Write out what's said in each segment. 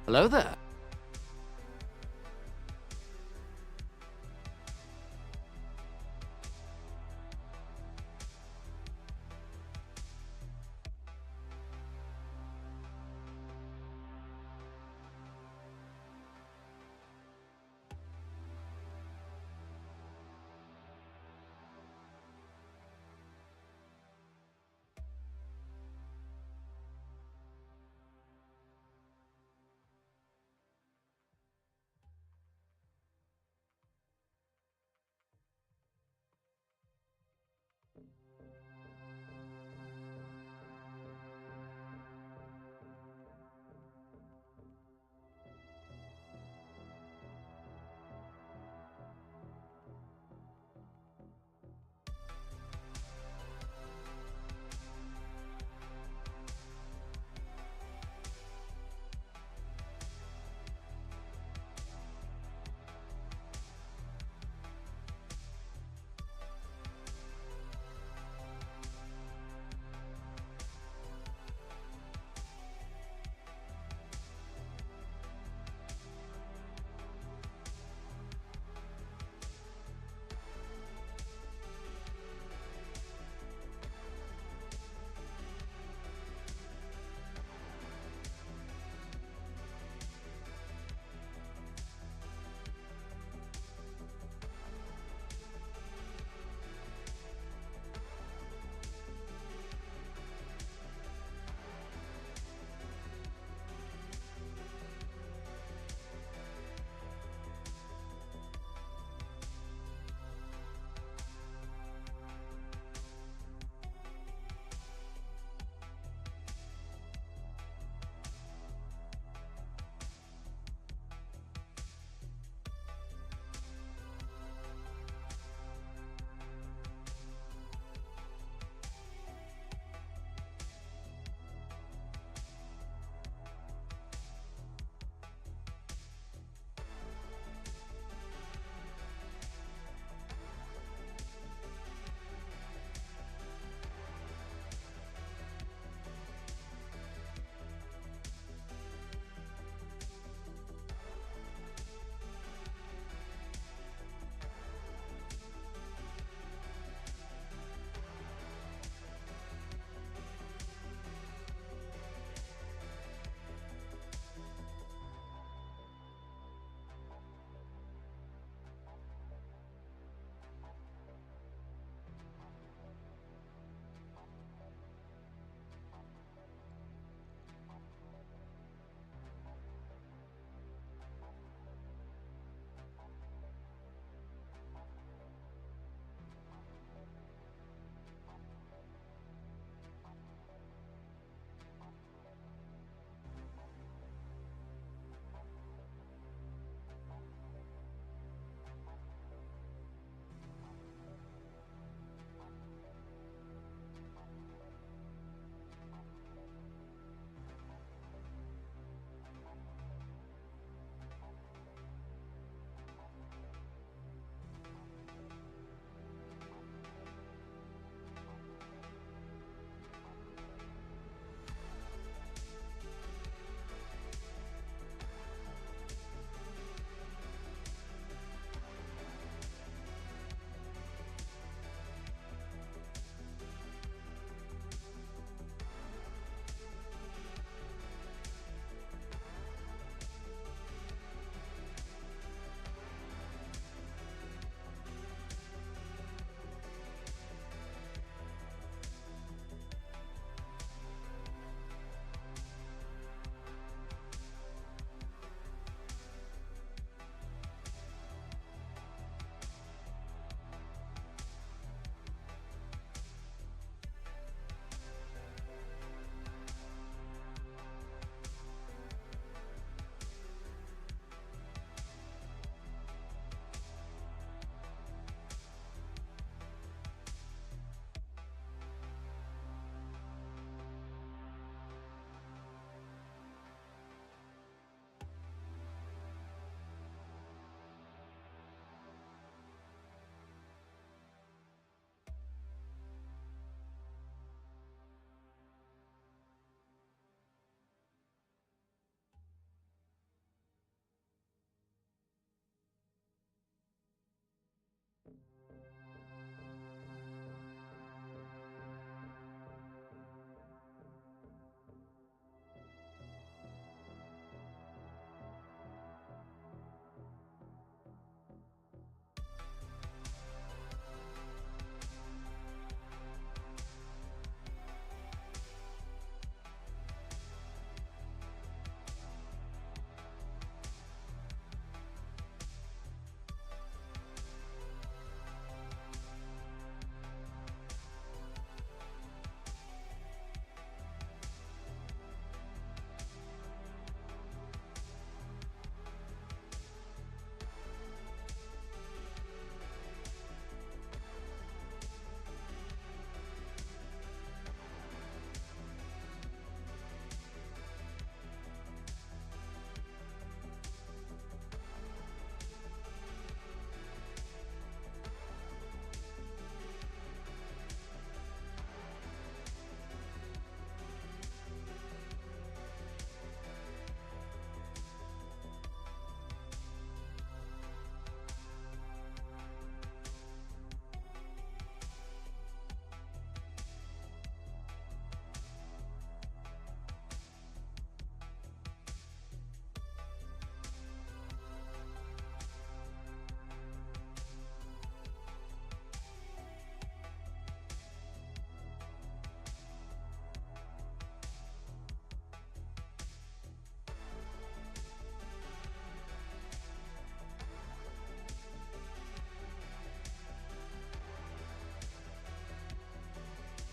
Hello there.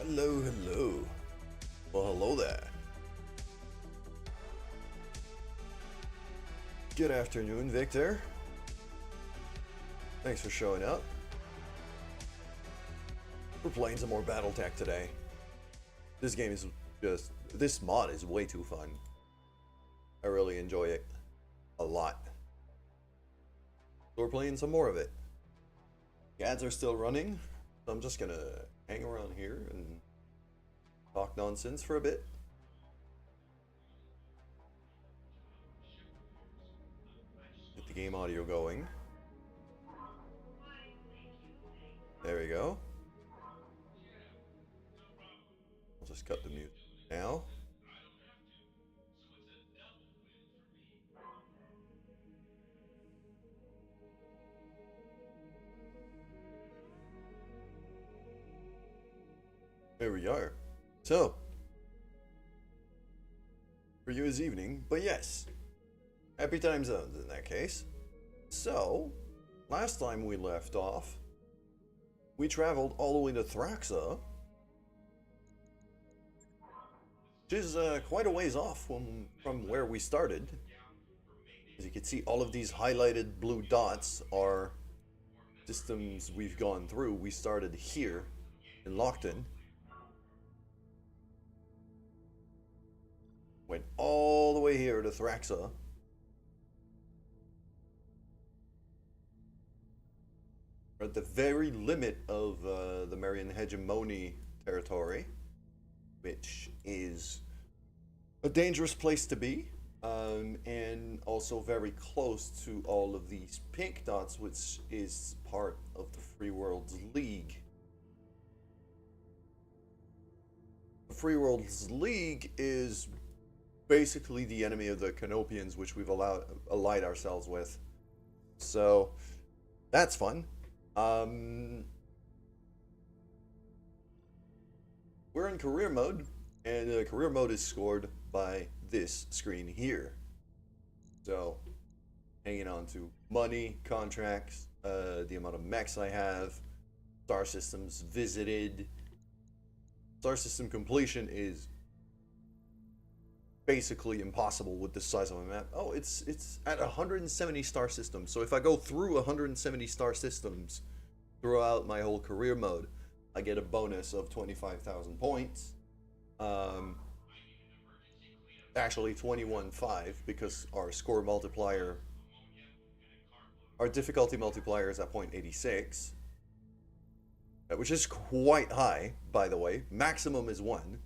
Hello, hello. Well, hello there. Good afternoon, Victor. Thanks for showing up. We're playing some more Battletech today. This game is just... This mod is way too fun. I really enjoy it a lot. So we're playing some more of it. The ads are still running, so I'm just gonna hang around here and talk nonsense for a bit. Get the game audio going. There we go. I'll just cut the music now. There we are. So, for you is evening, but yes, happy time zones in that case. So, last time we left off, we traveled all the way to Thraxa, which is quite a ways off from where we started. As you can see, all of these highlighted blue dots are systems we've gone through. We started here in Lockton. Went all the way here to Thraxa. We're at the very limit of the Marian hegemony territory, which is a dangerous place to be, and also very close to all of these pink dots, which is part of the Free Worlds League. The Free Worlds League is basically the enemy of the Canopians, which we've allied ourselves with. So that's fun. We're in career mode, and career mode is scored by this screen here. So hanging on to money, contracts, the amount of mechs I have, star systems visited. Star system completion is basically impossible with this size of a map. Oh, it's at 170 star systems. So if I go through 170 star systems throughout my whole career mode, I get a bonus of 25,000 points. Actually 21.5, because our score multiplier, our difficulty multiplier is at 0.86, which is quite high, by the way. Maximum is 1.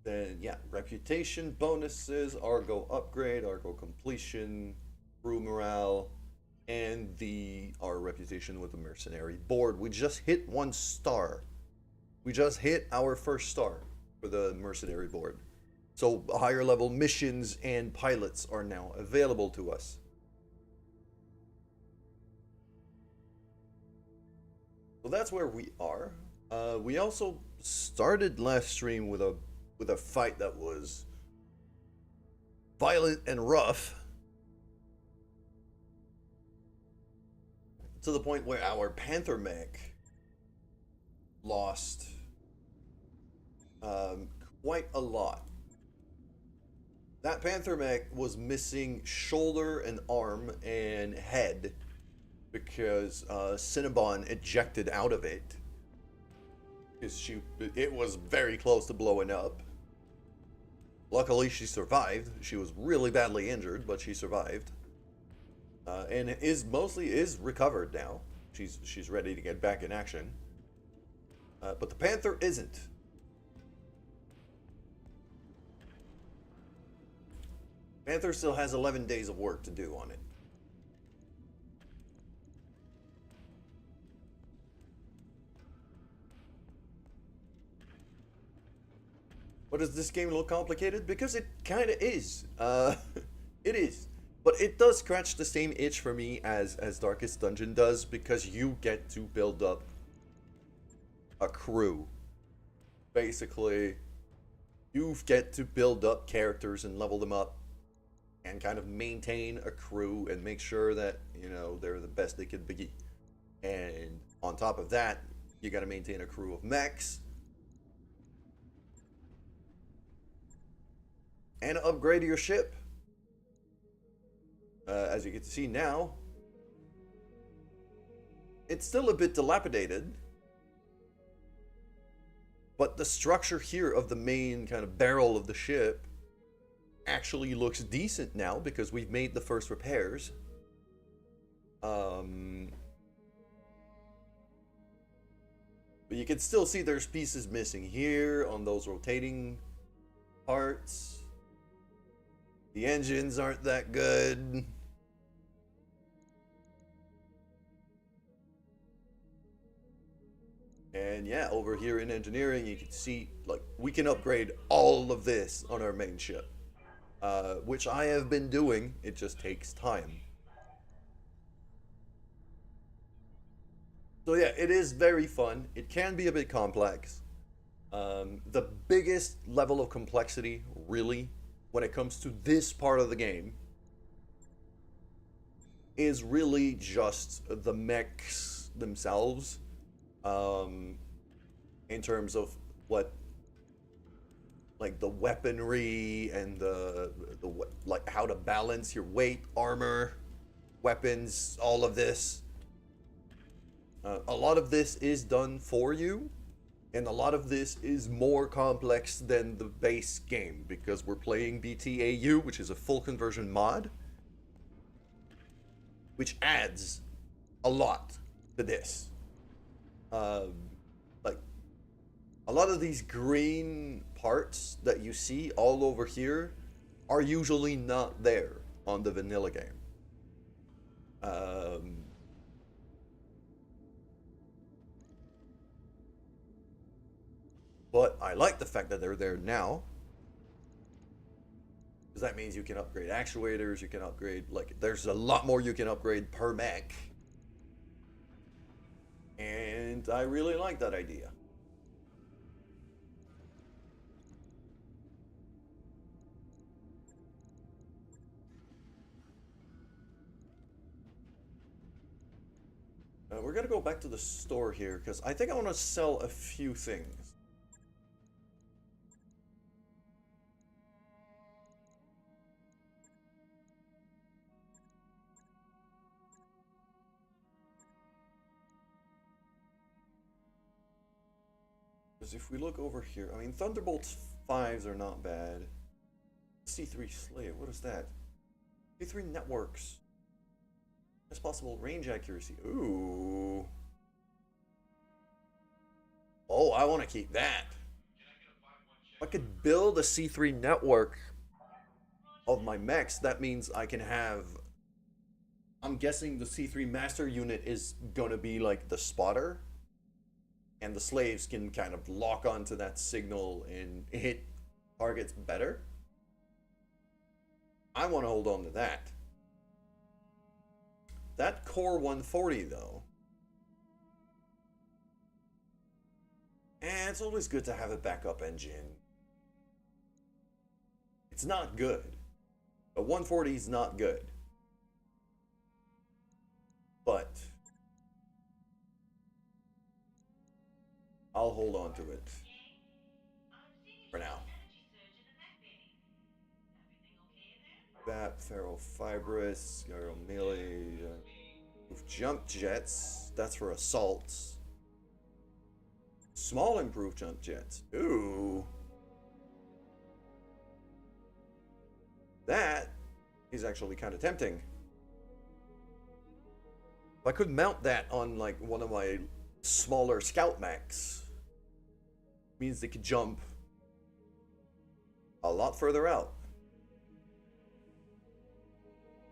Then, yeah, reputation bonuses, Argo upgrade, Argo completion, crew morale, and our reputation with the mercenary board. We just hit 1 star. We just hit our first star for the mercenary board. So higher level missions and pilots are now available to us. So that's where we are. We also started last stream with a fight that was violent and rough, to the point where our Panther mech lost quite a lot. That Panther mech was missing shoulder and arm and head because Cinnabon ejected out of it, because it was very close to blowing up. Luckily, she survived. She was really badly injured, but she survived, and is recovered now. She's ready to get back in action. But the Panther isn't. Panther still has 11 days of work to do on it. But does this game look complicated? Because it kind of is. It is. But it does scratch the same itch for me as Darkest Dungeon does, because you get to build up a crew. Basically, you get to build up characters and level them up and kind of maintain a crew and make sure that, you know, they're the best they could be. And On top of that, you got to maintain a crew of mechs and upgrade your ship. As you get to see now, it's still a bit dilapidated, but the structure here of the main kind of barrel of the ship actually looks decent now because we've made the first repairs. But you can still see there's pieces missing here on those rotating parts. The engines aren't that good. And yeah, over here in engineering, you can see, like, we can upgrade all of this on our main ship. Which I have been doing, it just takes time. So yeah, it is very fun. It can be a bit complex. The biggest level of complexity, really, when it comes to this part of the game, is really just the mechs themselves. In terms of what, like the weaponry and the like how to balance your weight, armor, weapons, all of this. A lot of this is done for you, and a lot of this is more complex than the base game because we're playing BTAU, which is a full conversion mod, which adds a lot to this. Like a lot of these green parts that you see all over here are usually not there on the vanilla game. But I like the fact that they're there now, because that means you can upgrade actuators, you can upgrade, like, there's a lot more you can upgrade per mech. And I really like that idea. We're gonna go back to the store here, because I think I want to sell a few things. Because if we look over here, I mean, Thunderbolt 5s are not bad. C3 Slave, what is that? C3 Networks. Best possible range accuracy. Ooh. Oh, I want to keep that. If I could build a C3 network of my mechs, that means I can have... I'm guessing the C3 master unit is going to be like the spotter. And the slaves can kind of lock onto that signal and hit targets better. I want to hold on to that. That Core 140, though. And it's always good to have a backup engine. It's not good. A 140 is not good. But I'll hold on to it for now. Bat, Ferrofibrous, Gyro Melee, Jump Jets. That's for assaults. Small improved jump jets. Ooh. That is actually kind of tempting. If I could mount that on like one of my smaller scout mechs, means they could jump a lot further out.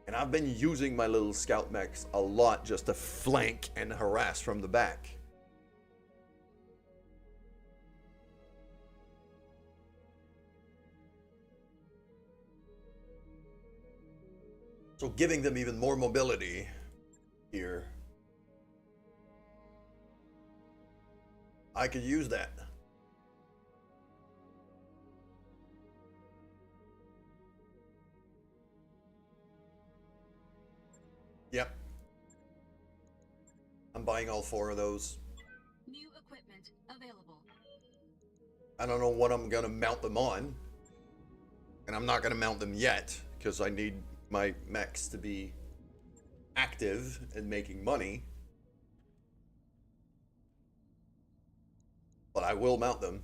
And I've been using my little scout mechs a lot just to flank and harass from the back. So giving them even more mobility here. I could use that. Yep. I'm buying buying all 4 of those. New equipment available. I don't know what I'm gonna mount them on. And I'm not gonna mount them yet, because I need my mechs to be active and making money. But I will mount them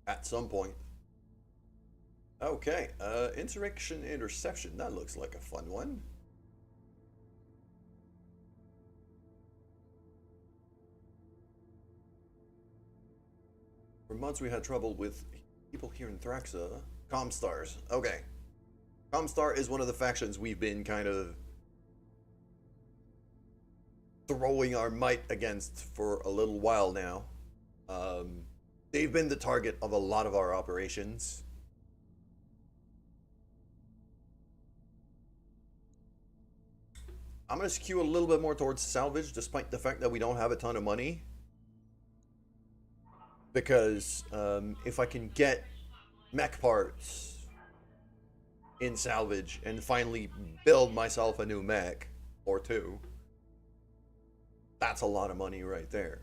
at some point. Okay, Insurrection Interception. That looks like a fun one. For months we had trouble with people here in Thraxa. Comstars. Okay. Comstar is one of the factions we've been kind of throwing our might against for a little while now. They've been the target of a lot of our operations. I'm going to skew a little bit more towards salvage, despite the fact that we don't have a ton of money. Because if I can get mech parts in salvage and finally build myself a new mech or 2, that's a lot of money right there.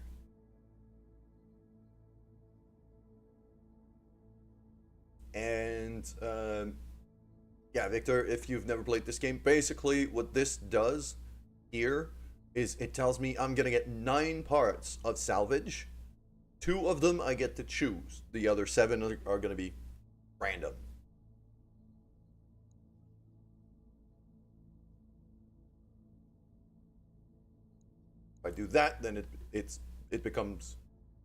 And yeah, Victor, if you've never played this game, basically what this does here is it tells me I'm gonna get 9 parts of salvage. 2 of them I get to choose. The other 7 are gonna be random. If I do that, then it becomes,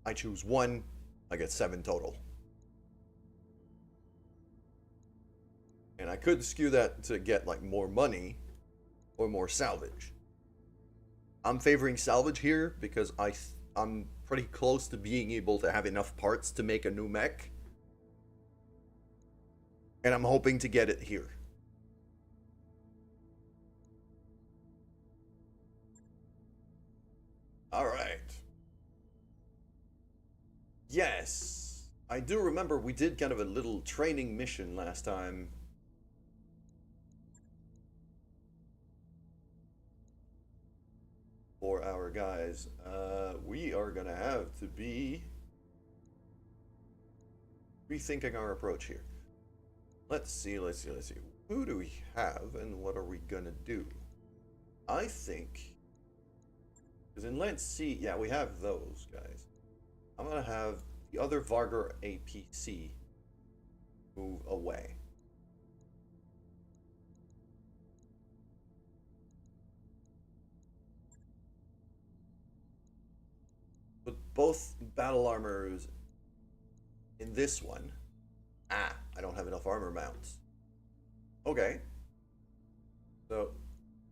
I choose 1, I get 7 total. And I could skew that to get like more money or more salvage. I'm favoring salvage here because I'm pretty close to being able to have enough parts to make a new mech. And I'm hoping to get it here. All right. Yes. I do remember we did kind of a little training mission last time. For our guys. We are gonna have to be rethinking our approach here. Let's see. Who do we have and what are we gonna do? I think, because in Let's See, yeah, we have those guys. I'm gonna have the other Vargar APC move away. But both battle armors in this one. Ah, I don't have enough armor mounts. Okay. So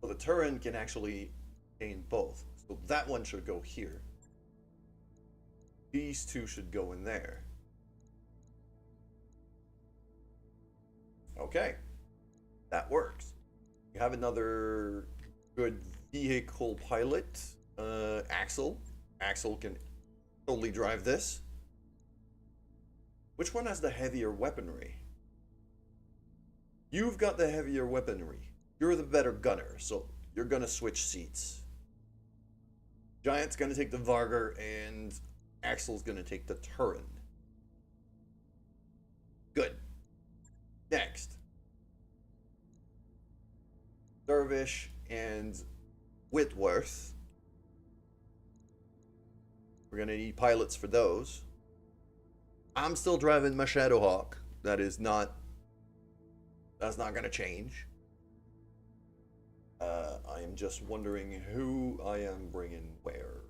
the Turin can actually gain both. So that one should go here. These 2 should go in there. Okay. That works. You have another good vehicle pilot, Axel. Axel can totally drive this. Which one has the heavier weaponry? You've got the heavier weaponry. You're the better gunner, so you're gonna switch seats. Giant's gonna take the Vargar, and Axel's gonna take the Turin. Good. Next. Dervish and Whitworth. We're gonna need pilots for those. I'm still driving my Shadowhawk. That's not gonna change. I am just wondering who I am bringing where.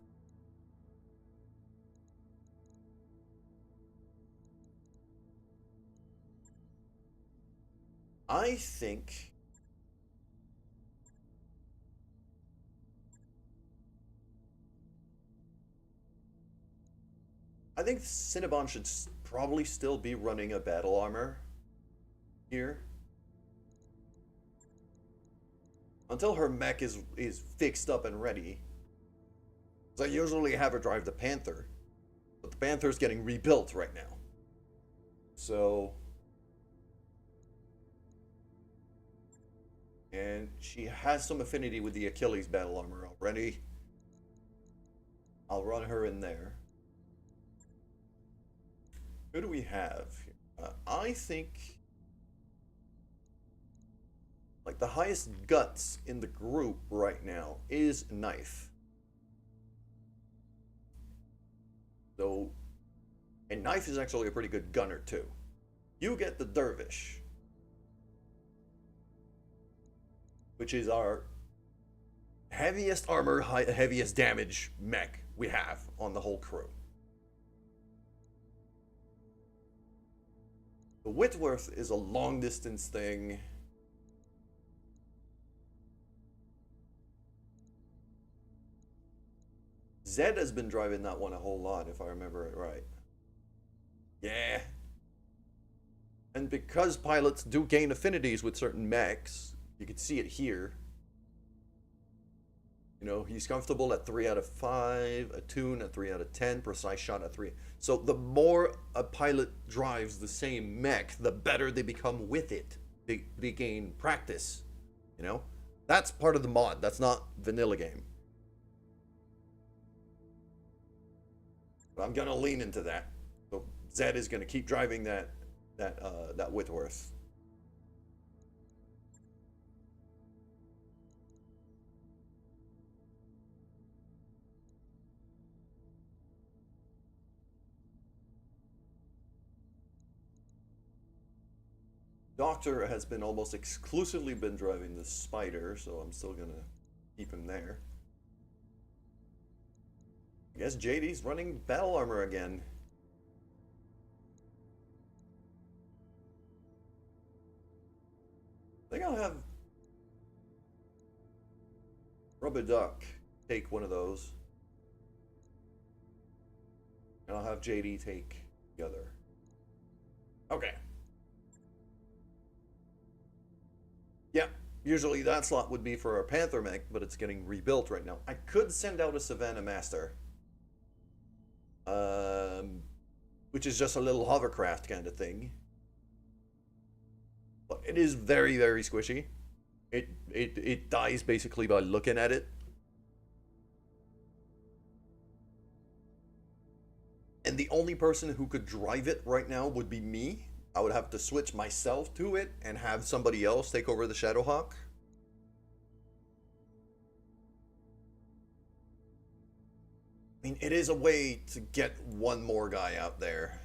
I think Cinnabon should probably still be running a battle armor here. Until her mech is fixed up and ready. So I usually have her drive the Panther. But the Panther's getting rebuilt right now. So... And she has some affinity with the Achilles battle armor already. I'll run her in there. Who do we have? I think like the highest guts in the group right now is Knife. So, and Knife is actually a pretty good gunner too. You get the Dervish, which is our heaviest armor, heaviest damage mech we have on the whole crew. The Whitworth is a long distance thing. Zed has been driving that one a whole lot, if I remember it right. Yeah. And because pilots do gain affinities with certain mechs, you can see it here. You know, he's comfortable at 3 out of 5, attune at 3 out of 10, precise shot at 3. So the more a pilot drives the same mech, the better they become with it. They gain practice, you know? That's part of the mod. That's not vanilla game. But I'm gonna lean into that. So Zed is gonna keep driving that Whitworth. Doctor has been almost exclusively been driving the Spider, so I'm still gonna keep him there. I guess JD's running battle armor again. I think I'll have Rubber Duck take one of those. And I'll have JD take the other. Okay. Yeah, usually that slot would be for a Panther mech, but it's getting rebuilt right now. I could send out a Savannah Master. Which is just a little hovercraft kind of thing. But it is very, very squishy. It dies basically by looking at it. And the only person who could drive it right now would be me. I would have to switch myself to it and have somebody else take over the Shadowhawk. I mean, it is a way to get one more guy out there.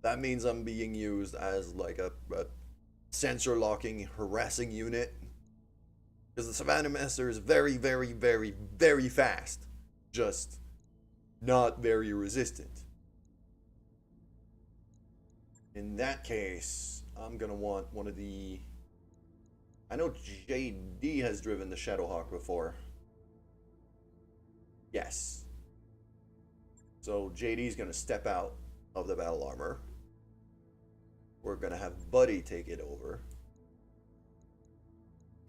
That means I'm being used as like a sensor locking, harassing unit. Because the Savannah Master is very, very, very, very fast. Just not very resistant. In that case, I'm going to want one of the... I know JD has driven the Shadowhawk before. Yes. So JD's going to step out of the battle armor. We're going to have Buddy take it over.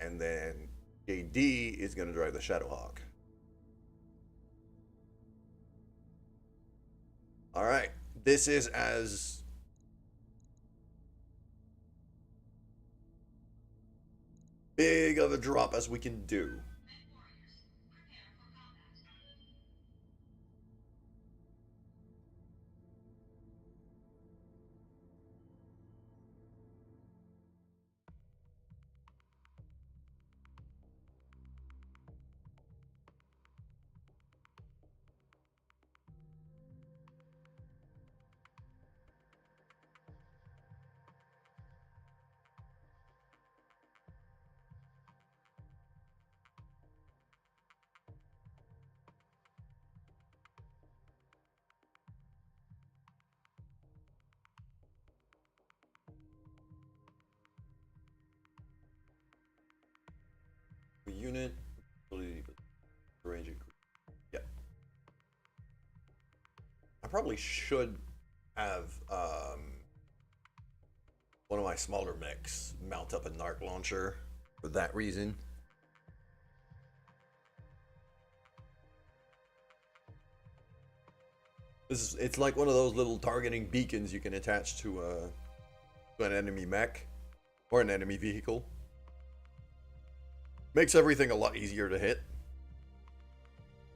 And then JD is going to drive the Shadowhawk. Alright. This is as... big of a drop as we can do. Unit, range. Yeah. I probably should have one of my smaller mechs mount up a narc launcher for that reason. It's like one of those little targeting beacons you can attach to an enemy mech or an enemy vehicle. Makes everything a lot easier to hit.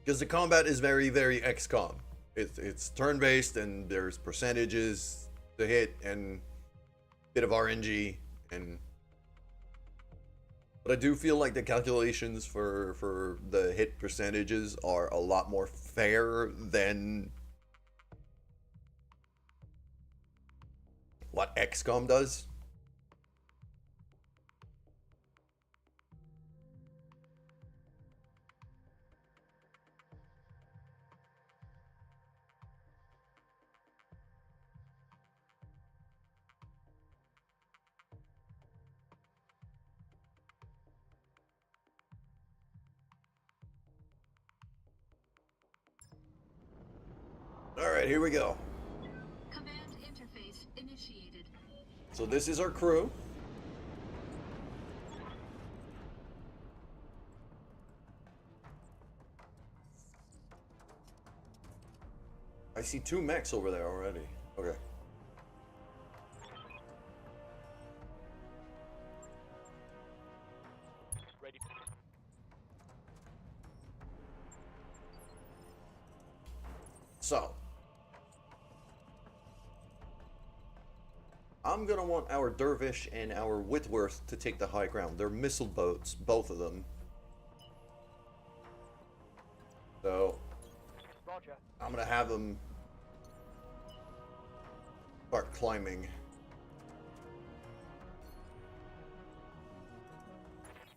Because the combat is very, very XCOM. It's turn-based, and there's percentages to hit, and a bit of RNG, and... But I do feel like the calculations for the hit percentages are a lot more fair than what XCOM does. Alright, here we go. Command interface initiated. So this is our crew. I see 2 mechs over there already. Okay. Ready. So, I'm gonna want our Dervish and our Whitworth to take the high ground. They're missile boats, both of them. So, Roger. I'm gonna have them start climbing.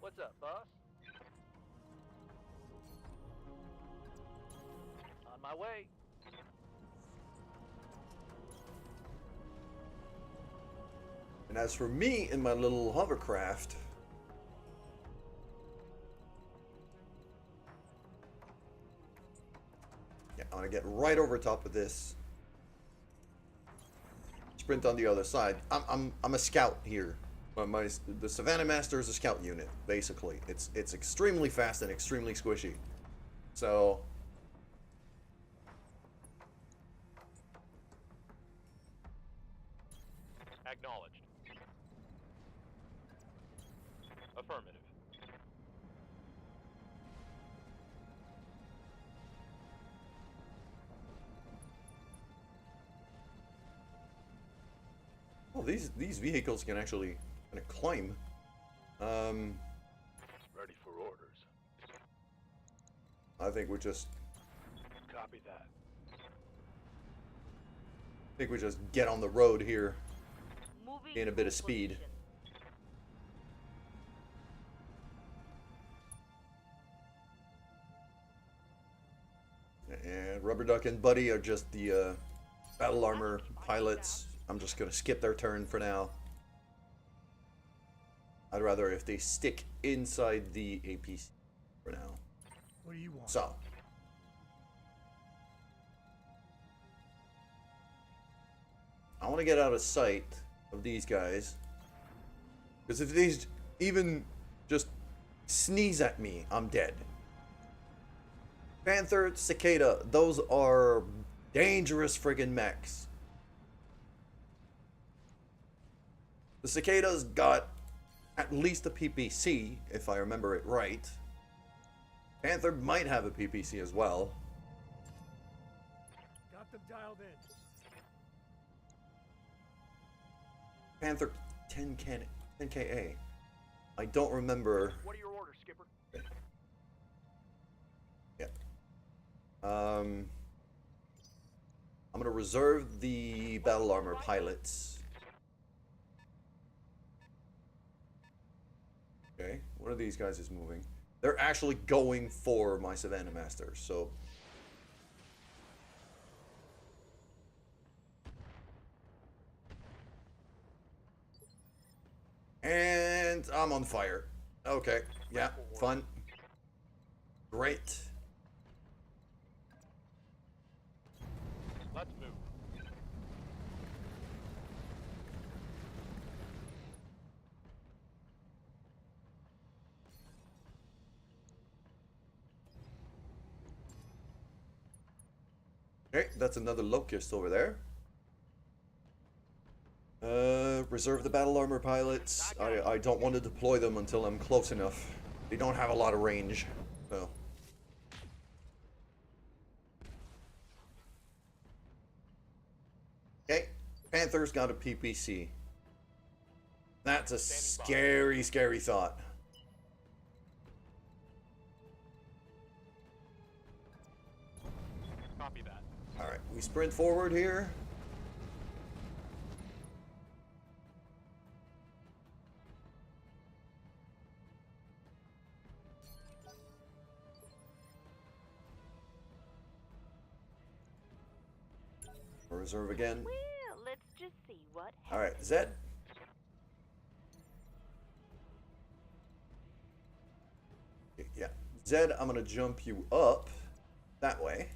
What's up, boss? On my way. And as for me and my little hovercraft, yeah, I'm gonna get right over top of this. Sprint on the other side. I'm a scout here. The Savannah Master is a scout unit, basically. It's extremely fast and extremely squishy. So Acknowledged. Affirmative. well, these vehicles can actually kind of climb. Ready for orders. I think we just Copy that. get on the road here, Moving gain a bit to of speed. position. And Rubber Duck and Buddy are just the battle armor pilots. I'm just gonna skip their turn for now. I'd rather if they stick inside the APC for now. What do you want? So, I want to get out of sight of these guys, because if these even just sneeze at me, I'm dead. Panther, Cicada, those are dangerous friggin' mechs. The Cicada's got at least a PPC, if I remember it right. Panther might have a PPC as well. Got them dialed in. Panther 10KA. I don't remember. What are your orders, Skipper? Yeah. I'm gonna reserve the battle armor pilots. Okay, one of these guys is moving. They're actually going for my Savannah Master, so... And I'm on fire. Okay, yeah, fun. Great. Let's move. Okay, that's another Locust over there. Reserve the battle armor pilots. I don't want to deploy them until I'm close enough. They don't have a lot of range, so. Okay, Panther's got a PPC. That's a scary, scary thought. Copy that. Alright, we sprint forward here. Reserve again. Well, let's just see what happens. Alright, Zed. Yeah. Zed, I'm gonna jump you up that way.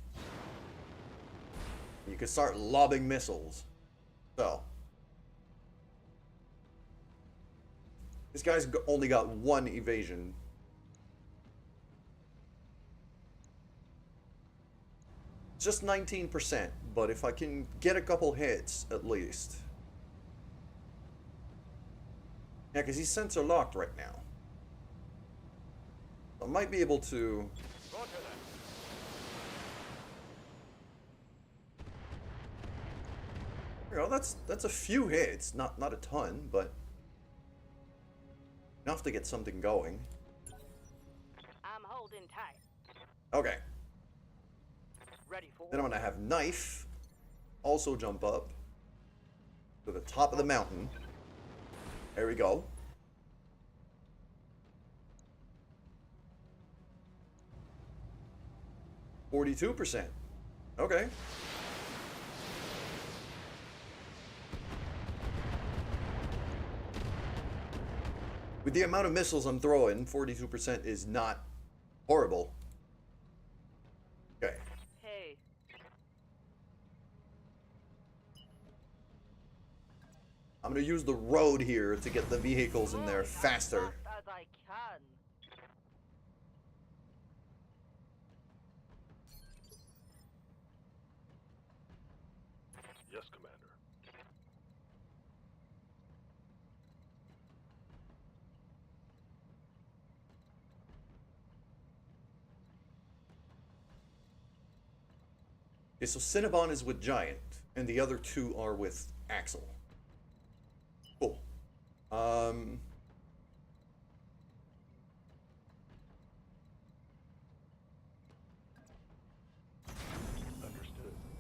You can start lobbing missiles. So. This guy's only got one evasion. Just 19%, but if I can get a couple hits at least. Yeah, because he's sensor locked right now. I might be able to. Roger that. You know, that's a few hits, not a ton, but enough to get something going. I'm holding tight. Okay. Ready for Then I'm gonna have Knife also jump up to the top of the mountain. There we go. %. Okay. With the amount of missiles I'm throwing, 42% is not horrible. Okay. Hey, I'm gonna use the road here to get the vehicles in there faster. as fast as I can. Yes, Commander. Okay, so Cinnabon is with Giant, and the other two are with Axel. Cool. Understood.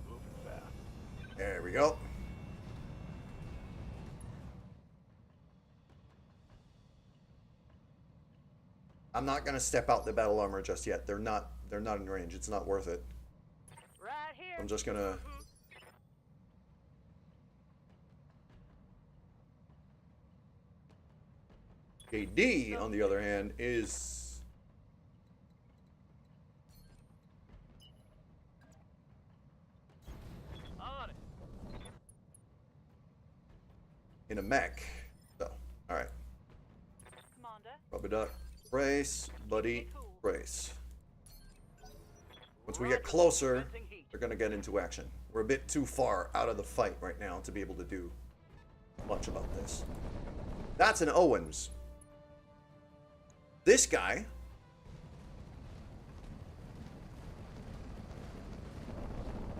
Moving fast. There we go. I'm not gonna step out the battle armor just yet. They're not in range. It's not worth it. Right here. I'm just gonna. KD, on the other hand, is On it. in a mech. So, alright. Commander. Rubber duck. Brace, buddy, brace. Once we get closer, they're gonna get into action. We're a bit too far out of the fight right now to be able to do much about this. That's an Owens. This guy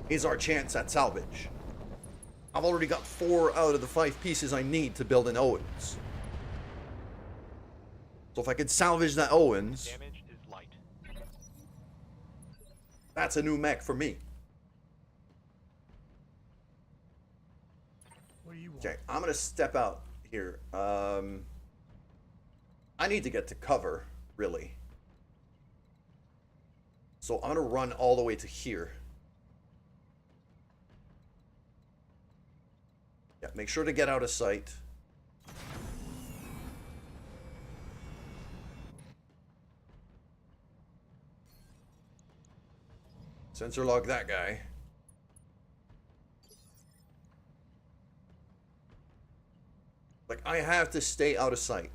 is our chance at salvage. I've already got 4 out of the 5 pieces I need to build an Owens. So if I could salvage that Owens, Damage is light. that's a new mech for me. What do you want? Okay, I'm gonna step out here. I need to get to cover, really. So I'm gonna run all the way to here. Yeah, make sure to get out of sight. Sensor log that guy. Like, I have to stay out of sight.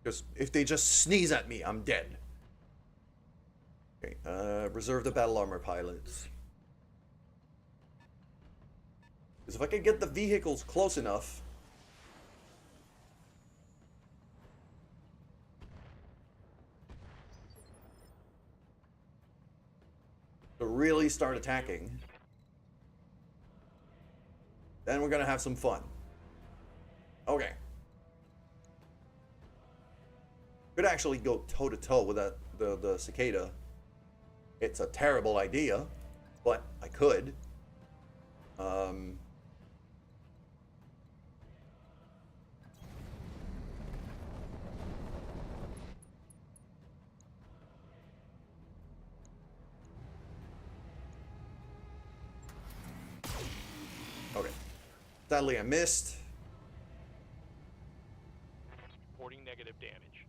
Because if they just sneeze at me, I'm dead. Okay, reserve the battle armor pilots. Because if I can get the vehicles close enough... to really start attacking, then we're gonna have some fun. Okay. Could actually go toe to toe with that the cicada. It's a terrible idea, but I could. Okay. Sadly, I missed. Reporting negative damage.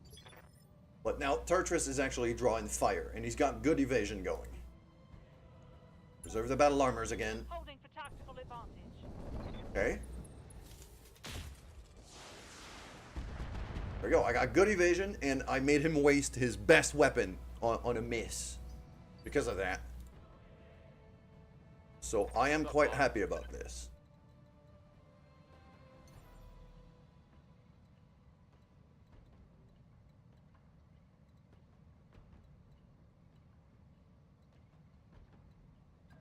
But now Tartrus is actually drawing fire, and he's got good evasion going. Reserve the battle armors again. Holding for tactical advantage. Okay. There we go. I got good evasion, and I made him waste his best weapon on a miss because of that. So I am quite happy about this.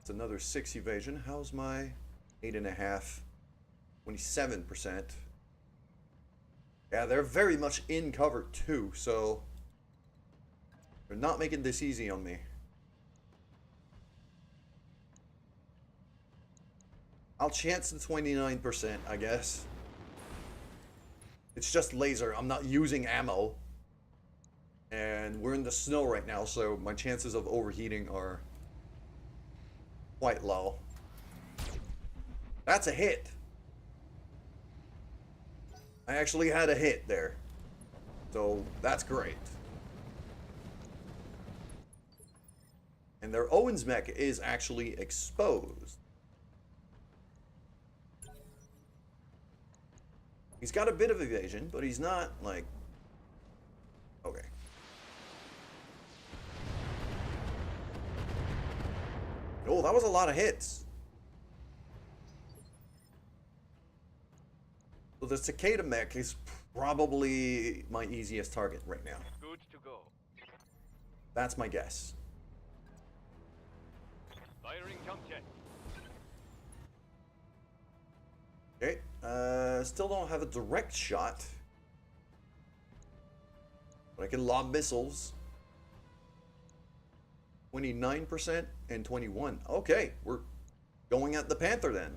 It's another 6 evasion. How's my 8.5? 27%. Yeah, they're very much in cover too, so they're not making this easy on me. I'll chance the 29%, I guess. It's just laser. I'm not using ammo. And we're in the snow right now, so my chances of overheating are quite low. That's a hit. I actually had a hit there. So that's great. And their Owens mech is actually exposed. He's got a bit of evasion, but he's not like... Okay. Oh, that was a lot of hits. So the cicada mech is probably my easiest target right now. Good to go. That's my guess. Firing jump jet. Okay, still don't have a direct shot. But I can lob missiles. 29% and 21. Okay, we're going at the Panther then.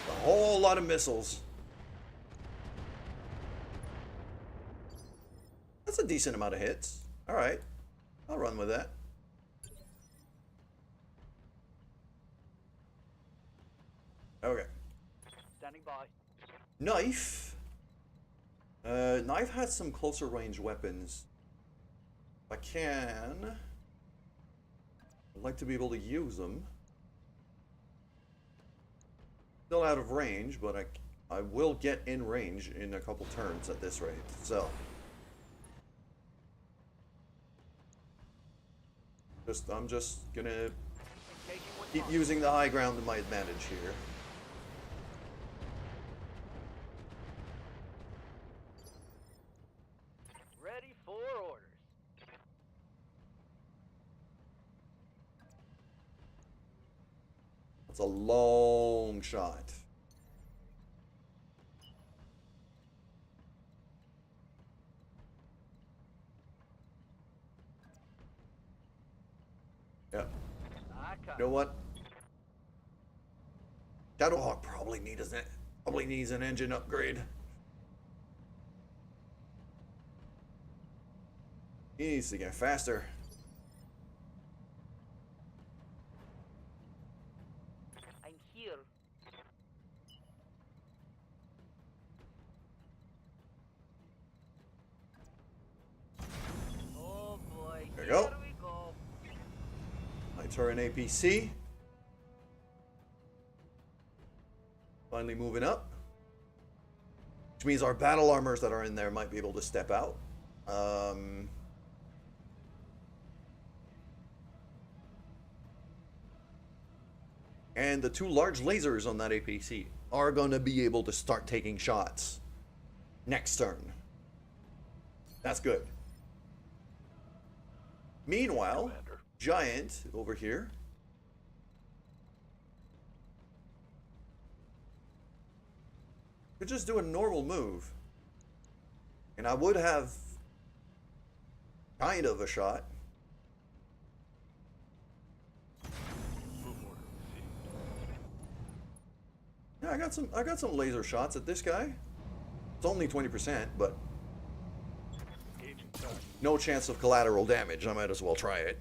A whole lot of missiles. That's a decent amount of hits. All right, I'll run with that. Okay. Standing by. Knife. Knife has some closer range weapons. If I can, I'd like to be able to use them. Still out of range, but I will get in range in a couple turns at this rate. So, I'm just gonna keep using the high ground to my advantage here. Ready for orders. That's a long shot. Yeah. You know what? Shadowhawk probably needs an engine upgrade. He needs to get faster. I'm here. Oh boy. There you go. Here we go. I turn APC. Finally moving up. Which means our battle armors that are in there might be able to step out. And the two large lasers on that APC are going to be able to start taking shots next turn. That's good. Meanwhile, Commander. Giant over here. Could just do a normal move. And I would have kind of a shot. Move order received. Yeah, I got some laser shots at this guy. It's only 20%, but Engaging target. no chance of collateral damage. I might as well try it.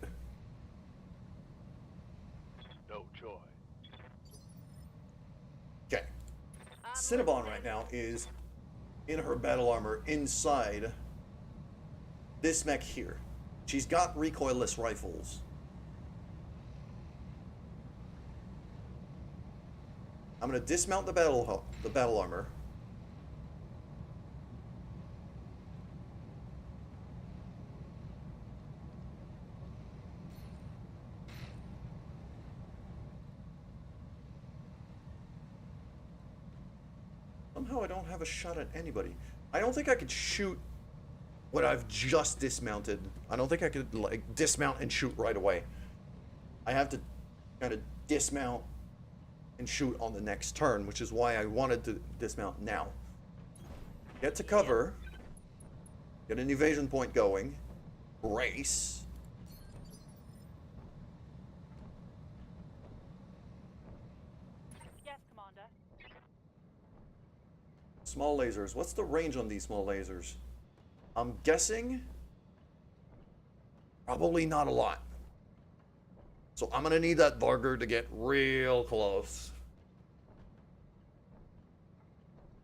No joy. Okay. Cinnabon right now is in her battle armor inside this mech here. She's got recoilless rifles. I'm gonna dismount the battle armor. Somehow I don't have a shot at anybody. I don't think I could shoot what I've just dismounted. I don't think I could like dismount and shoot right away. I have to kind of dismount and shoot on the next turn, which is why I wanted to dismount now. Get to cover. Get an evasion point going. Brace. Yes, Commander. Small lasers. What's the range on these small lasers? I'm guessing probably not a lot. So I'm gonna need that Varger to get real close.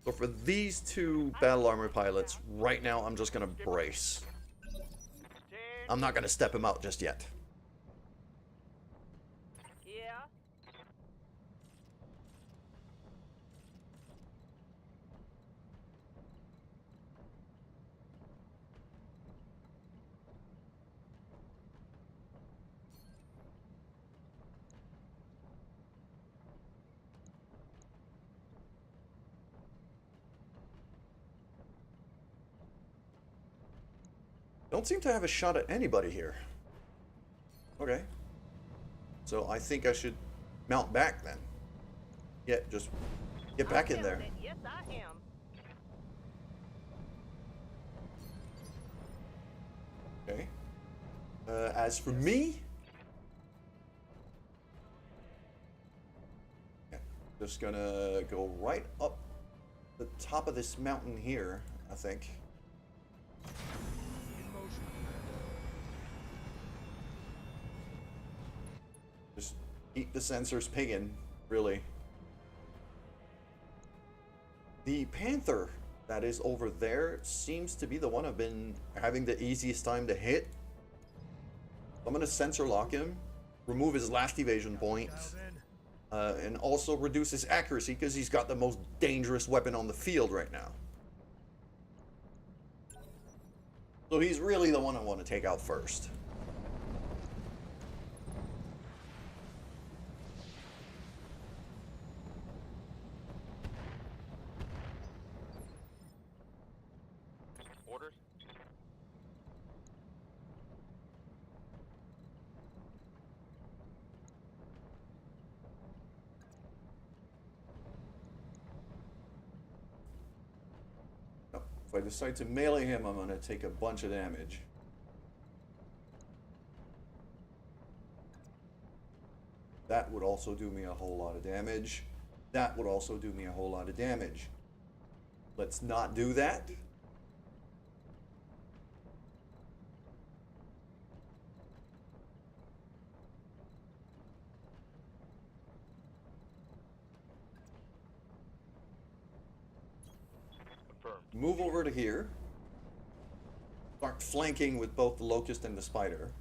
So for these two battle armor pilots, right now I'm just gonna brace. I'm not gonna step him out just yet. Yeah. Don't seem to have a shot at anybody here. Okay. So I think I should mount back then. Yeah, just get back in there. Yes, I am. Okay. As for me, yeah, just gonna go right up the top of this mountain here, I think. In motion. Just keep the sensors pinging, really. The Panther that is over there seems to be the one I've been having the easiest time to hit. I'm gonna sensor lock him, remove his last evasion point, Dialed in. and also reduce his accuracy because he's got the most dangerous weapon on the field right now. So he's really the one I want to take out first. Orders. If I decide to melee him, I'm going to take a bunch of damage. That would also do me a whole lot of damage. That would also do me a whole lot of damage. Let's not do that. Confirmed. Move over to here. Start flanking with both the Locust and the Spider.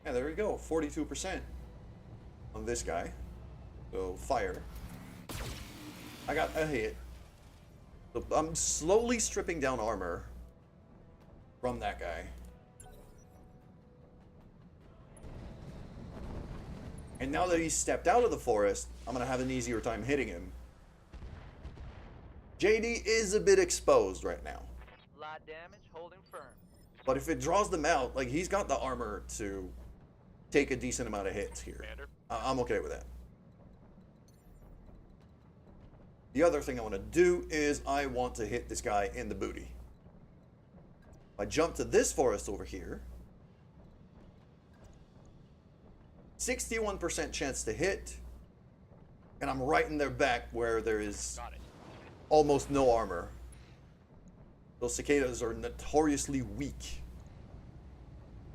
Yeah, there we go. 42% on this guy. So, fire. I got a hit. So I'm slowly stripping down armor from that guy. And now that he's stepped out of the forest, I'm going to have an easier time hitting him. JD is a bit exposed right now. Light damage, holding firm. But if it draws them out, like, he's got the armor to take a decent amount of hits here. Commander. I'm okay with that. The other thing I want to do is I want to hit this guy in the booty. If I jump to this forest over here, 61% chance to hit, and I'm right in their back where there is Got it. almost no armor. Those cicadas are notoriously weak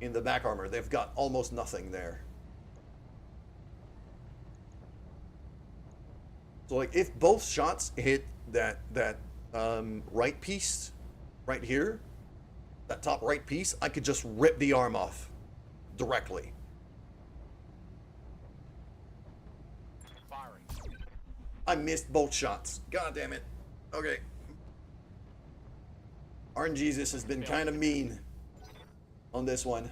in the back armor. They've got almost nothing there. So, like, if both shots hit that right piece right here, that top right piece, I could just rip the arm off directly. Firing. I missed both shots. God damn it. Okay. RNGesus has been kind of mean on this one.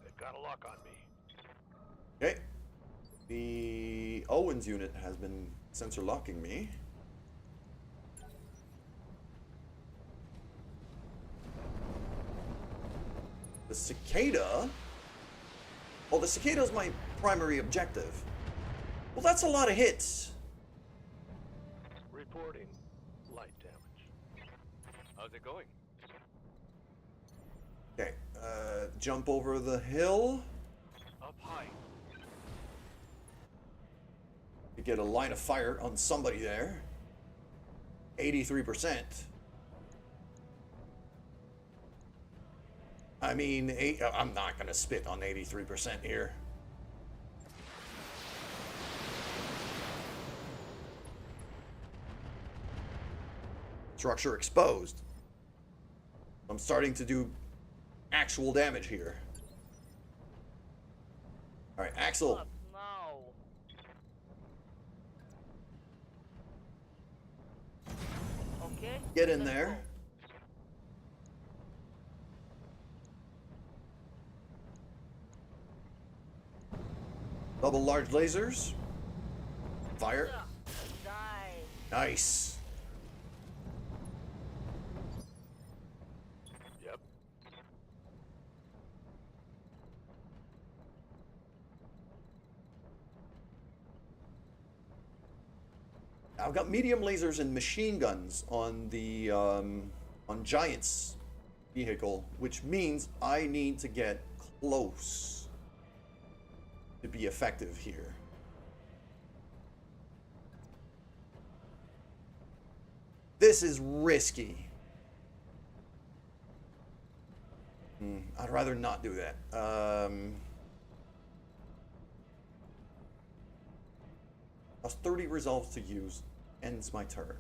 They've got a lock on me. Okay. The Owens unit has been sensor locking me. The cicada. Oh, the cicada is my primary objective. Well, that's a lot of hits. Reporting light damage. How's it going? Okay, jump over the hill Up high. to get a line of fire on somebody there. 83%. I mean, I'm not going to spit on 83% here. Structure exposed. I'm starting to do actual damage here. All right, Axel. Up now. Okay. Get in let's there. go. Double large lasers. Fire. Yeah. Die. Nice. Yep. I've got medium lasers and machine guns on the on Giant's vehicle, which means I need to get close to be effective here. This is risky. I'd rather not do that. Plus 30 resolves to use. Ends my turn.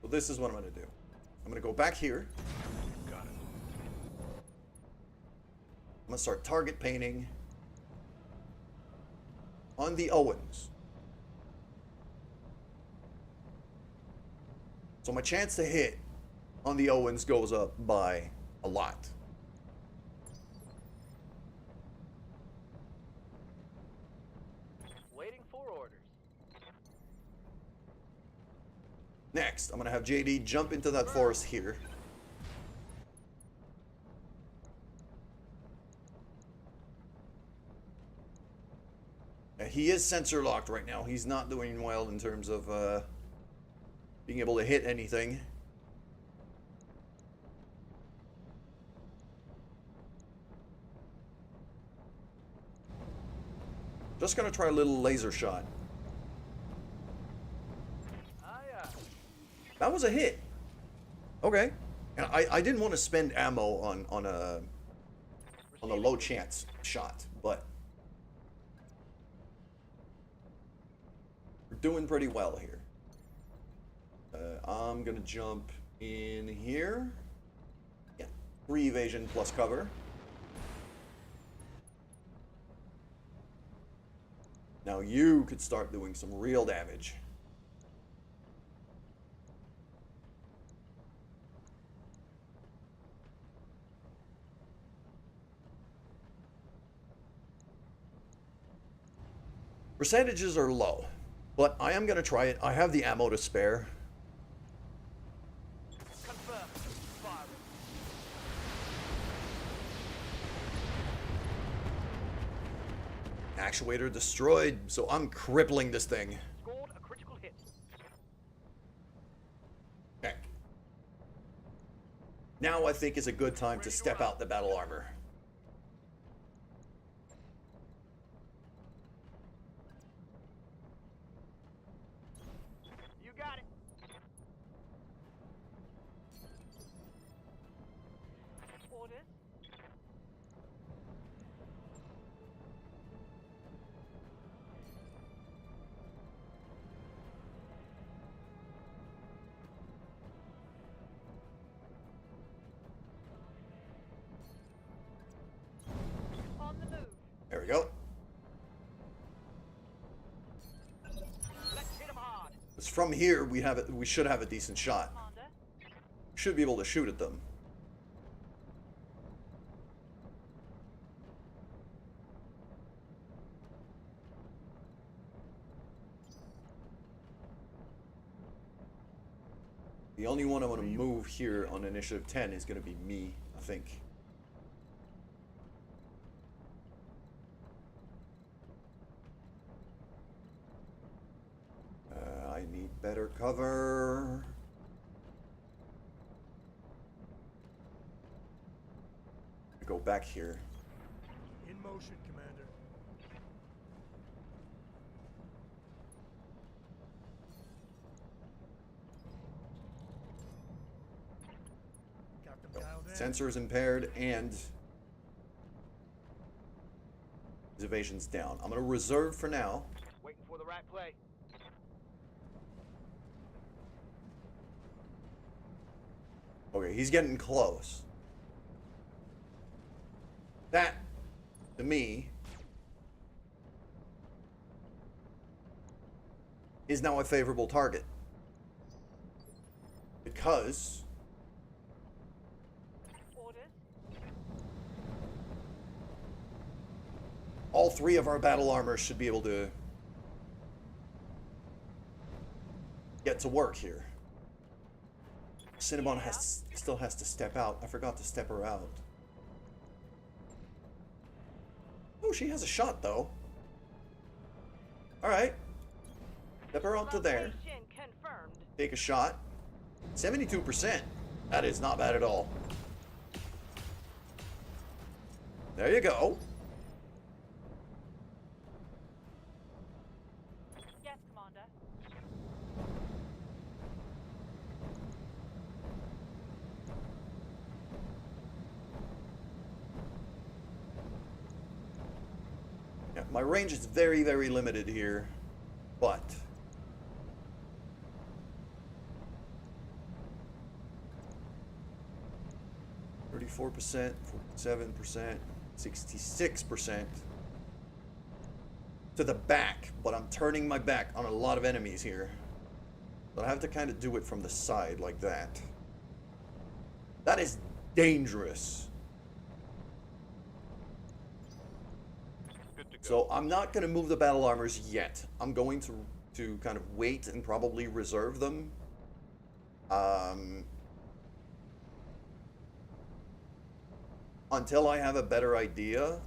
So this is what I'm going to do. I'm going to go back here. Got it. I'm going to start target painting on the Owens. So my chance to hit on the Owens goes up by a lot. Waiting for orders. Next, I'm going to have JD jump into that forest here. He is sensor locked right now. He's not doing well in terms of being able to hit anything. Just gonna try a little laser shot. Ah, yeah. That was a hit. Okay. And I didn't want to spend ammo on a low chance shot, but we're doing pretty well here. I'm gonna jump in here. Yeah, 3 evasion plus cover. Now you could start doing some real damage. Percentages are low, but I am going to try it. I have the ammo to spare. Actuator destroyed, so I'm crippling this thing. Scored a critical hit. Okay. Now I think is a good time to step out the battle armor. You got it. Orders. On the move. There we go. Let's hit him hard. Because from here we should have a decent shot. Commander. Should be able to shoot at them. The only one I want to move here on initiative 10 is going to be me, I think. I need better cover. Go back here. In motion, Commander. Got them dialed in. Sensors impaired and his evasion's down. I'm going to reserve for now. Waiting for the right play. Okay, he's getting close. That, to me, is now a favorable target. Because Orders. all three of our battle armors should be able to get to work here. Cinnabon still has to step out. I forgot to step her out. Oh, she has a shot though. Alright. Step her out to there. Location confirmed. Take a shot. 72%. That is not bad at all. There you go. Yes, Commander. Yeah, my range is very, very limited here, but 34%, 47%, 66% to the back, but I'm turning my back on a lot of enemies here. So I have to kind of do it from the side like that. That is dangerous. Good to go. So I'm not going to move the battle armors yet. I'm going to kind of wait and probably reserve them. Until I have a better idea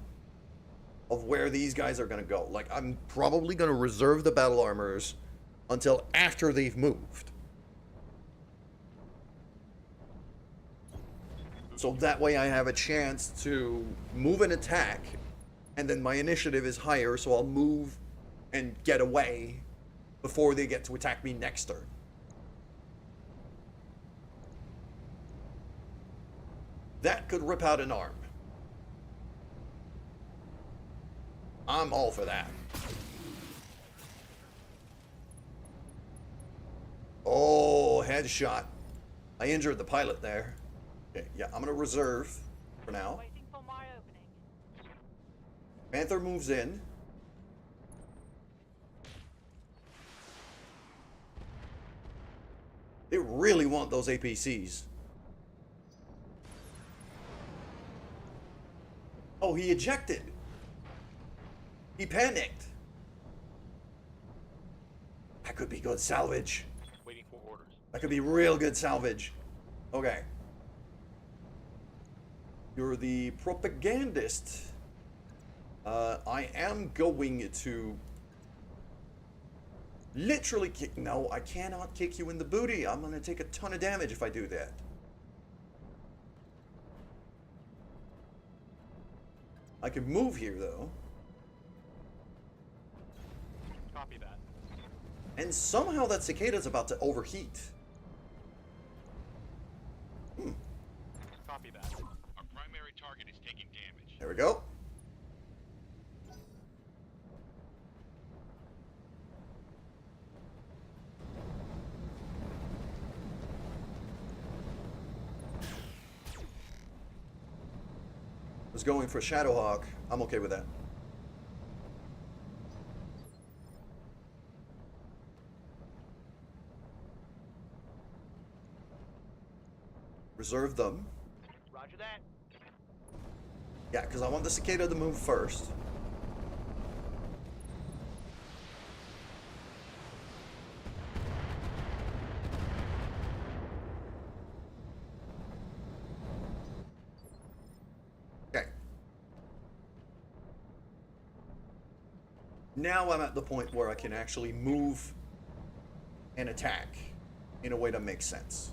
of where these guys are going to go. Like, I'm probably going to reserve the battle armors until after they've moved. So that way I have a chance to move an attack, and then my initiative is higher, so I'll move and get away before they get to attack me next turn. That could rip out an arm. I'm all for that. Oh, headshot. I injured the pilot there. Okay, yeah, I'm gonna reserve for now. Waiting for my opening. Panther moves in. They really want those APCs. Oh, he ejected. He panicked. That could be good salvage. Waiting for orders. That could be real good salvage. Okay. You're the propagandist. I am going to literally kick. No, I cannot kick you in the booty. I'm going to take a ton of damage if I do that. I can move here, though. Copy that. And somehow that cicada's about to overheat. Copy that. Our primary target is taking damage. There we go. Was going for Shadowhawk. I'm okay with that. Reserve them. Roger that. Yeah, because I want the cicada to move first. Okay. Now I'm at the point where I can actually move and attack in a way that makes sense.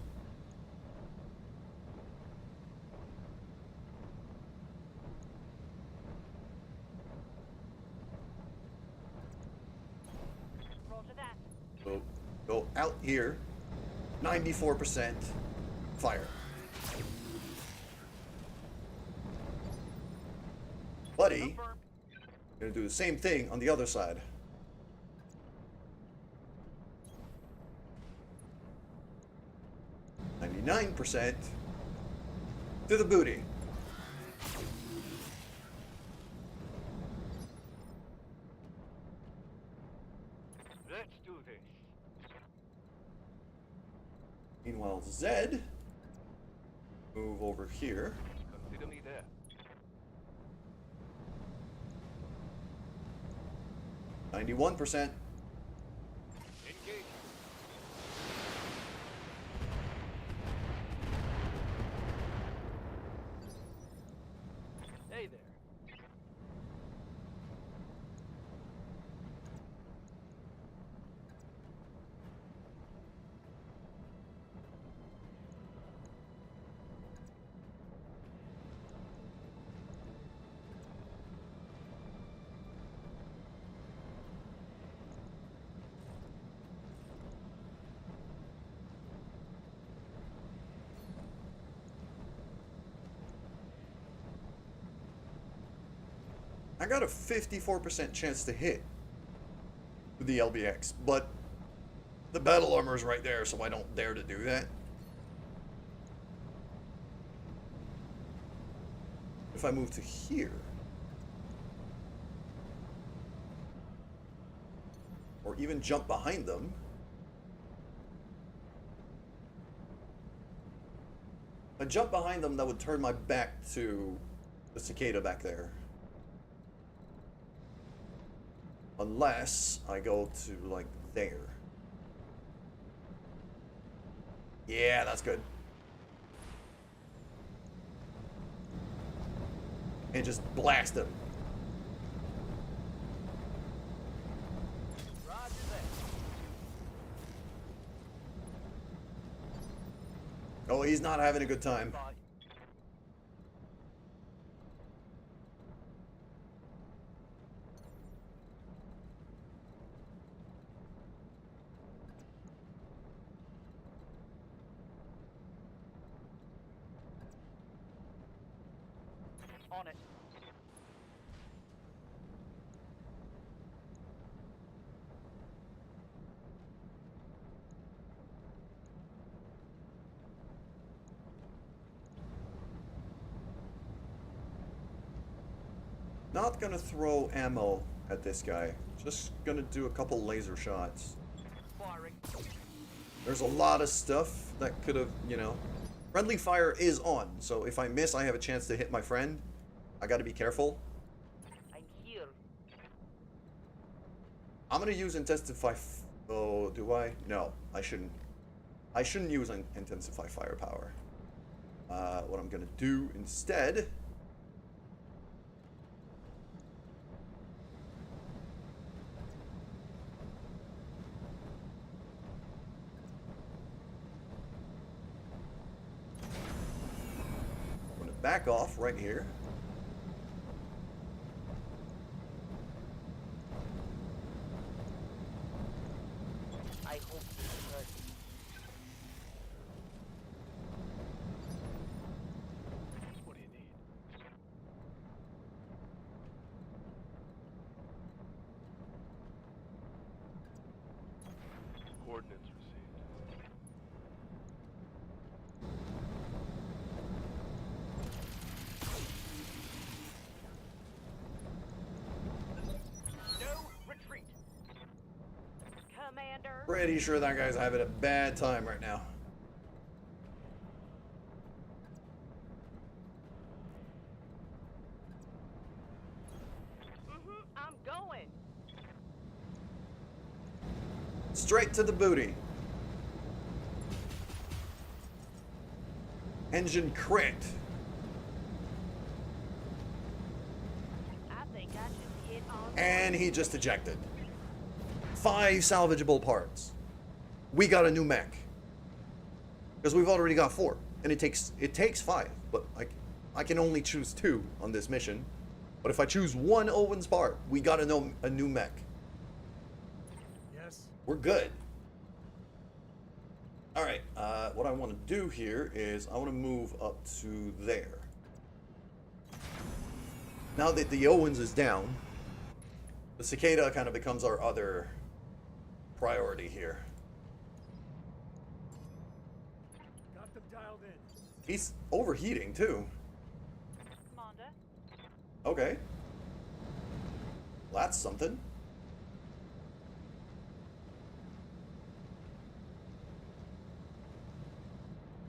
Roger that. So go out here, 94% fire. Buddy, Confirmed. gonna do the same thing on the other side. %, to the booty. Let's do this. Meanwhile, Zed, move over here. Consider me there. 91%. Engage. Hey there. I got a 54% chance to hit with the LBX, but the battle armor is right there, so I don't dare to do that. If I move to here, or even jump behind them, if I jump behind them, that would turn my back to the cicada back there. Unless I go to, like, there. Yeah, that's good. And just blast him. Roger that. Oh, he's not having a good time. Bye. On it. Not gonna throw ammo at this guy. Just gonna do a couple laser shots. Firing. There's a lot of stuff that could have, you know. Friendly fire is on, so if I miss, I have a chance to hit my friend. I gotta be careful. I'm here. I'm gonna use intensify. Oh, do I? No, I shouldn't. I shouldn't use intensify firepower. What I'm gonna do instead back off right here. I hope this is good. What do you need? Coordinates received. No retreat. Commander. Pretty sure that guy's having a bad time right now. I'm going. Straight to the booty. Engine crit. I think I should hit on. And he just ejected. 5 salvageable parts. We got a new mech. Because we've already got 4. And it takes 5. But I can only choose 2 on this mission. But if I choose 1 Owen's part, we got a new mech. Yes. We're good. Alright, what I want to do here is I want to move up to there. Now that the Owens is down, the Cicada kind of becomes our other priority here. Got them dialed in. He's overheating too. Commander. Okay. Well, that's something.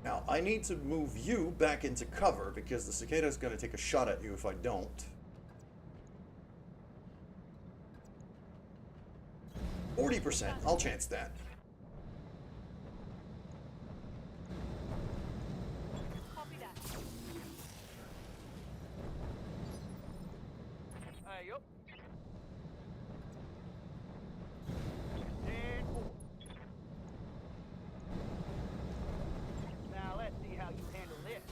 Now, I need to move you back into cover because the Cicada is going to take a shot at you if I don't. %. I'll chance that. Copy that. Yup. And forward. Now let's see how you handle this.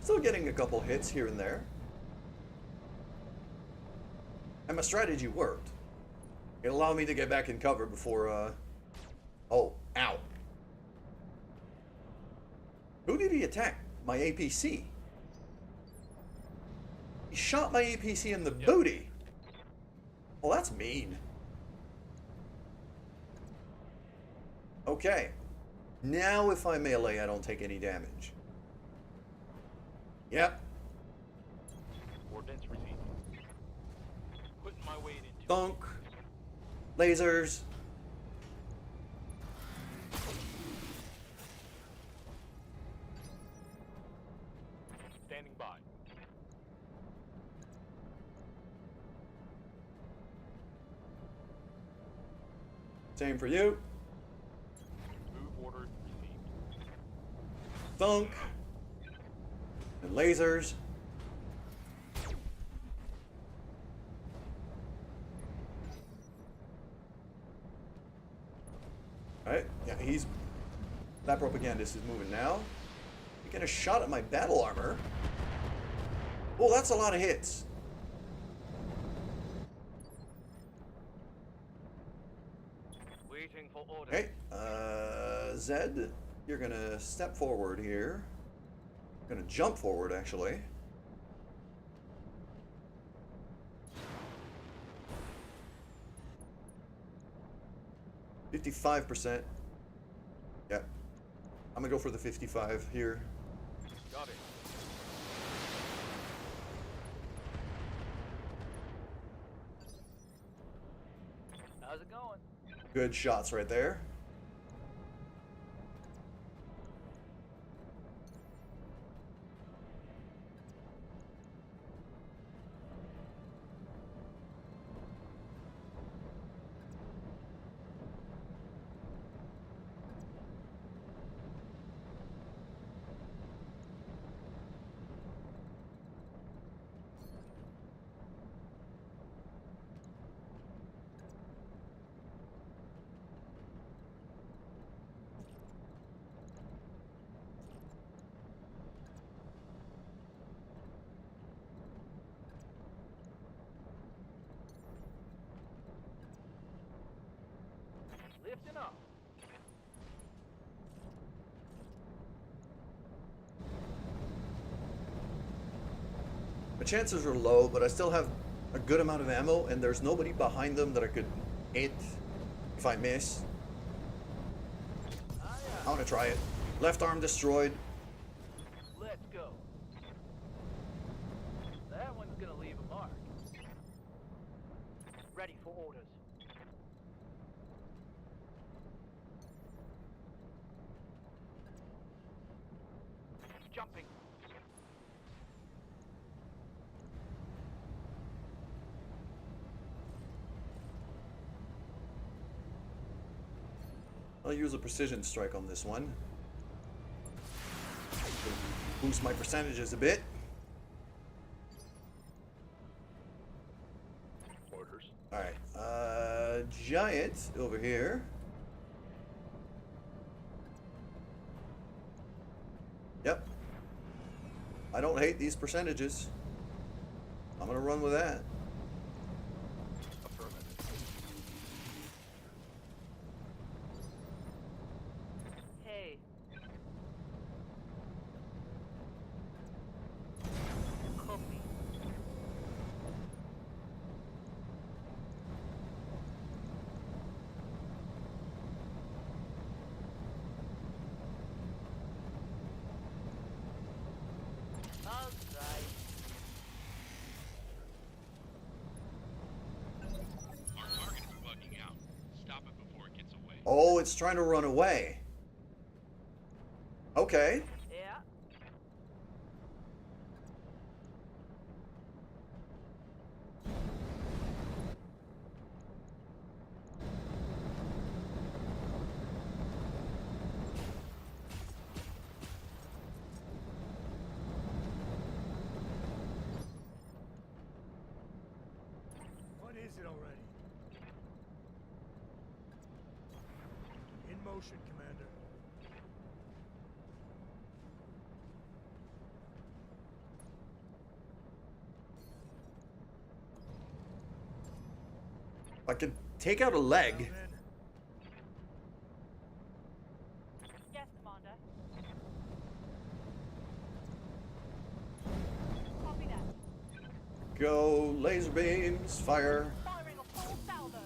Still getting a couple hits here and there. And my strategy worked. It allowed me to get back in cover before, oh, ow. Who did he attack? My APC. He shot my APC in the booty. Well, that's mean. Okay. Now if I melee, I don't take any damage. Yep. Coordinates received. Putting my weight into Thunk. Lasers. standing by. Same for you. Move order received. Thunk. And lasers. Alright, yeah, that propagandist is moving now. You get a shot at my battle armor. Oh, that's a lot of hits. Waiting for orders. Okay, Zed, you're gonna step forward here. Gonna jump forward, actually. %. Yep. I'm gonna go for the 55 here. Got it. How's it going? Good shots right there. Listen up. The chances are low, but I still have a good amount of ammo, and there's nobody behind them that I could hit if I miss. I want to try it. Left arm destroyed. Let's go. That one's gonna leave a mark. Ready for orders. Jumping. I'll use a precision strike on this one. Boost my percentages a bit. Orders. Alright, giant over here. Yep. I don't hate these percentages. I'm gonna run with that. Affirmative. Hey. Copy. All right. Our target is bugging out. Stop it before it gets away. Oh, it's trying to run away. Okay. Yeah. What is it already? In motion, Commander. I could take out a leg. Down in. Yes, Commander. Copy that. Go, laser beams, fire. Firing a full salvo.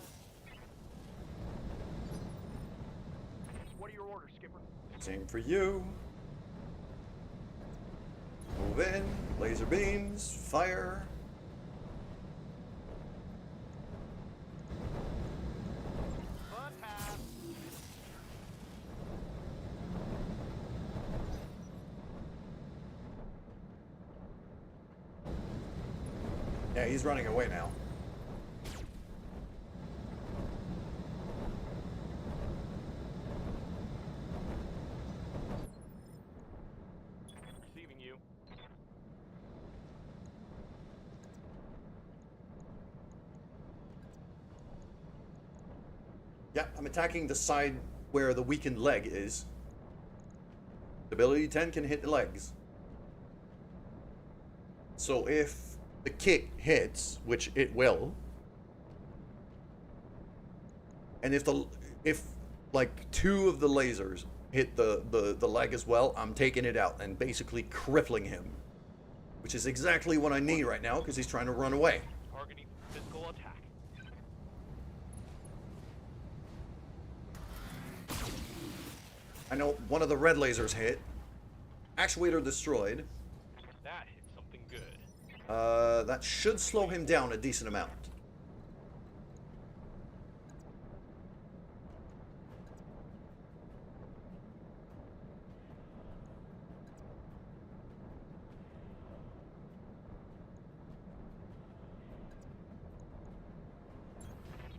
What are your orders, Skipper? Same for you. Move in, laser beams, fire. Fun time. Yeah, he's running away now. Receiving you. Yeah, I'm attacking the side where the weakened leg is. Ability 10 can hit the legs. So if the kick hits, which it will, and if like 2 of the lasers hit the leg as well, I'm taking it out and basically crippling him, which is exactly what I need right now because he's trying to run away. Targeting physical attack. I know one of the red lasers hit. Actuator destroyed. That hit something good. That should slow him down a decent amount.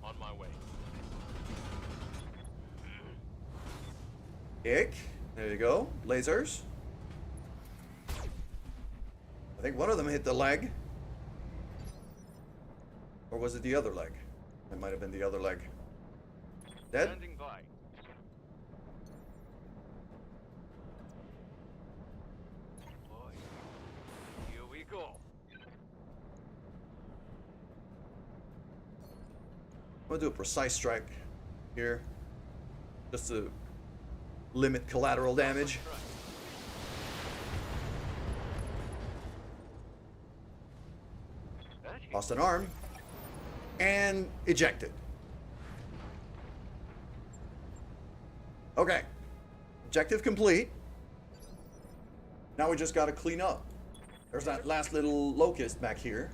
On my way. Kick. There you go. Lasers. I think one of them hit the leg. Or was it the other leg? It might have been the other leg. Dead? Standing by. Boy, here we go. I'm gonna do a precise strike here. just to limit collateral damage. Lost an arm. And ejected. Okay. Objective complete. Now we just gotta clean up. There's that last little locust back here.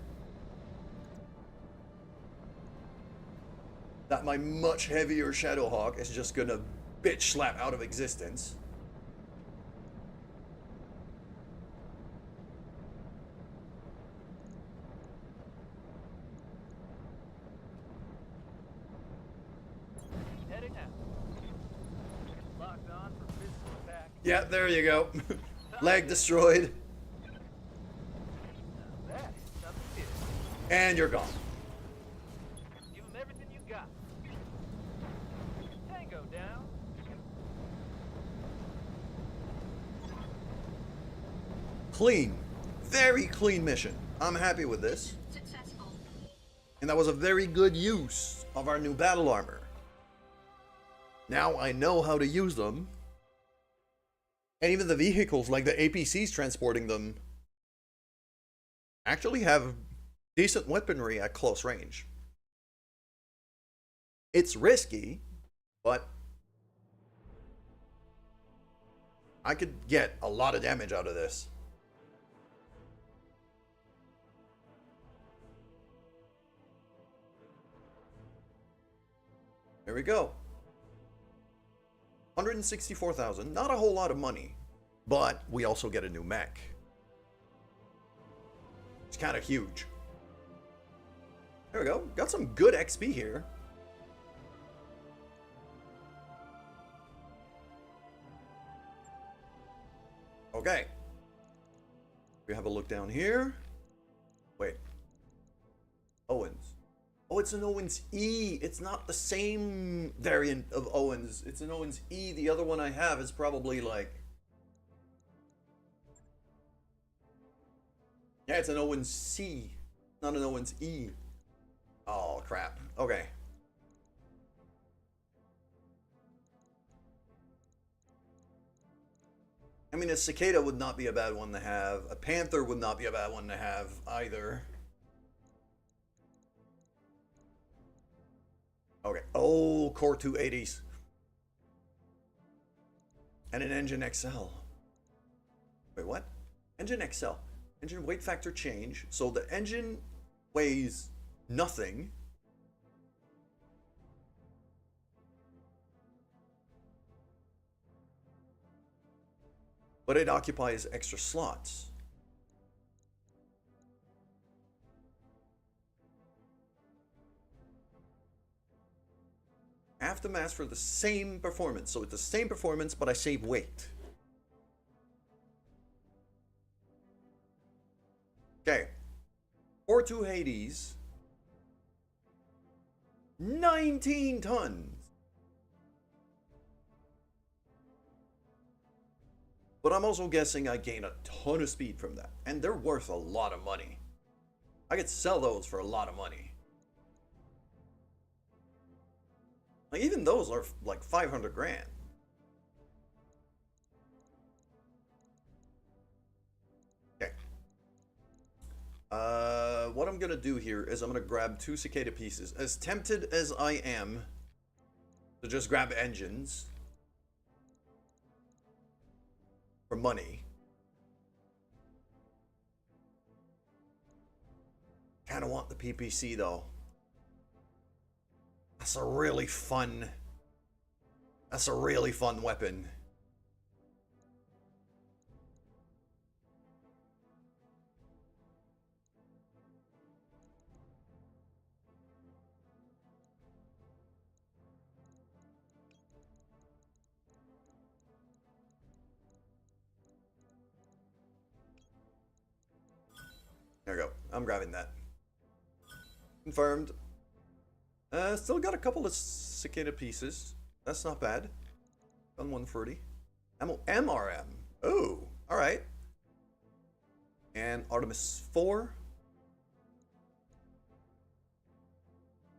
That my much heavier Shadowhawk is just gonna bitch slap out of existence. Heading out. Locked on for physical attack. Yeah, there you go. Leg destroyed. Now that is something new. And you're gone. Give them everything you got. Tango down. Clean. Very clean mission. I'm happy with this. Successful. And that was a very good use of our new battle armor. Now I know how to use them. And even the vehicles, like the APCs transporting them, actually have decent weaponry at close range. It's risky, but I could get a lot of damage out of this. There we go. 164,000, not a whole lot of money, but we also get a new mech. It's kind of huge. There we go. Got some good XP here. Okay. We have a look down here. Wait. Owens. Oh, it's an Owens E. It's not the same variant of Owens. It's an Owens E. The other one I have is probably like... Yeah, it's an Owens C. Not an Owens E. Oh, crap. Okay. I mean, a Cicada would not be a bad one to have. A Panther would not be a bad one to have either. Okay. Oh, Core 280s. And an Engine XL. Wait, what? Engine XL. Engine weight factor change. So the engine weighs nothing. But it occupies extra slots. Half the mass for the same performance. So it's the same performance, but I save weight. Okay. Core 2 Hades. 19 tons. But I'm also guessing I gain a ton of speed from that. And they're worth a lot of money. I could sell those for a lot of money. Like, even those are like 500 grand. Okay. What I'm gonna do here is I'm gonna grab 2 Cicada pieces. As tempted as I am to just grab engines for money, kind of want the PPC though. That's a really fun weapon. There we go. I'm grabbing that. Confirmed. Still got a couple of Cicada pieces. That's not bad. Done 130. MRM. Oh, alright. And Artemis 4.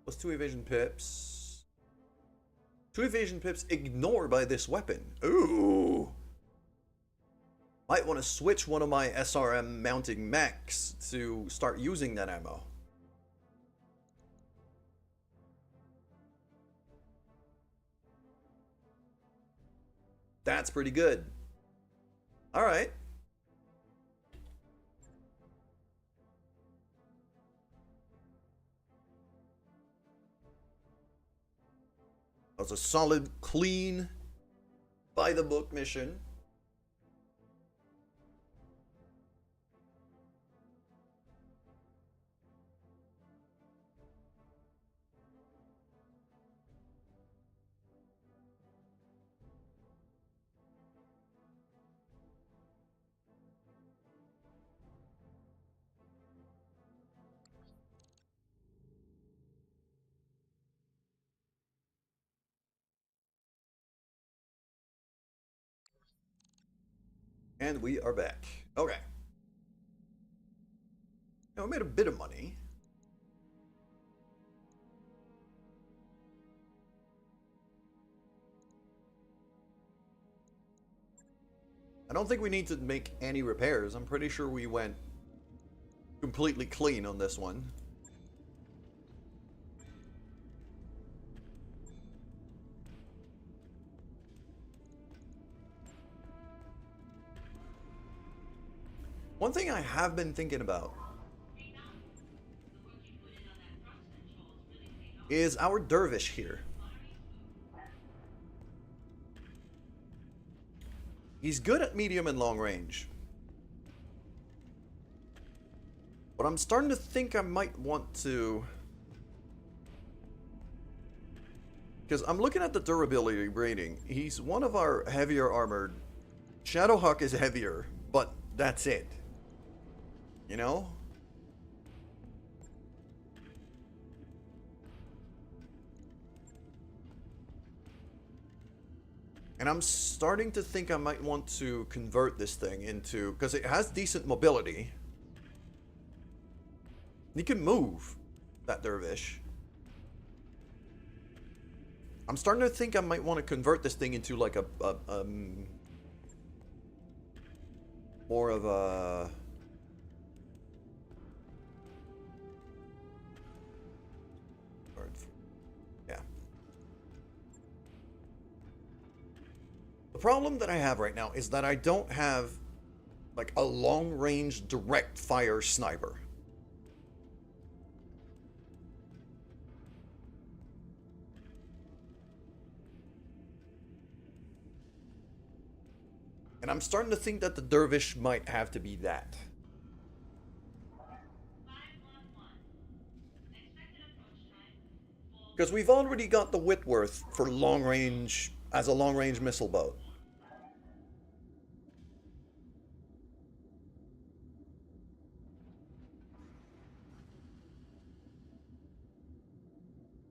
+2 evasion pips. 2 evasion pips ignored by this weapon. Ooh. Might want to switch one of my SRM mounting mechs to start using that ammo. That's pretty good. Alright. That was a solid, clean, by the book mission. And we are back. Okay. Now we made a bit of money. I don't think we need to make any repairs. I'm pretty sure we went completely clean on this one. One thing I have been thinking about is our dervish here. He's good at medium and long range. But I'm starting to think I might want to... Because I'm looking at the durability rating. He's one of our heavier armored. Shadowhawk is heavier, but that's it. You know? And I'm starting to think I might want to convert this thing into... Because it has decent mobility. He can move, that dervish. I'm starting to think I might want to convert this thing into like a more of a... Yeah. The problem that I have right now is that I don't have like a long-range direct fire sniper. And I'm starting to think that the dervish might have to be that. Because we've already got the Whitworth for long range, as a long range missile boat.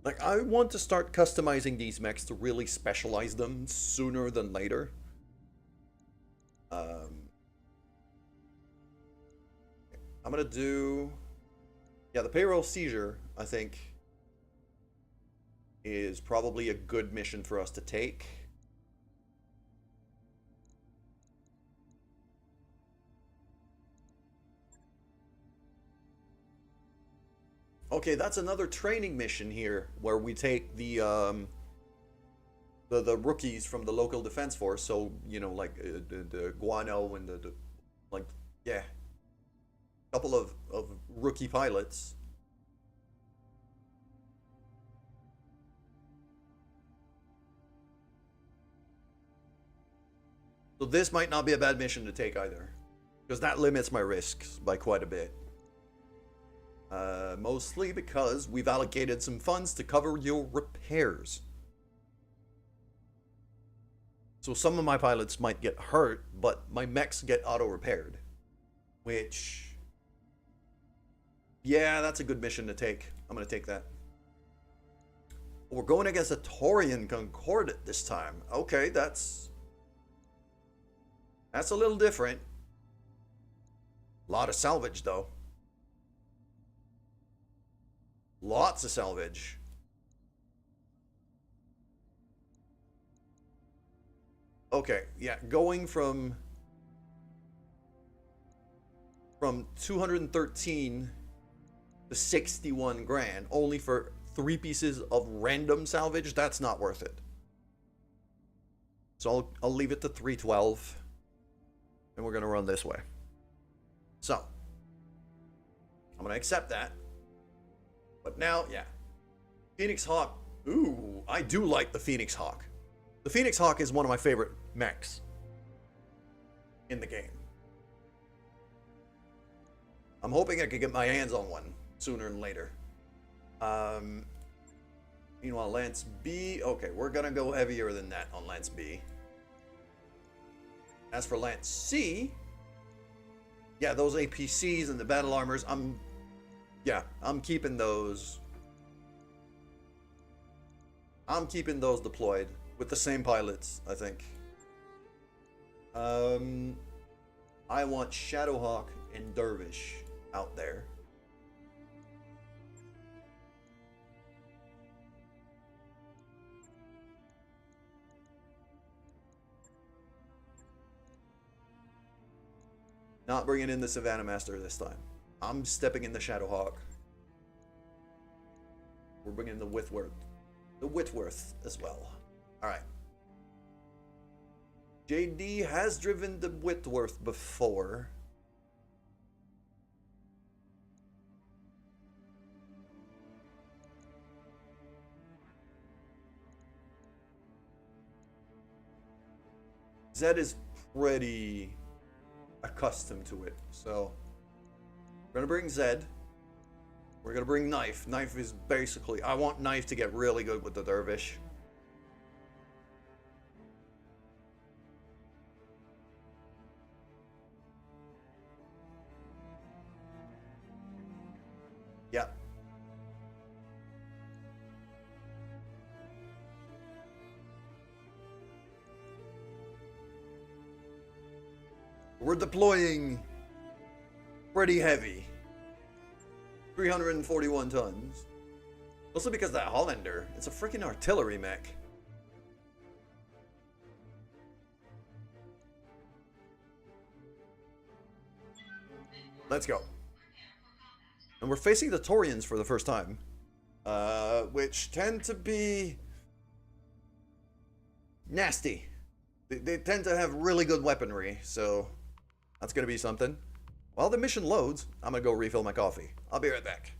Like, I want to start customizing these mechs to really specialize them sooner than later. I'm gonna do... Yeah, the payroll seizure, I think, is probably a good mission for us to take. Okay, that's another training mission here, where we take the rookies from the local defense force. So, you know, like the Guano and the like, yeah, couple of rookie pilots. So this might not be a bad mission to take either, because that limits my risks by quite a bit. Mostly because we've allocated some funds to cover your repairs. So some of my pilots might get hurt, but my mechs get auto-repaired. Which... yeah, that's a good mission to take. I'm going to take that. We're going against a Taurian Concordat this time. Okay, that's a little different. A lot of salvage, though. Lots of salvage. Okay, yeah, going from 213 to 61 grand only for 3 pieces of random salvage, that's not worth it. So I'll leave it to 312, and we're gonna run this way. So I'm gonna accept that. But now, yeah, Phoenix Hawk. Ooh, I do like the Phoenix Hawk. The Phoenix Hawk is one of my favorite mechs in the game. I'm hoping I can get my hands on one sooner than later. Meanwhile, Lance B. Okay, we're gonna go heavier than that on Lance B. As for Lance C, yeah, those APCs and the battle armors, I'm keeping those. I'm keeping those deployed with the same pilots, I think. I want Shadowhawk and Dervish out there. Not bringing in the Savannah Master this time. I'm stepping in the Shadowhawk. We're bringing the Whitworth as well. All right. JD has driven the Whitworth before. Zed is pretty accustomed to it, so we're gonna bring Zed. We're gonna bring Knife. Knife is basically, I want Knife to get really good with the Dervish. Yeah. We're deploying pretty heavy. 341 tons. Also because that Hollander, it's a freaking artillery mech. Let's go. And we're facing the Taurians for the first time. Which tend to be nasty. They tend to have really good weaponry, so that's gonna be something. While the mission loads, I'm gonna go refill my coffee. I'll be right back.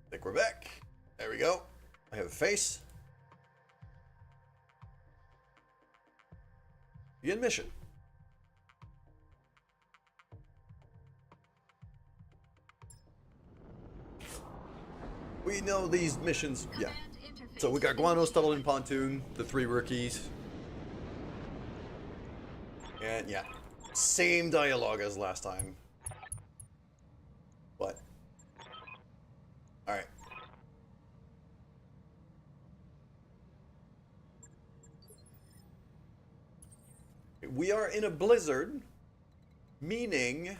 I think we're back. There we go. I have a face. Begin mission. We know these missions, yeah. So we got Guano, Stubble, and Pontoon, the 3 rookies. And yeah, same dialogue as last time. But, alright. We are in a blizzard, Meaning,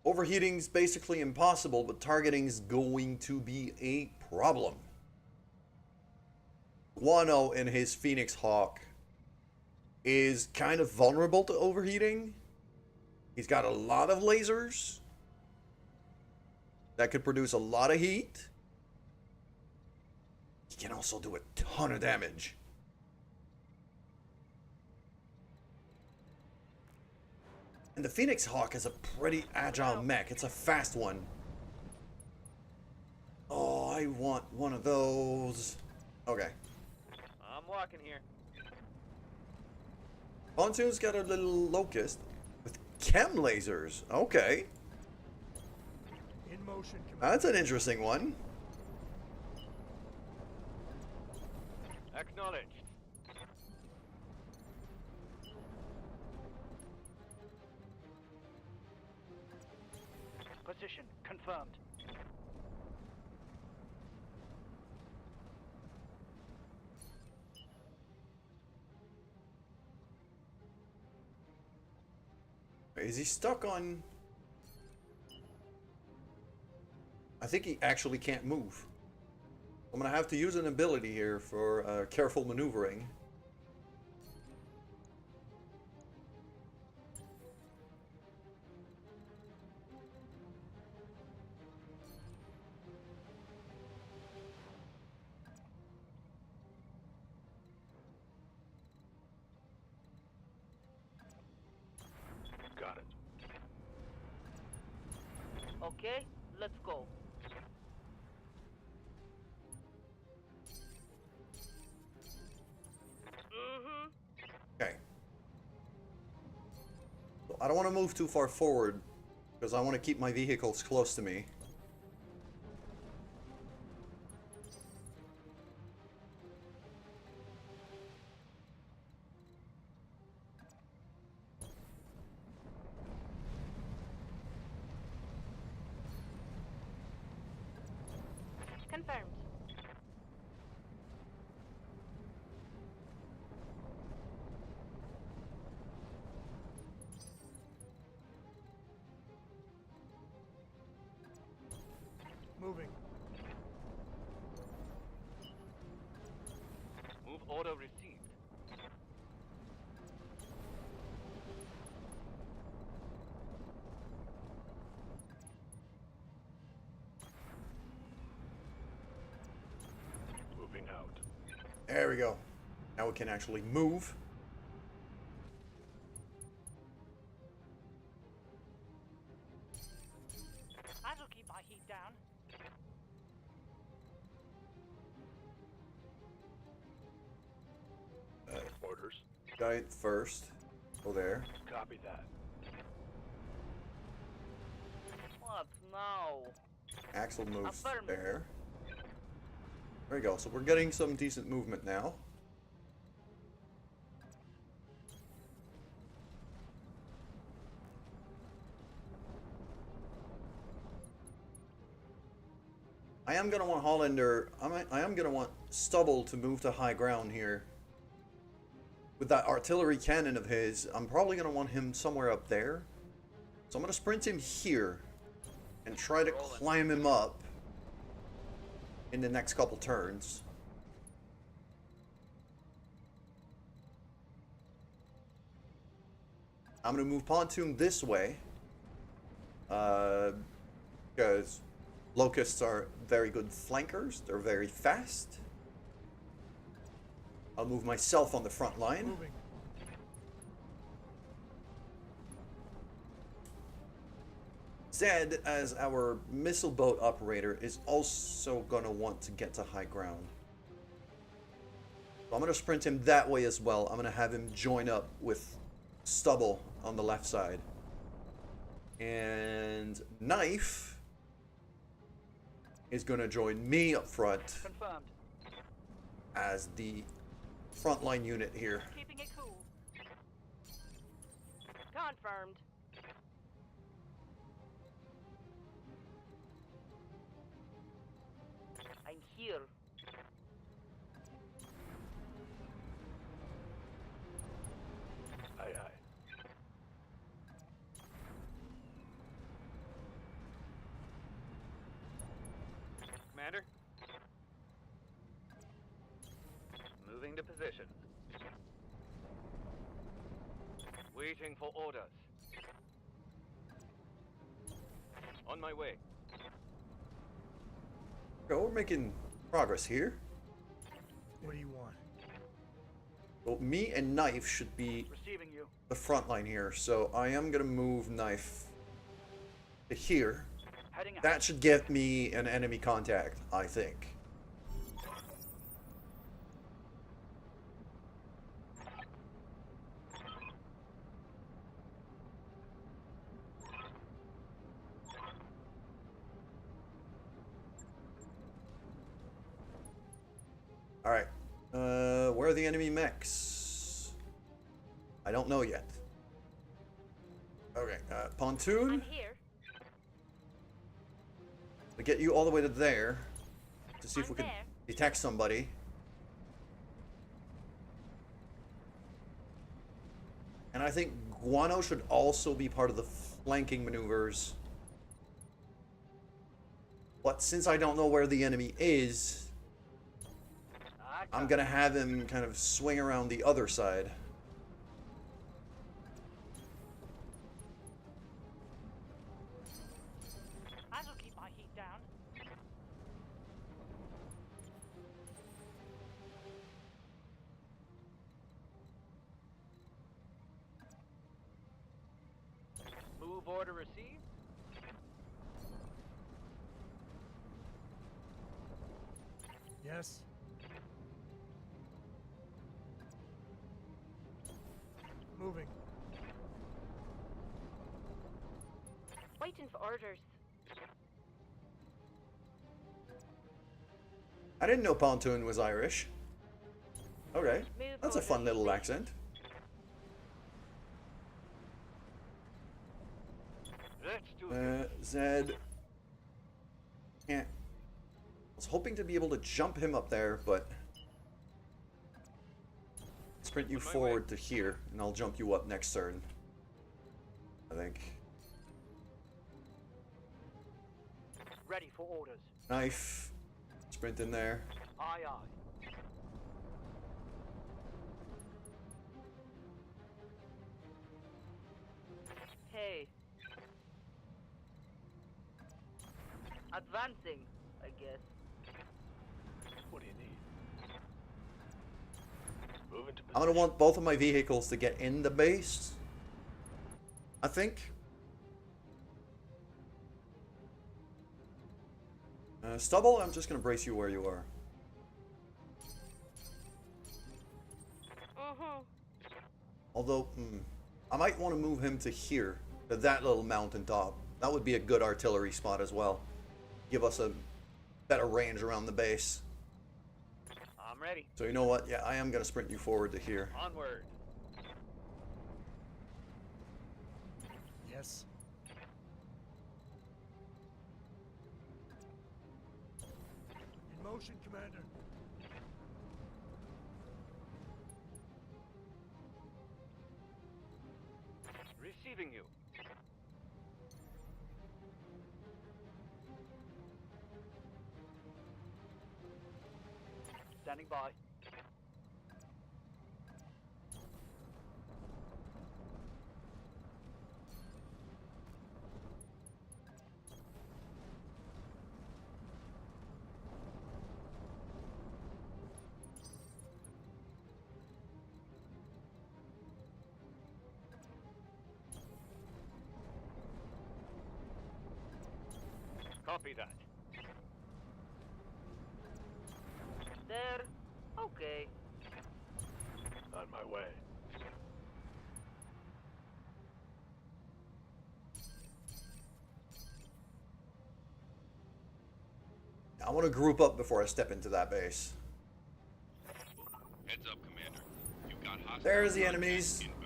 overheating's basically impossible, but targeting's going to be a problem. Guano in his Phoenix Hawk is kind of vulnerable to overheating. He's got a lot of lasers that could produce a lot of heat. He can also do a ton of damage. And the Phoenix Hawk is a pretty agile mech. It's a fast one. Oh, I want one of those. Okay. I'm walking here. Pontoon's got a little locust with chem lasers. Okay. In motion, Commander. That's an interesting one. Acknowledged. Position confirmed. Is he stuck on... I think he actually can't move. I'm gonna have to use an ability here for careful maneuvering. Got it. Okay, let's go. Okay. So I don't want to move too far forward because I want to keep my vehicles close to me. Confirmed. Moving. Move order received. Moving out. There we go. Now we can actually move. That'll keep my heat down. Orders. Guy first. Go there. Copy that. What now? Axel moves Affirmative. there. There we go. So we're getting some decent movement now. I am gonna want Hollander. I am gonna want Stubble to move to high ground here. With that artillery cannon of his, I'm probably gonna want him somewhere up there. So I'm gonna sprint him here and try to climb him up in the next couple turns. I'm gonna move Pontoon this way because Locusts are very good flankers. They're very fast. I'll move myself on the front line. Moving. Zed, as our missile boat operator, is also gonna want to get to high ground. So I'm gonna sprint him that way as well. I'm gonna have him join up with Stubble on the left side. And Knife is gonna join me up front Confirmed. as the frontline unit here. Keeping it cool. Confirmed. I'm here. Aye, aye. Waiting for orders. On my way. Okay, we're making progress here. What do you want? Well, me and Knife should be Receiving you. the front line here, so I am gonna move Knife to here. Heading out. That should get me an enemy contact, I think. Alright. Where are the enemy mechs? I don't know yet. Okay, pontoon. I'm here. To get you all the way to there. To see if I'm we can there. detect somebody. And I think Guano should also be part of the flanking maneuvers. But since I don't know where the enemy is, I'm gonna have him kind of swing around the other side. I shall keep my heat down. Move order received. Yes? Moving. Waiting for orders. I didn't know Pontoon was Irish. Okay, Move that's a order fun little received. accent. Let's do this. Zed. Can't. I was hoping to be able to jump him up there, but sprint you On my forward to here, and I'll jump you up next turn. I think. Ready for orders. Knife. Sprint in there. Aye, aye. Hey. Advancing, I guess. What do you need? Move into I'm gonna position. want both of my vehicles to get in the base. I think. Stubble, I'm just gonna brace you where you are. Mm-hmm. Although, I might want to move him to here, to that little mountain top. That would be a good artillery spot as well. Give us a better range around the base. I'm ready. So you know what? Yeah, I am gonna sprint you forward to here. Onward. Yes? In motion, Commander. Receiving you. Standing by. Copy that. There. Okay. On my way. I want to group up before I step into that base. Heads up, Commander. You've got hostile There's the contact enemies. inbound.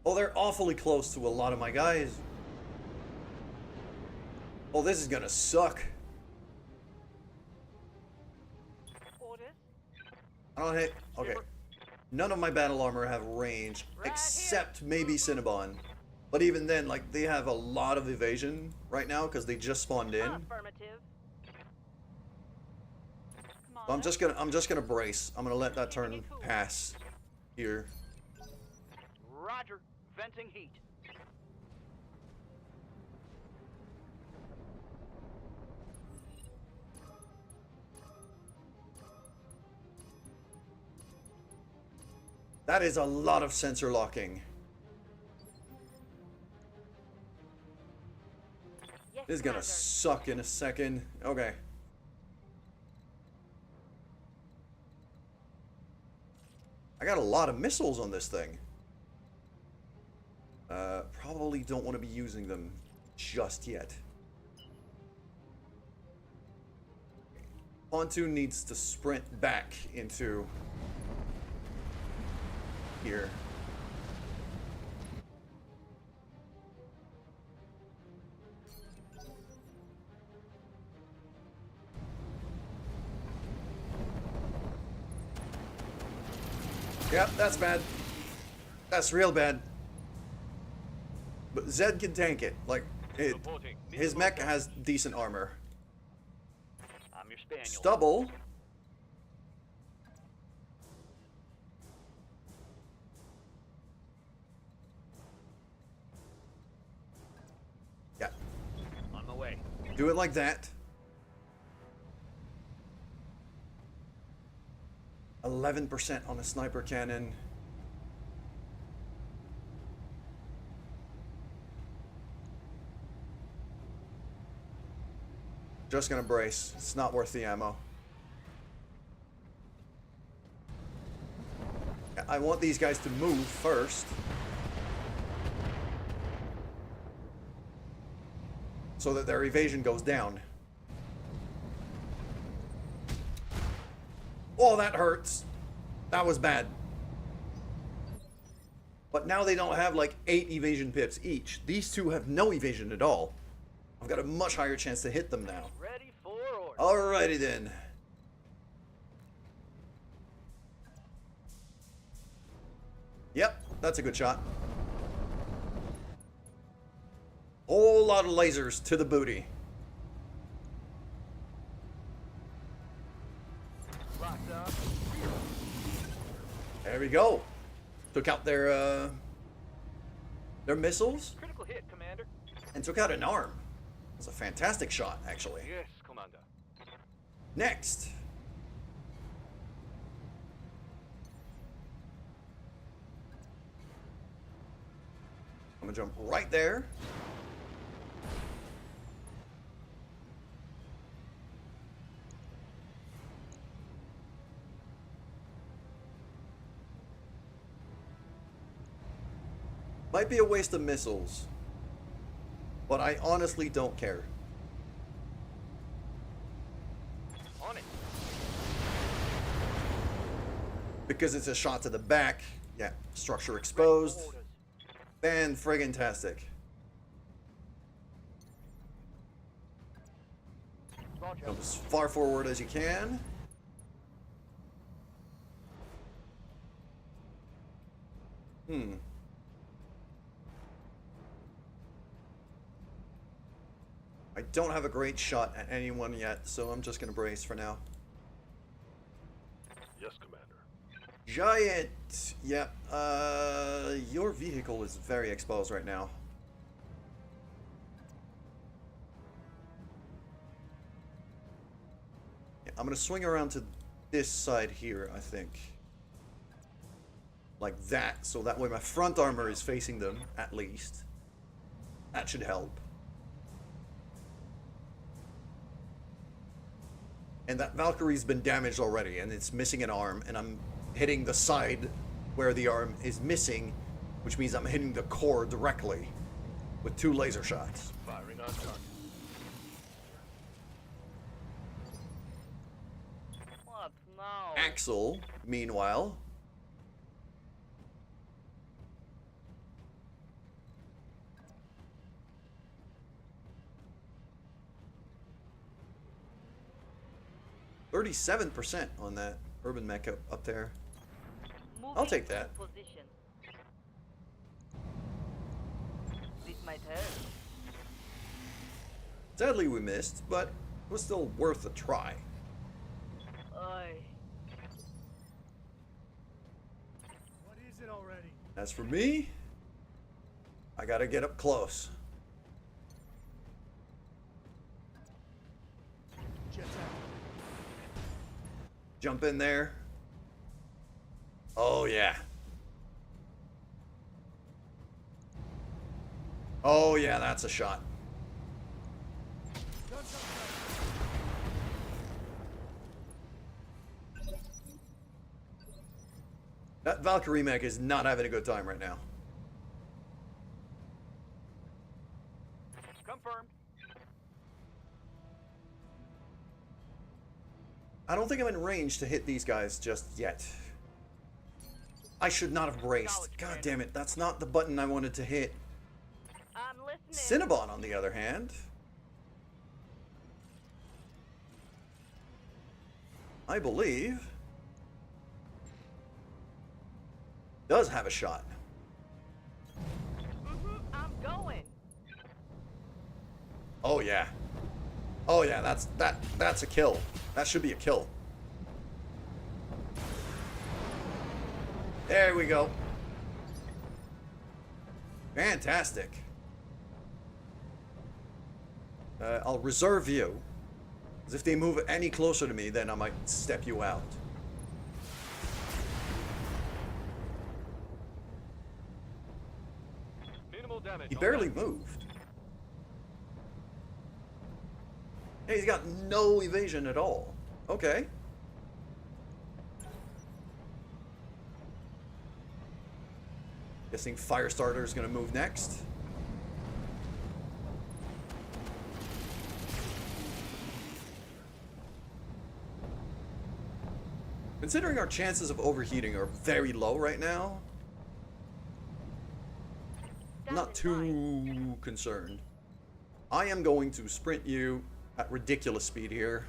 Oh, they're awfully close to a lot of my guys. Oh, this is gonna suck. Orders. I don't hit. Okay. None of my battle armor have range, Right except maybe Cinnabon. But even then, like, they have a lot of evasion right now because they just spawned in. Affirmative. Come So on. I'm just gonna brace. I'm gonna let that turn pass here. Roger. Venting heat. That is a lot of sensor locking. Yes, This is gonna Commander. suck in a second. Okay. I got a lot of missiles on this thing. Probably don't want to be using them just yet. Pontoon needs to sprint back into here. Yep, that's bad. That's real bad. But Zed can tank it. Like, Reporting. his mech has decent armor. I'm your spaniel. Stubble. Yeah. On my way. Do it like that. 11% on a sniper cannon. Just gonna brace. It's not worth the ammo. I want these guys to move first. So that their evasion goes down. Oh, that hurts. That was bad. But now they don't have like 8 evasion pips each. These two have no evasion at all. I've got a much higher chance to hit them now. Ready for order. Alrighty then. Yep, that's a good shot. Whole lot of lasers to the booty. Locked up. There we go. Took out their missiles Critical hit, Commander. and took out an arm. That's a fantastic shot, actually. Yes, Commander. Next. I'm gonna jump right there. Might be a waste of missiles, but I honestly don't care. On it. Because it's a shot to the back. Yeah, structure exposed. Orders. Fan-friggin-tastic. Roger. Jump as far forward as you can. I don't have a great shot at anyone yet, so I'm just gonna brace for now. Yes, Commander. Giant! Yeah, your vehicle is very exposed right now. Yeah, I'm gonna swing around to this side here, I think. Like that, so that way my front armor is facing them, at least. That should help. And that Valkyrie's been damaged already, and it's missing an arm, and I'm hitting the side where the arm is missing, which means I'm hitting the core directly with 2 laser shots. Firing on target. What now? Axel, meanwhile, %37% on that urban mech up there. Moving I'll take to that. Position. This might hurt. Sadly we missed, but it was still worth a try. Oi. What is it already? As for me, I gotta get up close. Jets out. Jump in there. Oh, yeah. Oh, yeah, that's a shot. Guns up. That Valkyrie mech is not having a good time right now. Confirmed. I don't think I'm in range to hit these guys just yet. I should not have braced. God damn it, that's not the button I wanted to hit. I'm listening. Cinnabon, on the other hand, I believe, does have a shot. I'm going. Oh yeah. Oh yeah, that's a kill. That should be a kill. There we go. Fantastic. I'll reserve you. Because if they move any closer to me, then I might step you out. Minimal damage. He on barely that. moved. Hey, he's got no evasion at all. Okay. Guessing Firestarter is going to move next. Considering our chances of overheating are very low right now, I'm not too concerned. I am going to sprint you at ridiculous speed here.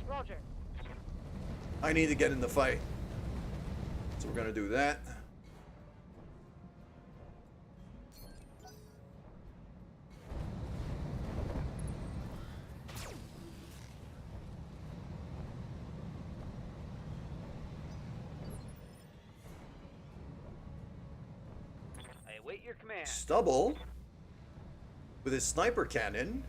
Roger. I need to get in the fight. So we're gonna do that. I await your command. Stubble with his sniper cannon.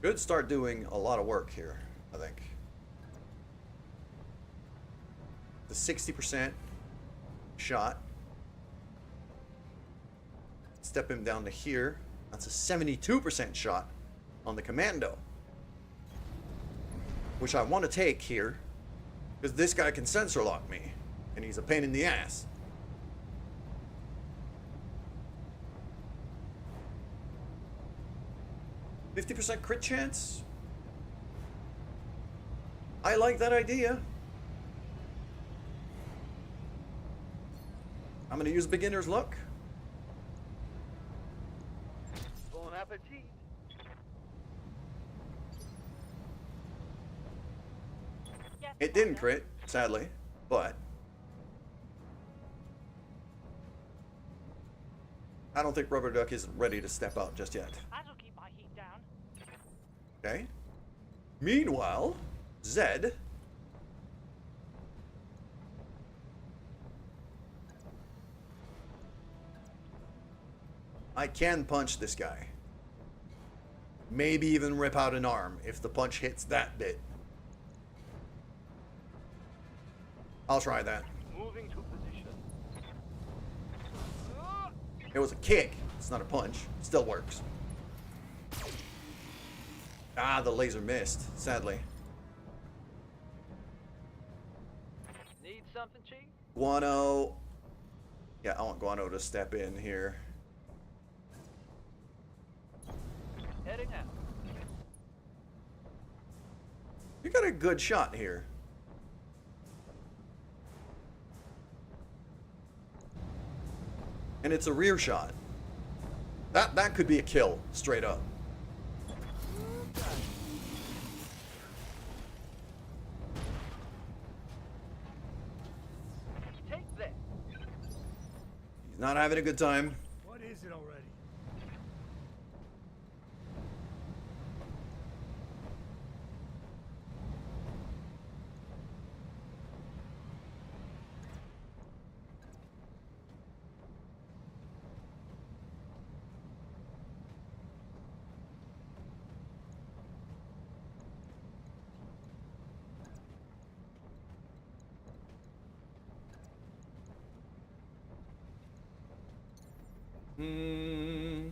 Could start doing a lot of work here, I think. The 60% shot. Step him down to here. That's a 72% shot on the commando. Which I want to take here. Because this guy can sensor lock me. And he's a pain in the ass. %50 crit chance? I like that idea. I'm gonna use beginner's luck. Bon appetit. Yes, It didn't Commander. crit, sadly, but I don't think Rubber Duck is ready to step out just yet. I shall keep my heat down. Okay. Meanwhile, Zed. I can punch this guy. Maybe even rip out an arm if the punch hits that bit. I'll try that. Moving to position. It was a kick. It's not a punch. Still works. Ah, the laser missed, sadly. Need something, Chief? Guano. Yeah, I want Guano to step in here. Heading out. You got a good shot here. And it's a rear shot. That could be a kill, straight up. Take that. He's not having a good time. What is it already? Hmm.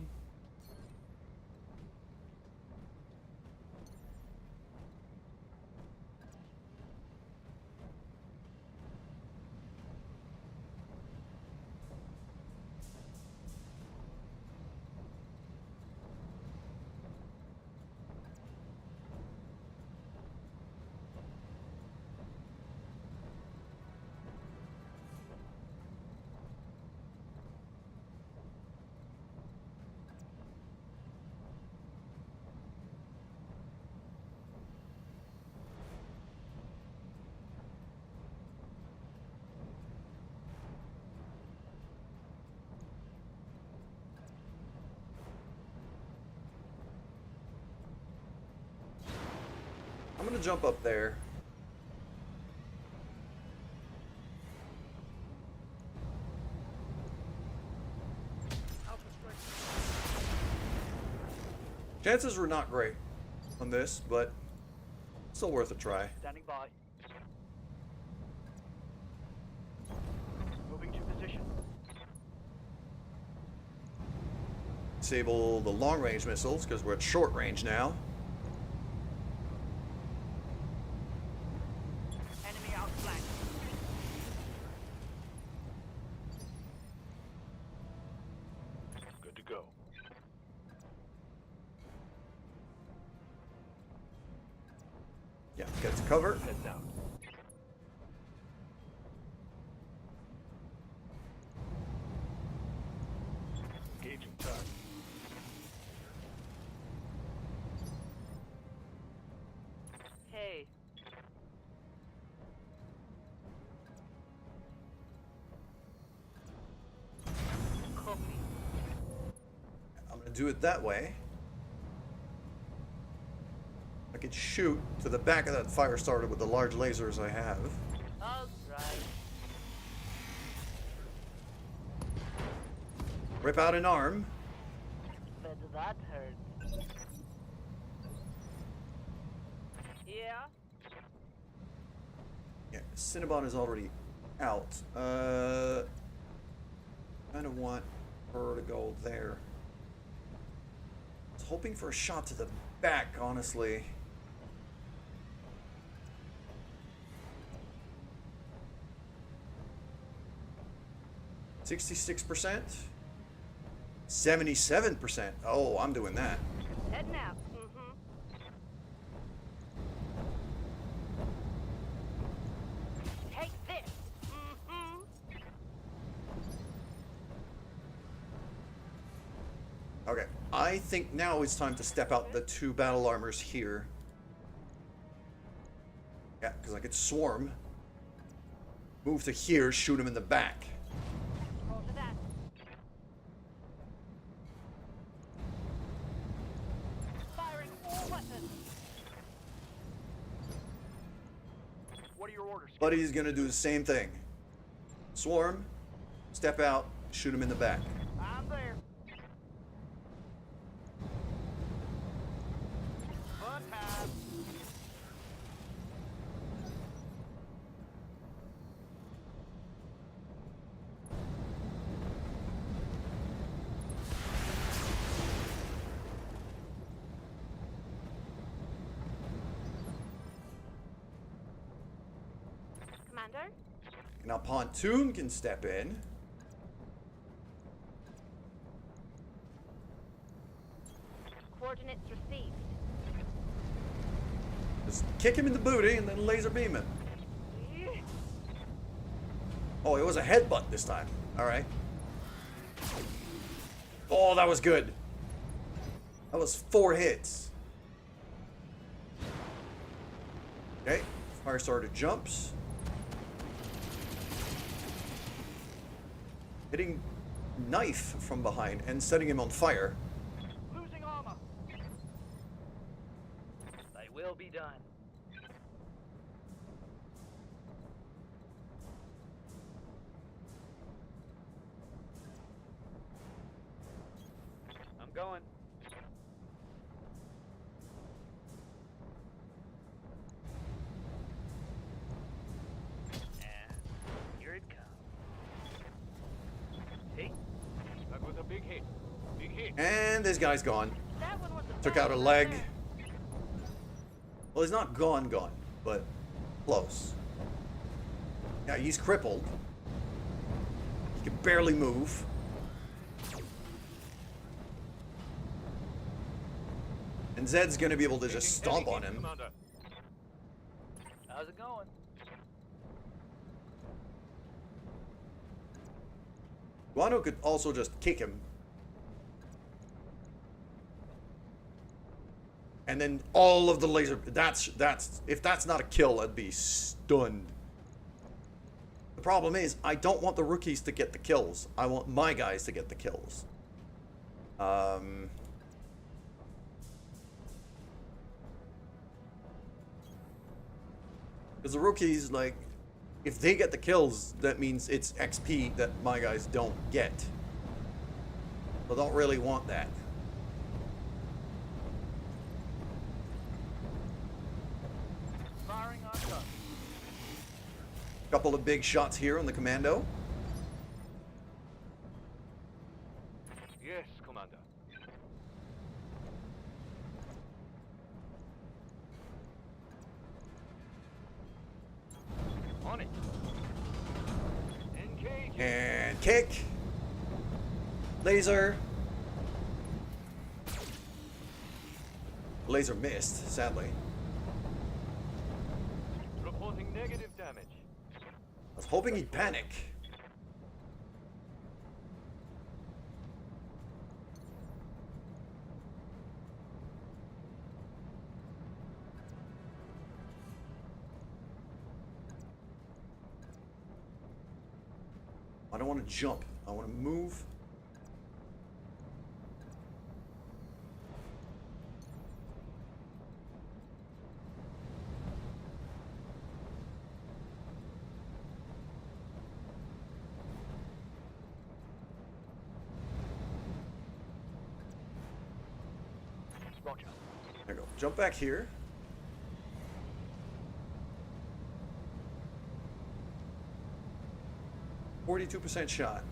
I'm gonna jump up there. Alpha strike. Chances were not great on this, but still worth a try. Standing by. Moving to position. Disable the long-range missiles because we're at short range now. Enemy outflanked. Good to go. Yeah, get to cover. Heads out. Engaging target. Hey, copy. I'm gonna do it that way. I could shoot to the back of that fire starter with the large lasers I have. All right. Rip out an arm. Bet that hurt. Yeah. Yeah, Cinnabon is already out. Kind of want her to go there. I was hoping for a shot to the back, honestly. %66%? 77%. Oh, I'm doing that. Heading out. Mm-hmm. Take this. Mm-hmm. Okay, I think now it's time to step out the 2 battle armors here. Yeah, because I could swarm. Move to here, shoot him in the back. Roger that. Firing all weapons. What are your orders? Buddy's gonna do the same thing. Swarm, step out, shoot him in the back. I'm there. Fun time. Commander? Now Pontoon can step in. Coordinates received. Just kick him in the booty and then laser beam him. Oh, it was a headbutt this time. Alright. Oh, that was good. That was 4 hits. Okay. Firestarter jumps. Hitting knife from behind and setting him on fire. Losing armor. They will be done. I'm going. And here it comes. Hey, That was a big hit. Big hit. And this guy's gone. That one was the Took best out a right leg. there. Well, he's not gone, but close. Yeah, he's crippled. He can barely move. And Zed's gonna be able to just stomp on him. Commander. how's it going? Guano could also just kick him. And then all of the laser... That's... If that's not a kill, I'd be stunned. The problem is, I don't want the rookies to get the kills. I want my guys to get the kills. Because the rookies, like... If they get the kills, that means it's XP that my guys don't get. I don't really want that. Firing on target. Couple of big shots here on the commando. Yes, Commander. On it. Engage. And kick. Laser. Laser missed, sadly. Reporting negative damage. I was hoping he'd panic. I don't want to jump. I want to move. Roger. There you go. Jump back here. %42 shot.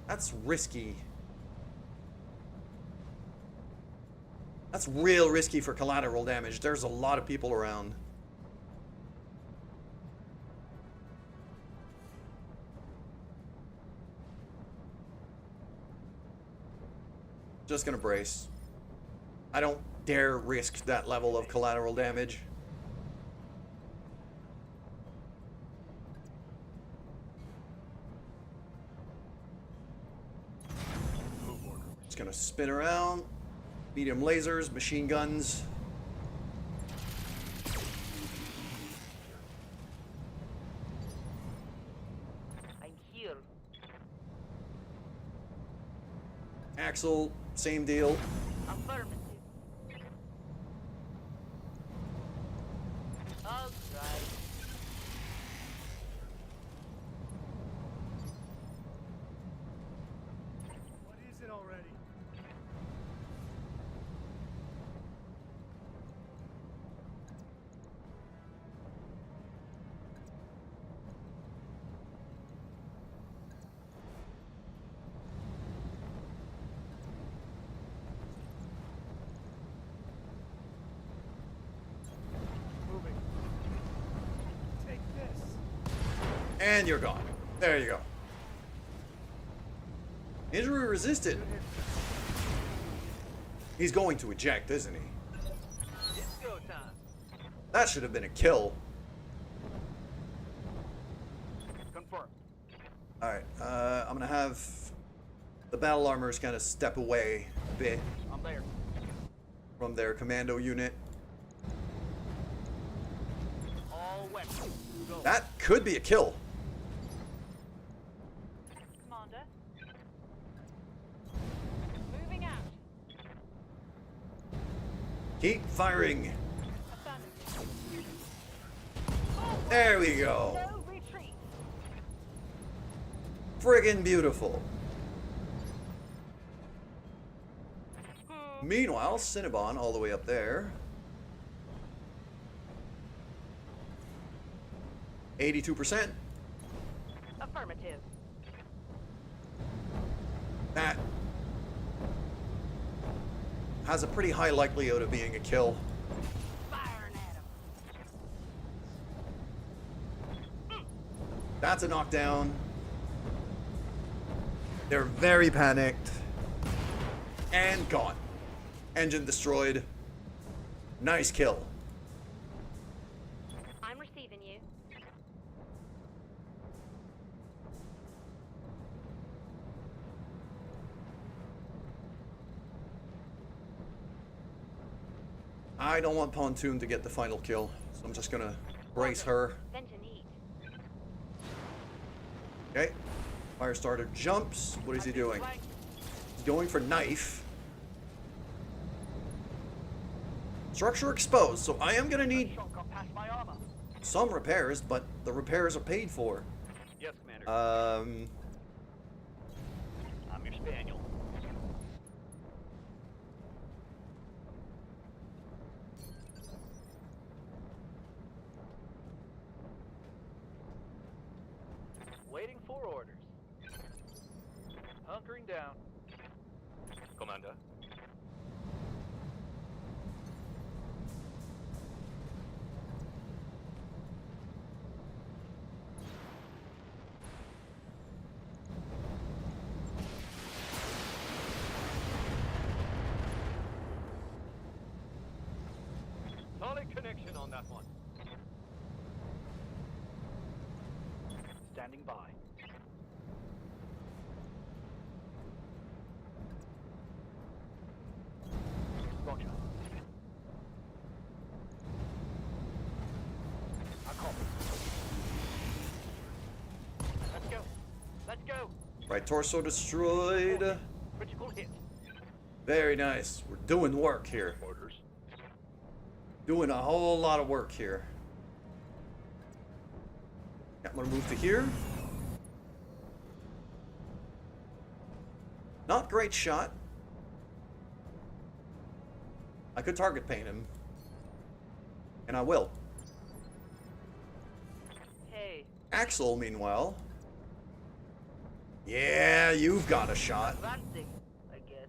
That's risky. That's real risky for collateral damage. There's a lot of people around. Just gonna brace. I don't dare risk that level of collateral damage. Just gonna spin around. Medium lasers, machine guns. I'm here. Axle, same deal. Affirmative. All right. What is it already? Moving. Take this. And you're gone. There you go. Injury resisted. He's going to eject, isn't he? It's go time. That should have been a kill. Confirm. Alright, I'm gonna have the battle armors kind of step away a bit I'm there. from their commando unit. All weapons. Go. That could be a kill. Keep firing. Affirmative. There we go. No retreat. Friggin' beautiful. Meanwhile, Cinnabon all the way up there. 82%. Affirmative. That has a pretty high likelihood of being a kill. Firing at him. That's a knockdown. They're very panicked. And gone. Engine destroyed. Nice kill. I'm receiving you. I don't want Pontoon to get the final kill, so I'm just gonna brace her. Vent and eat. Okay. Firestarter jumps. What is he doing? He's going for knife. Structure exposed, so I am gonna need Shot got past my armor. some repairs, but the repairs are paid for. Yes, Commander. Um, I'm your spaniel. Waiting for orders. Hunkering down. Commander. Solid connection on that one. Standing by. Roger. I copy. Let's go. Let's go. right torso destroyed. Critical hit. Very nice. We're doing work here. Orders. Doing a whole lot of work here. I'm gonna move to here. Not great shot. I could target paint him. And I will. Hey, Axel, meanwhile. Yeah, you've got a shot. advancing, I guess.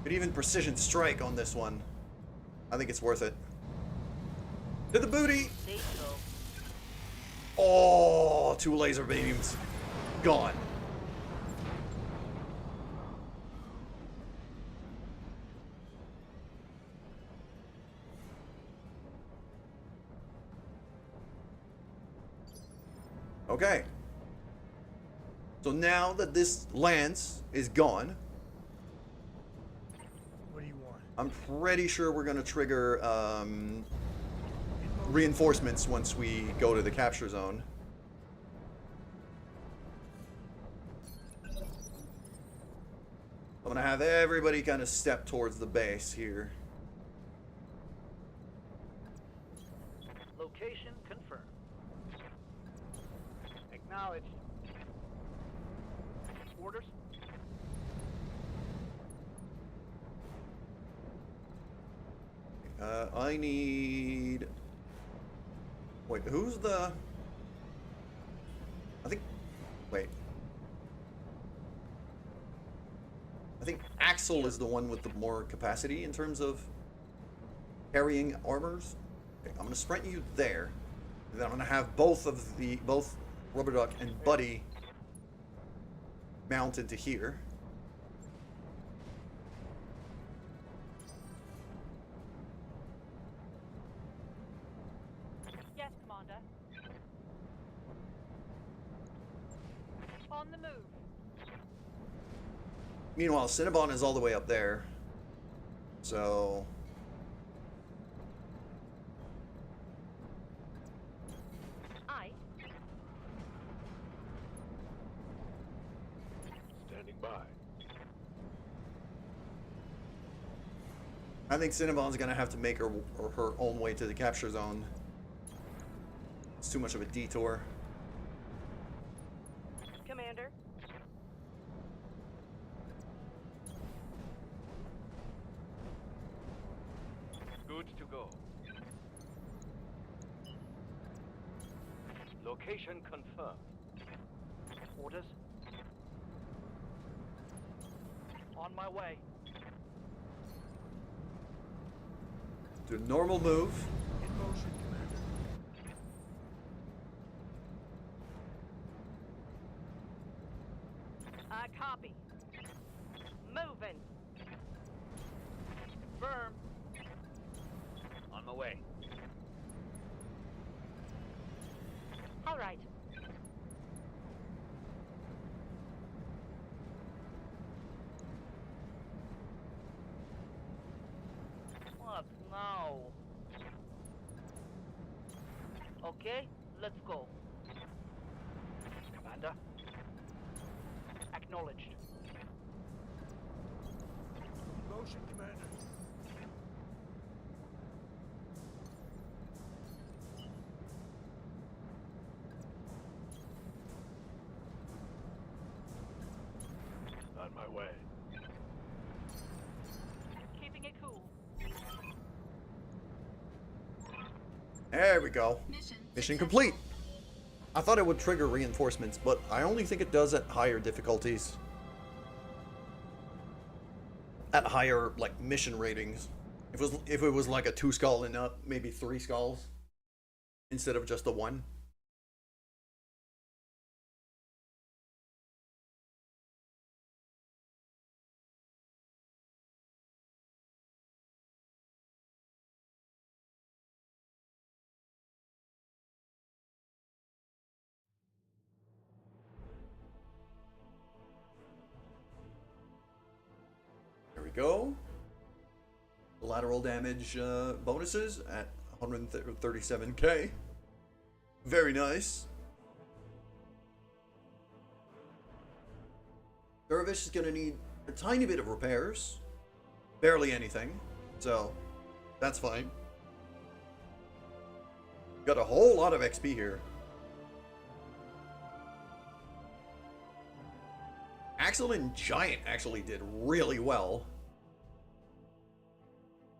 Could even precision strike on this one. I think it's worth it. To the booty! Say so. Oh, 2 laser beams. Gone. Okay. So now that this lance is gone, What do you want? I'm pretty sure we're gonna trigger reinforcements once we go to the capture zone. I'm gonna have everybody kind of step towards the base here. Location confirmed. Acknowledged. Orders. I need... Wait, who's the... I think... Wait. I think Axel is the one with the more capacity in terms of carrying armors. Okay, I'm gonna sprint you there. And then I'm gonna have both Rubber Duck and Buddy mounted to here. Yes, Commander. On the move. Meanwhile, Cinnabon is all the way up there. So... Aye. Standing by. I think Cinnabon's gonna have to make her own way to the capture zone. It's too much of a detour. Commander. Good to go. Location confirmed. Orders? On my way. Do a normal move. In motion, Commander. I copy. Moving. Confirm. On my way. All right. What now? Okay, let's go. Commander. Acknowledged. In motion, Commander. On my way. Keeping it cool. There we go. Mission complete. I thought it would trigger reinforcements, but I only think it does at higher difficulties. At higher, like, mission ratings. If it was like a 2 skull and up, maybe 3 skulls. Instead of just the 1. There we go. Lateral damage bonuses at 137k. Very nice. Dervish is going to need a tiny bit of repairs. Barely anything. So, that's fine. Got a whole lot of XP here. Axel and Giant actually did really well.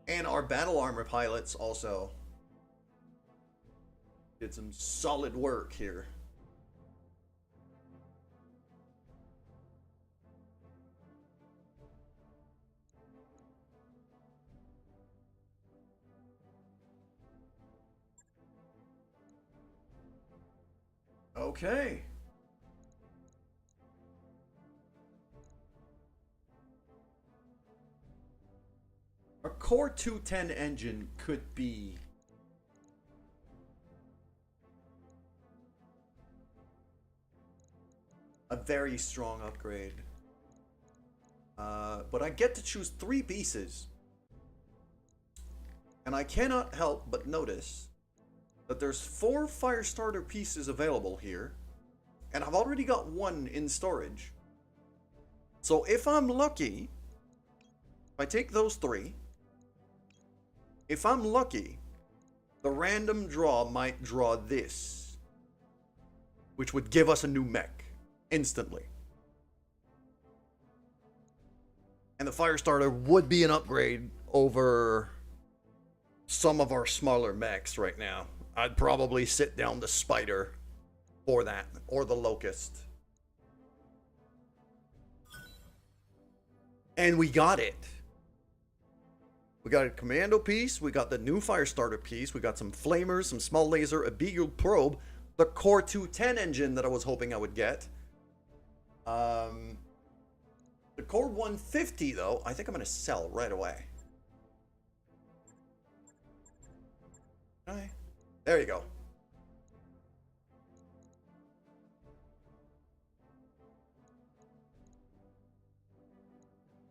And our battle armor pilots also did some solid work here. Okay. Our Core 210 engine could be a very strong upgrade. But I get to choose 3 pieces. And I cannot help but notice that there's 4 Firestarter pieces available here. And I've already got 1 in storage. So if I'm lucky, if I take those 3, if I'm lucky, the random draw might draw this, which would give us a new mech instantly. And the Firestarter would be an upgrade over some of our smaller mechs right now. I'd probably sit down the Spider for that, or the Locust. And we got it. We got a commando piece, we got the new Firestarter piece, we got some flamers, some small laser, a Beagle probe, the Core 210 engine that I was hoping I would get. The Core 150 though, I think I'm going to sell right away. Okay. There you go.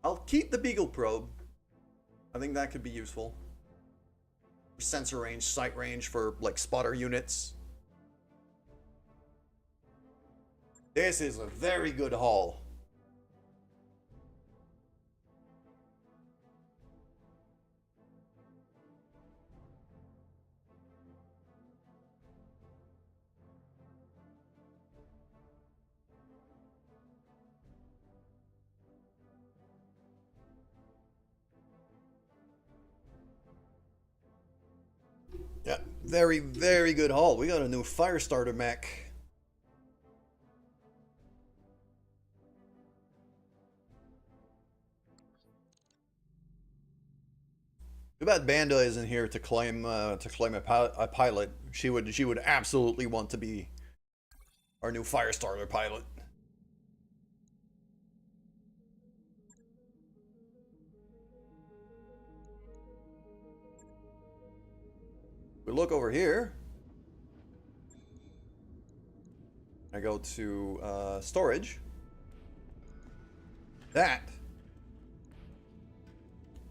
I'll keep the Beagle probe. I think that could be useful. Sensor range, sight range for like spotter units. This is a very good haul. Very, very good haul. We got a new Firestarter mech. Too bad Banda isn't here to claim a pilot. She would absolutely want to be our new Firestarter pilot. We look over here. I go to storage. That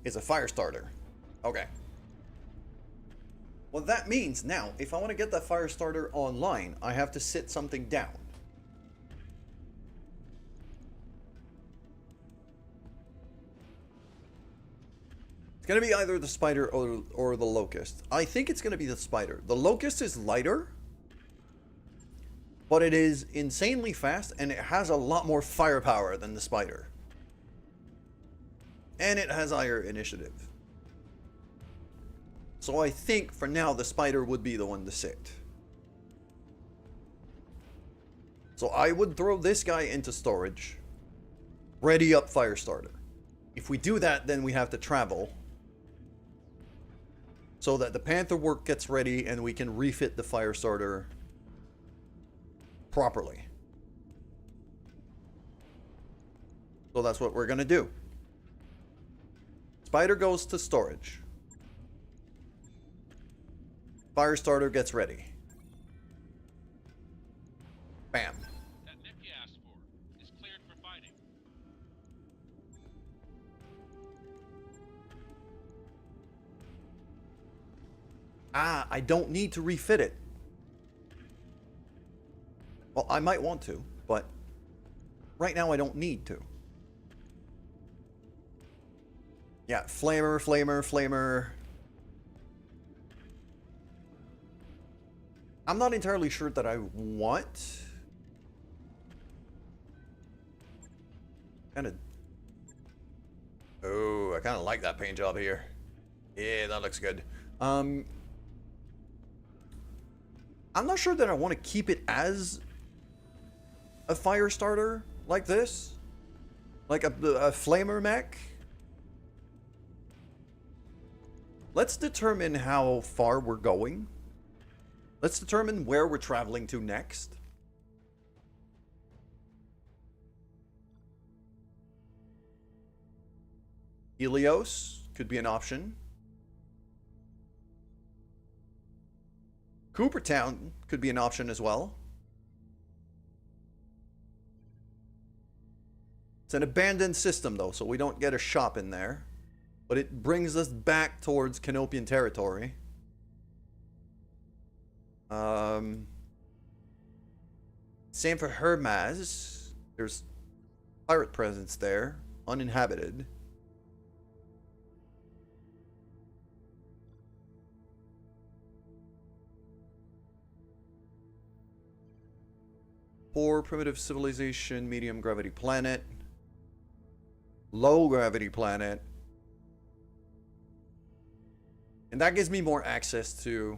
is a Firestarter. Okay. What that means now, if I want to get that Firestarter online, I have to sit something down. It's going to be either the Spider or the Locust. I think it's going to be the Spider. The Locust is lighter, but it is insanely fast, and it has a lot more firepower than the Spider. And it has higher initiative. So I think for now the Spider would be the one to sit. So I would throw this guy into storage. Ready up Firestarter. If we do that, then we have to travel. So that the Panther work gets ready and we can refit the Firestarter properly. So that's what we're going to do. Spider goes to storage. Firestarter gets ready. Bam. That mech you asked for is cleared for fighting. Ah, I don't need to refit it. Well, I might want to, but right now I don't need to. Yeah, flamer, flamer, flamer. I'm not entirely sure that I want. Oh, I kind of like that paint job here. Yeah, that looks good. I'm not sure that I want to keep it as a Firestarter like this. Like a flamer mech. Let's determine how far we're going. Let's determine where we're traveling to next. Helios could be an option. Coopertown could be an option as well. It's an abandoned system though, so we don't get a shop in there. But it brings us back towards Canopian territory. Same for Hermaz. There's pirate presence there, uninhabited. Poor primitive civilization, medium gravity planet, low gravity planet. And that gives me more access to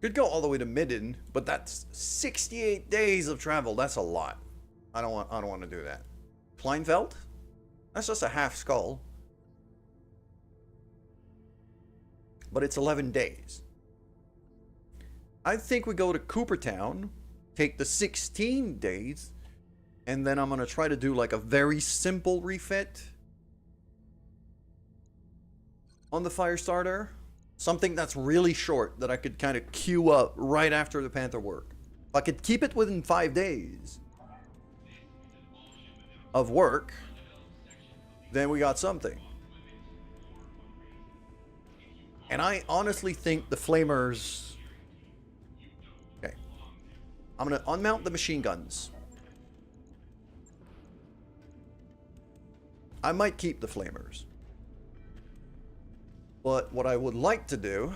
could go all the way to Midden, but that's 68 days of travel. That's a lot. I don't want to do that. Kleinfeld? That's just a half skull. But it's 11 days. I think we go to Coopertown, take the 16 days, and then I'm going to try to do like a very simple refit on the Firestarter. Something that's really short that I could kind of queue up right after the Panther work. If I could keep it within 5 days of work, then we got something. And I honestly think the Flamers... Okay. I'm going to unmount the machine guns. I might keep the Flamers. But what I would like to do...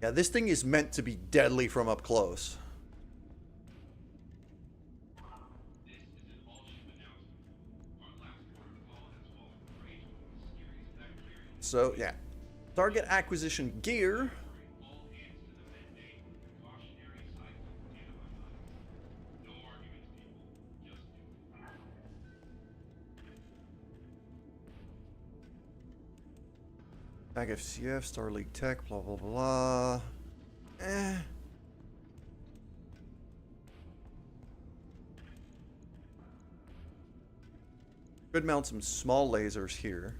Yeah, this thing is meant to be deadly from up close. So, yeah. Target acquisition gear. Tag FCF, Star League Tech, blah, blah, blah. Could mount some small lasers here.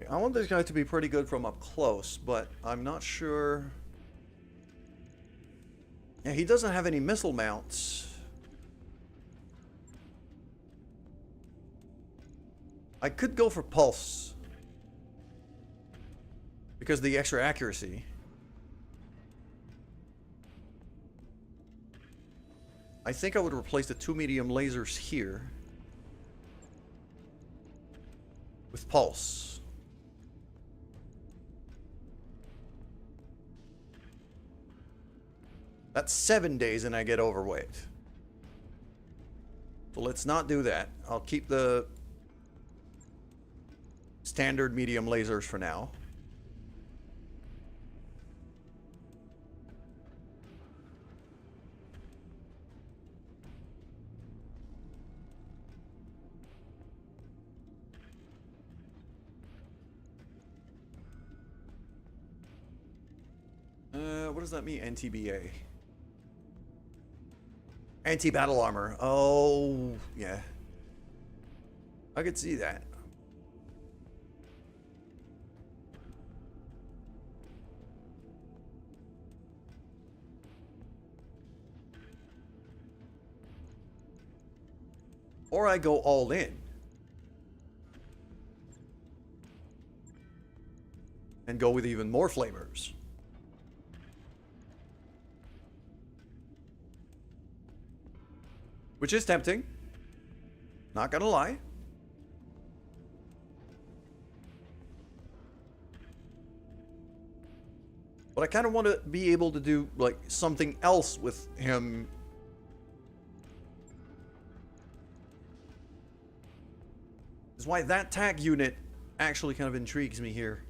I want this guy to be pretty good from up close, but I'm not sure. Yeah, he doesn't have any missile mounts. I could go for pulse because of the extra accuracy. I think I would replace the 2 medium lasers here with pulse. That's 7 days and I get overweight. So let's not do that. I'll keep the standard medium lasers for now. What does that mean? NTBA. Anti-battle armor. Oh, yeah. I could see that. Or I go all in. And go with even more flamers. Which is tempting. Not gonna lie. But I kind of want to be able to do, like, something else with him. That's why that tag unit actually kind of intrigues me here.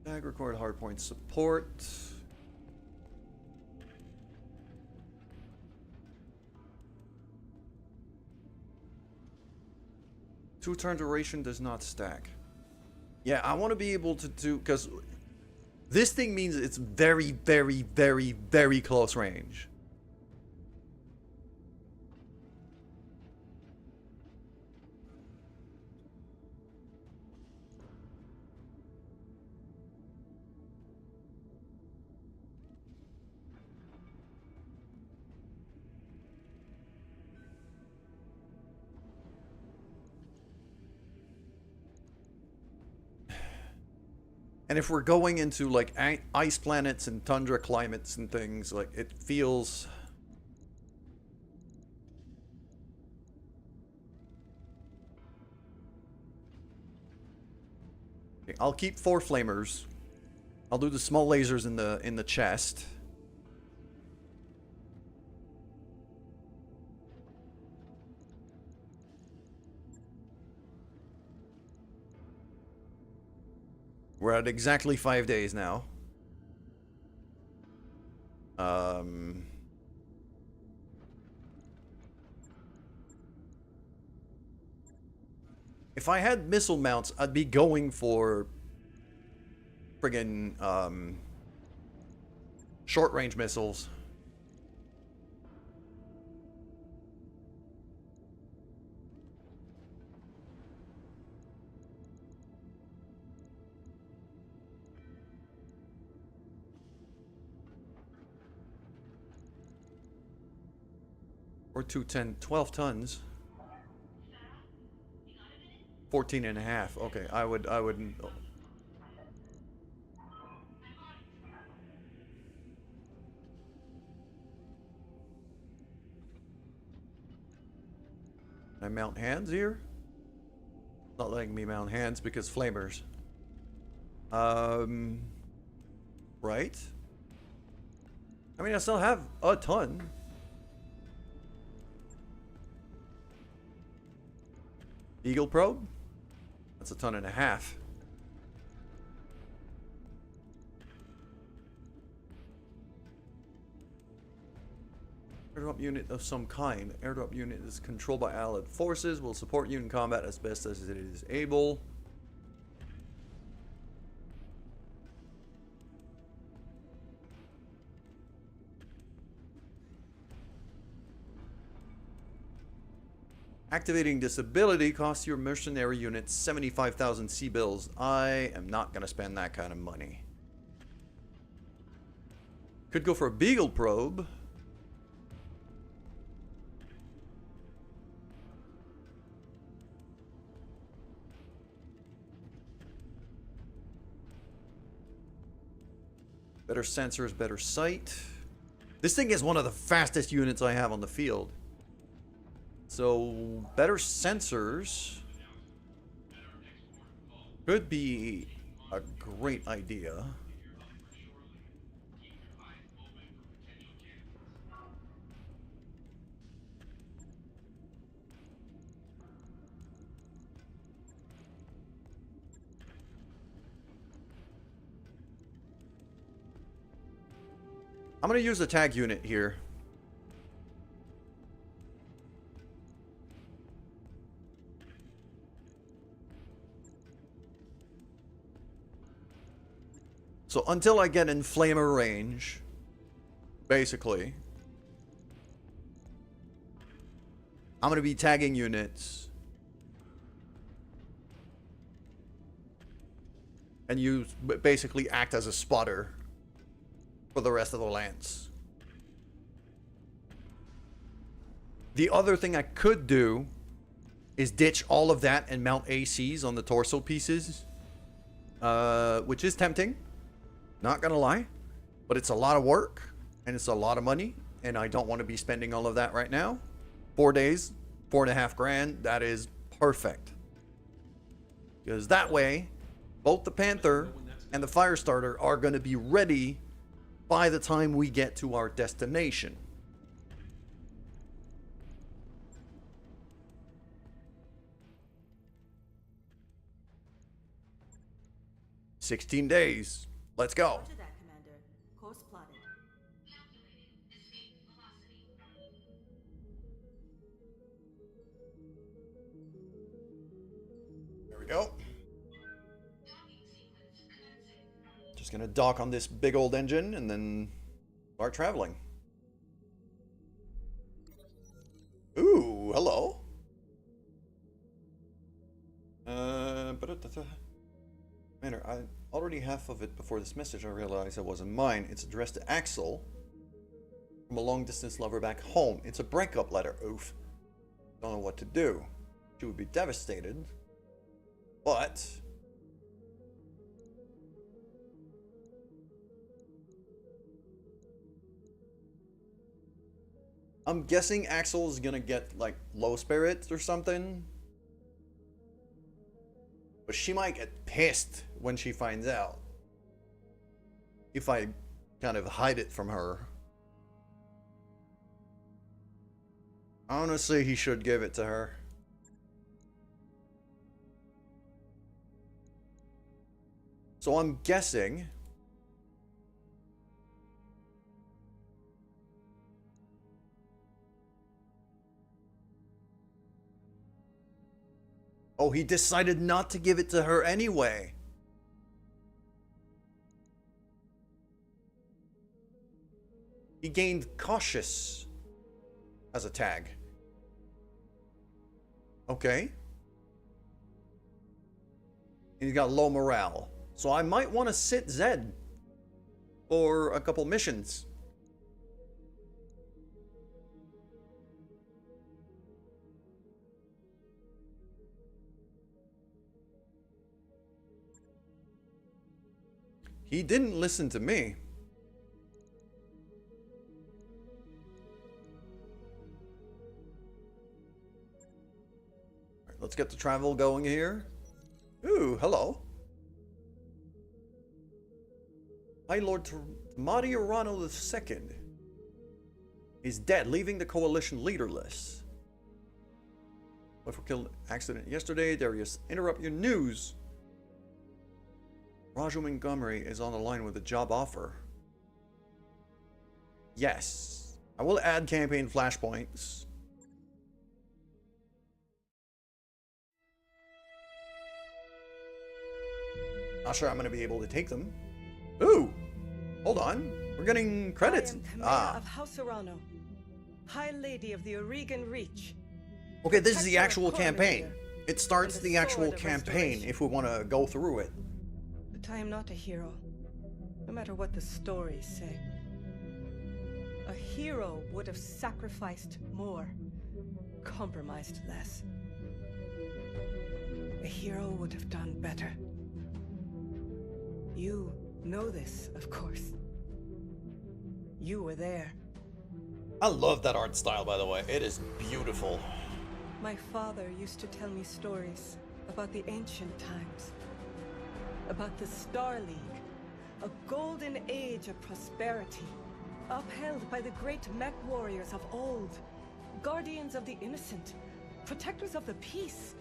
Tag record hardpoint support. Two-turn duration does not stack. Yeah, I want to be able to do, because this thing means it's very, very, very, very close range. And if we're going into like ice planets and tundra climates and things, like it feels... Okay, I'll keep 4 flamers. I'll do the small lasers in the chest. We're at exactly 5 days now. If I had missile mounts, I'd be going for friggin' short-range missiles. Or 12 tons. 14 and a half. Okay, I would. I mount hands here? Not letting me mount hands because flamers. Right? I mean, I still have a ton. Eagle probe? That's a ton and a half. Airdrop unit of some kind. Airdrop unit is controlled by allied forces. Will support you in combat as best as it is able. Activating this ability costs your mercenary unit 75,000 sea bills. I am not going to spend that kind of money. Could go for a Beagle probe. Better sensors, better sight. This thing is one of the fastest units I have on the field. So, better sensors could be a great idea. I'm going to use the tag unit here. So until I get in flamer range, basically, I'm going to be tagging units and use basically act as a spotter for the rest of the lance. The other thing I could do is ditch all of that and mount ACs on the torso pieces, which is tempting. Not gonna lie, but it's a lot of work and it's a lot of money, and I don't want to be spending all of that right now. 4 days, $4.5 grand. That is perfect, because that way, both the Panther and the Firestarter are going to be ready by the time we get to our destination. "16 days. Let's go." Roger that, Commander. Course plotted. Calculating escape velocity. There we go. Docking sequence commencing. Just gonna dock on this big old engine and then start traveling. Ooh, hello. Manner, I already half of it before this message. I realized it wasn't mine. It's addressed to Axel from a long distance lover back home. It's a breakup letter. Oof. Don't know what to do. She would be devastated. But I'm guessing Axel is gonna get like low spirits or something. But she might get pissed when she finds out if I kind of hide it from her. Honestly, he should give it to her. So I'm guessing... Oh, he decided not to give it to her anyway. He gained cautious as a tag. Okay. He's got low morale. So I might want to sit Zed for a couple missions. He didn't listen to me. All right, let's get the travel going here. Ooh, hello. High Lord Tamati Urano II is dead, leaving the coalition leaderless. What were killed accident yesterday? Darius, interrupt your news. Raju Montgomery is on the line with a job offer. Yes. I will add campaign flashpoints. Not sure I'm going to be able to take them. Ooh! Hold on. We're getting credits. I am Camilla of House Urano, High Lady of the Oregon Reach. Okay, this is the Protector of actual campaign. Cormorant It starts and the the actual Sword of campaign Restoration. if we want to go through it. But I am not a hero, no matter what the stories say. A hero would have sacrificed more, compromised less. A hero would have done better. You know this, of course. You were there. I love that art style, by the way. It is beautiful. My father used to tell me stories about the ancient times. About the Star League, a golden age of prosperity, upheld by the great mech warriors of old, guardians of the innocent, protectors of the peace.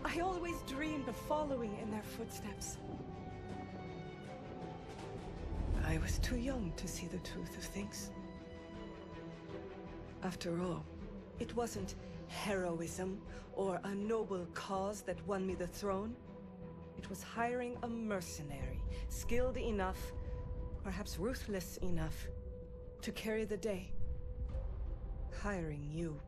I always dreamed of following in their footsteps. I was too young to see the truth of things. After all, it wasn't heroism or a noble cause that won me the throne. It was hiring a mercenary, skilled enough, perhaps ruthless enough, to carry the day. Hiring you.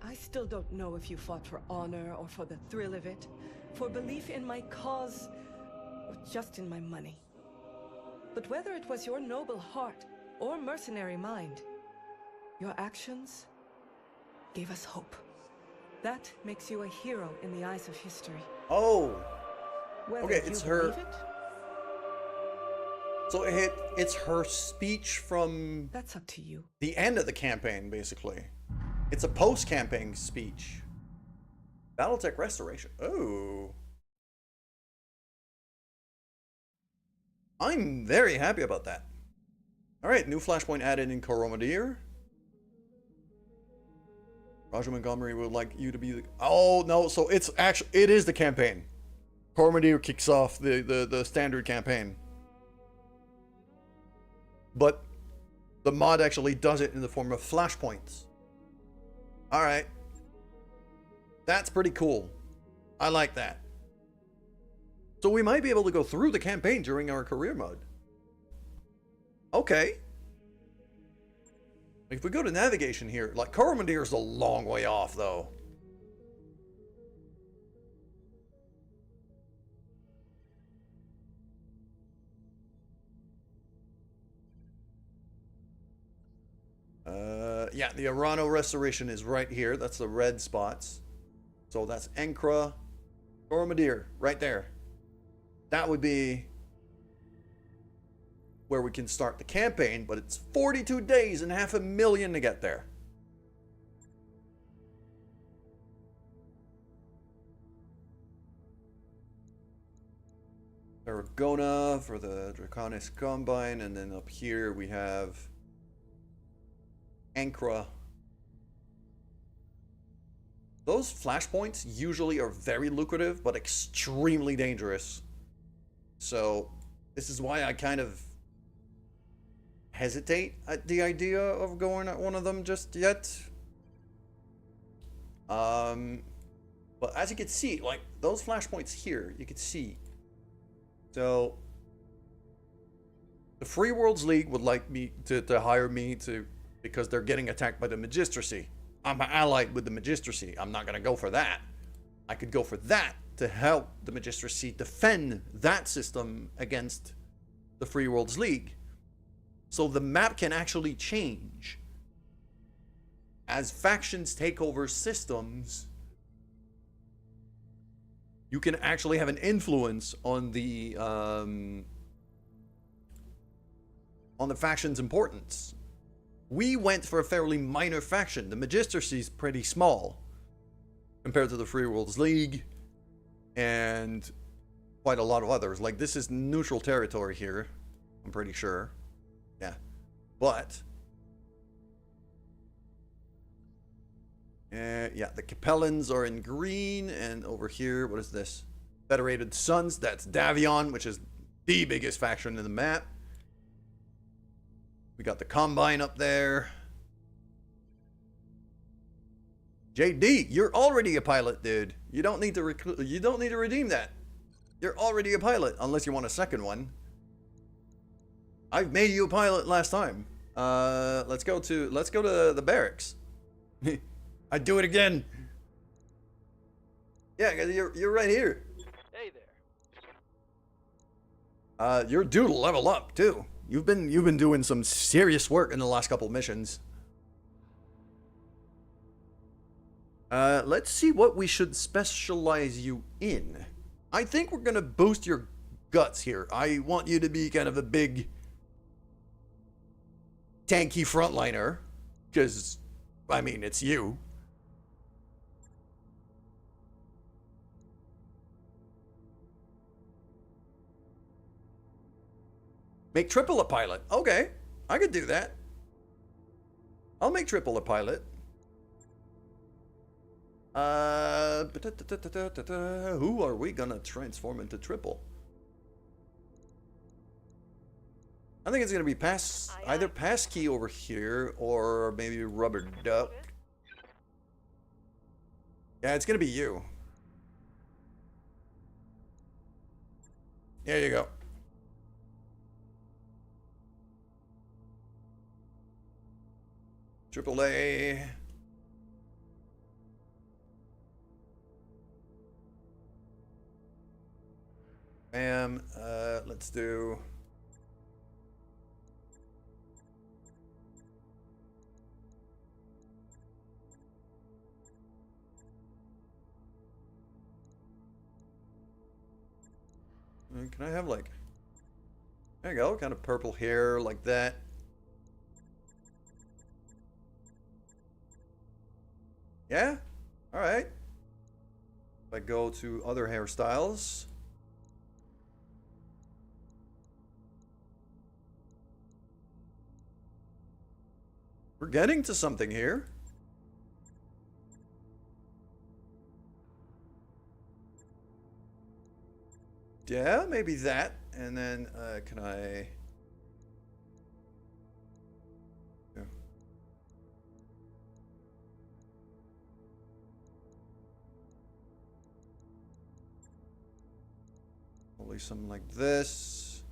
I still don't know if you fought for honor or for the thrill of it, for belief in my cause, or just in my money. But whether it was your noble heart or mercenary mind, your actions gave us hope. That makes you a hero in the eyes of history. Oh. Whether Okay, you it's her. believe it, So it's her speech from that's up to you. the end of the campaign, basically. It's a post-campaign speech. Battletech Restoration. Oh. I'm very happy about that. Alright, new flashpoint added in Coromandere. Roger Montgomery would like you to be the... Oh, no, so it is the campaign. Coromandere kicks off the standard campaign. But the mod actually does it in the form of flashpoints. Alright. That's pretty cool. I like that. So we might be able to go through the campaign during our career mode. Okay. If we go to navigation here, like Coromandere is a long way off though. Yeah, the Urano restoration is right here. That's the red spots. So that's Encra, Coromandere, right there. That would be where we can start the campaign, but it's 42 days and 500,000 to get there. Aragona for the Draconis Combine, and then up here we have Ankara. Those flashpoints usually are very lucrative, but extremely dangerous. So this is why I kind of hesitate at the idea of going at one of them just yet. But as you can see, like those flashpoints here, you can see. So the Free Worlds League would like me to hire me because they're getting attacked by the Magistracy. I'm allied with the Magistracy. I'm not gonna go for that. I could go for that to help the Magistracy defend that system against the Free Worlds League. So the map can actually change. As factions take over systems, you can actually have an influence on the faction's importance. We went for a fairly minor faction. The Magistracy is pretty small compared to the Free Worlds League and quite a lot of others. Like, this is neutral territory here, I'm pretty sure. Yeah. But yeah, the Capellans are in green, and over here, what is this? Federated Sons, that's Davion, which is the biggest faction in the map. We got the Combine up there. JD, you're already a pilot, dude. You don't need to redeem that. You're already a pilot, unless you want a second one. I've made you a pilot last time. Let's go to the barracks. I'd do it again. Yeah, you're right here. Hey there. You're due to level up too. You've been doing some serious work in the last couple missions. Let's see what we should specialize you in. I think we're gonna boost your guts here. I want you to be kind of a big tanky frontliner, because I mean it's you. Make Triple a pilot. Okay, I could do that. I'll make Triple a pilot. Who are we gonna transform into Triple? I think it's gonna be either Passkey over here or maybe Rubber Duck. Yeah, it's gonna be you. There you go. AAA. Bam. Let's do. Can I have like? There you go. Kind of purple hair like that. Yeah? Alright. If I go to other hairstyles. We're getting to something here. Yeah, maybe that. And then, can I... Yeah. Probably something like this.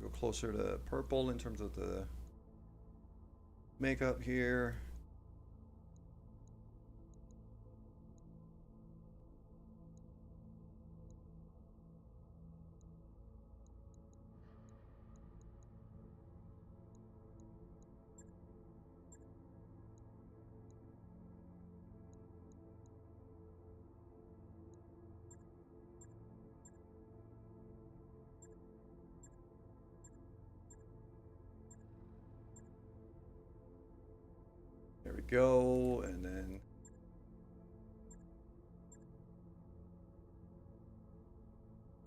Go closer to purple in terms of the makeup here. There we go, and then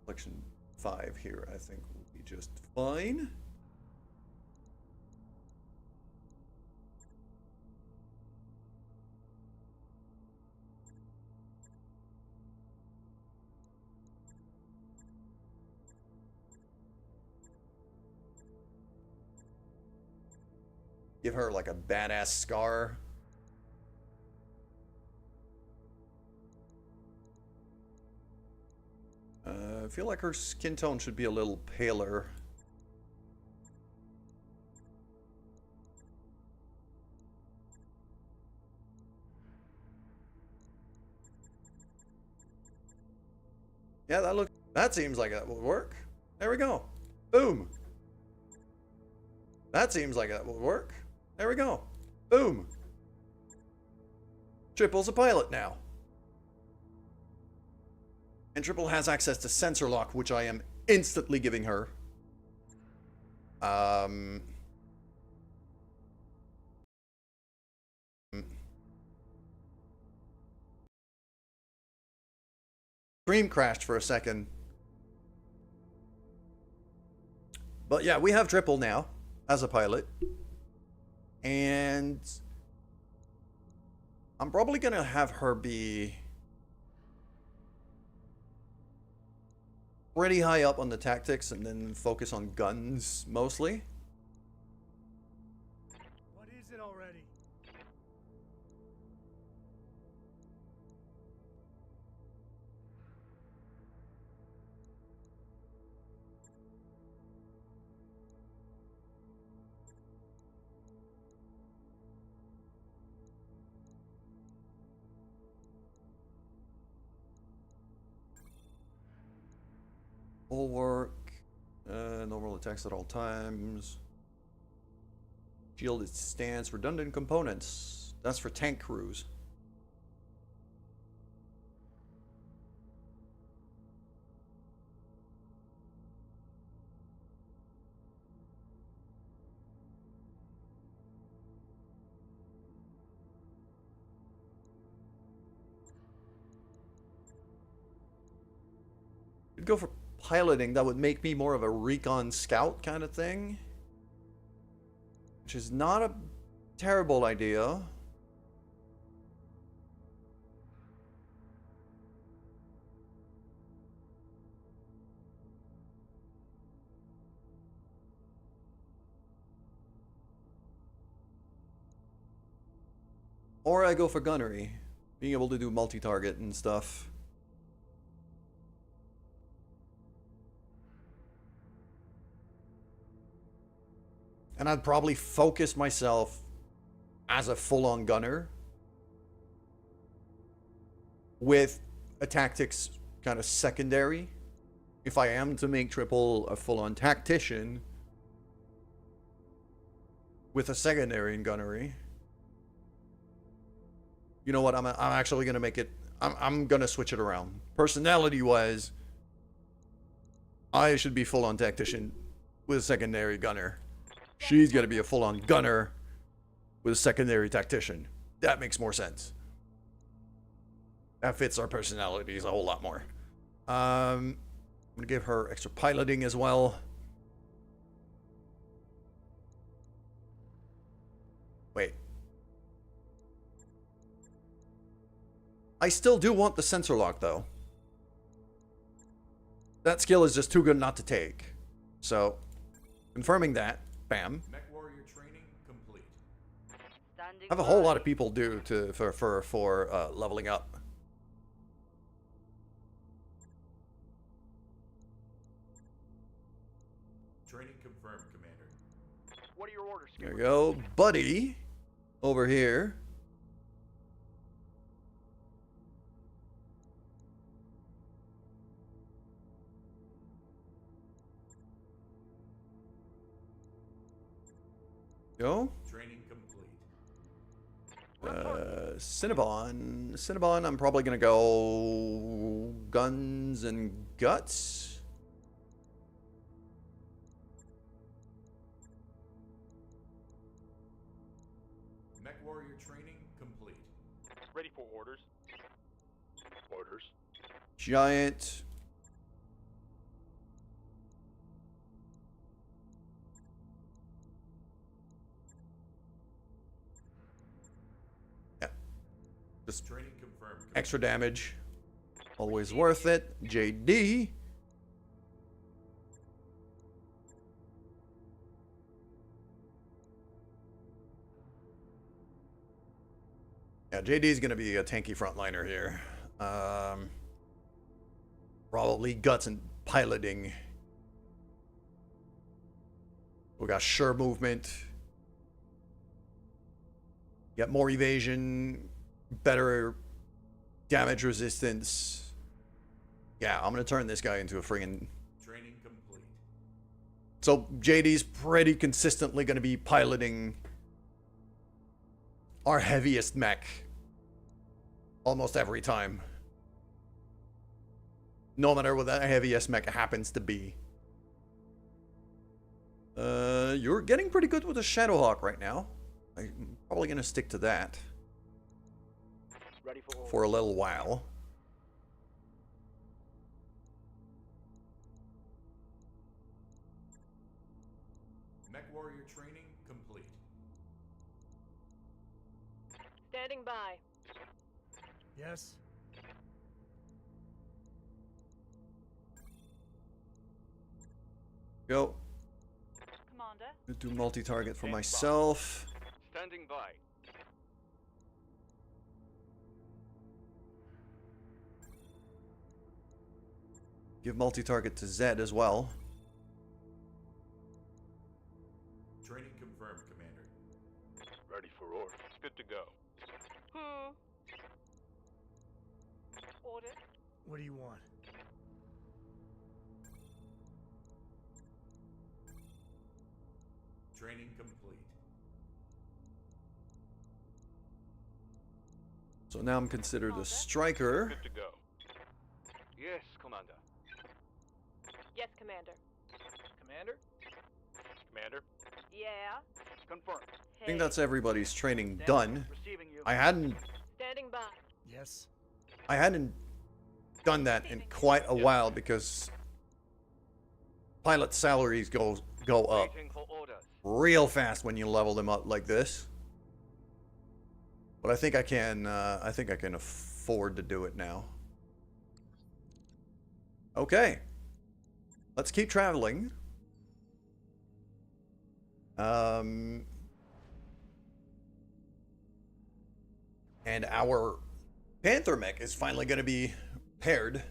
selection 5 here, I think will be just fine. Give her like a badass scar. I feel like her skin tone should be a little paler. Yeah, that seems like that would work. There we go. Boom. That seems like that would work. There we go. Boom. Triple's a pilot now. And Triple has access to sensor lock, which I am instantly giving her. Stream crashed for a second. But yeah, we have Triple now as a pilot. And I'm probably going to have her be pretty high up on the tactics and then focus on guns mostly. What is it already? Bulwark, normal attacks at all times. Shielded stance, redundant components. That's for tank crews. Could go for piloting. That would make me more of a recon scout kind of thing, which is not a terrible idea. Or I go for gunnery, being able to do multi-target and stuff. And I'd probably focus myself as a full-on gunner with a tactics kind of secondary. If I am to make Triple a full-on tactician with a secondary in gunnery. You know what? I'm actually going to make it... I'm going to switch it around. Personality-wise, I should be full-on tactician with a secondary gunner. She's going to be a full-on gunner with a secondary tactician. That makes more sense. That fits our personalities a whole lot more. I'm going to give her extra piloting as well. Wait. I still do want the sensor lock, though. That skill is just too good not to take. So, confirming that. Bam. Mech warrior training complete. Standing I have a whole by. lot of people do for leveling up. Training confirmed, Commander. What are your orders, There Skipper? we go. Buddy. Over here. Go. Training complete. Cinnabon. Cinnabon, I'm probably going to go guns and guts. Mech warrior training complete. Ready for orders. Orders. Giant. Yeah. Just Training confirmed. Commander. extra damage. Always worth it. JD. Yeah, JD's gonna be a tanky frontliner here. Probably guts and piloting. We got sure movement. Get more evasion, better damage resistance. Yeah, I'm gonna turn this guy into a friggin'... Training complete. So JD's pretty consistently gonna be piloting our heaviest mech almost every time. No matter what that heaviest mech happens to be. You're getting pretty good with the Shadowhawk right now. I'm probably gonna stick to that Ready for for a little while. Mech warrior training complete. Standing by. Yes. Go. Commander. Do multi-target for myself. Standing by. Give multi-target to Zed as well. Training confirmed, Commander. Ready for orders. Good to go. Order. What do you want? Training complete. So now I'm considered a striker. Good to go. Yes, Commander. Yes, Commander. Commander? Commander. Yeah. Confirmed. I think that's everybody's training done. Receiving you. I hadn't Standing by. Yes. done that in quite a while because pilot salaries go up Waiting for orders. real fast when you level them up like this. But I think I can afford to do it now. Okay. Let's keep traveling. And our Panther mech is finally going to be paired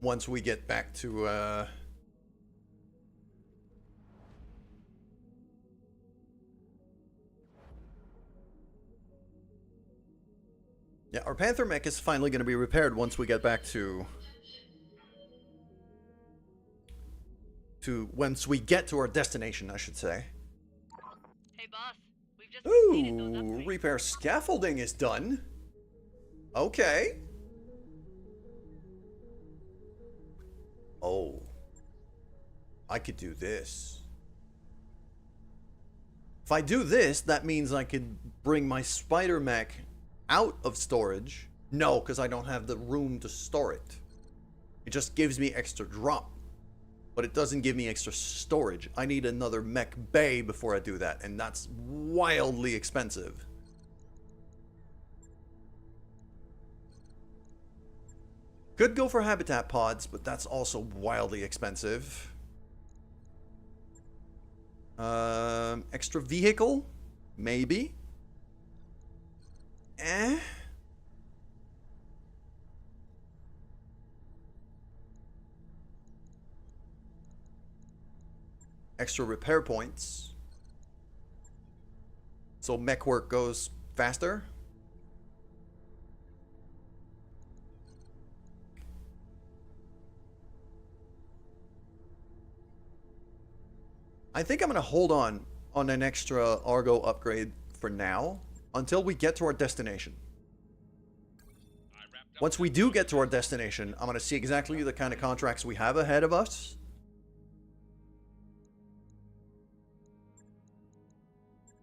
once we get back to yeah, our Panther mech is finally going to be repaired once we get back to once we get to our destination, I should say. Hey, boss. We've just Ooh, repair scaffolding is done. Okay. Oh. I could do this. If I do this, that means I could bring my spider mech out of storage. No, because I don't have the room to store it. It just gives me extra drop. But it doesn't give me extra storage. I need another mech bay before I do that, and that's wildly expensive. Could go for habitat pods, but that's also wildly expensive. Extra vehicle? Maybe. Extra repair points. So mech work goes faster. I think I'm going to hold on an extra Argo upgrade for now until we get to our destination. Once we do get to our destination, I'm going to see exactly the kind of contracts we have ahead of us.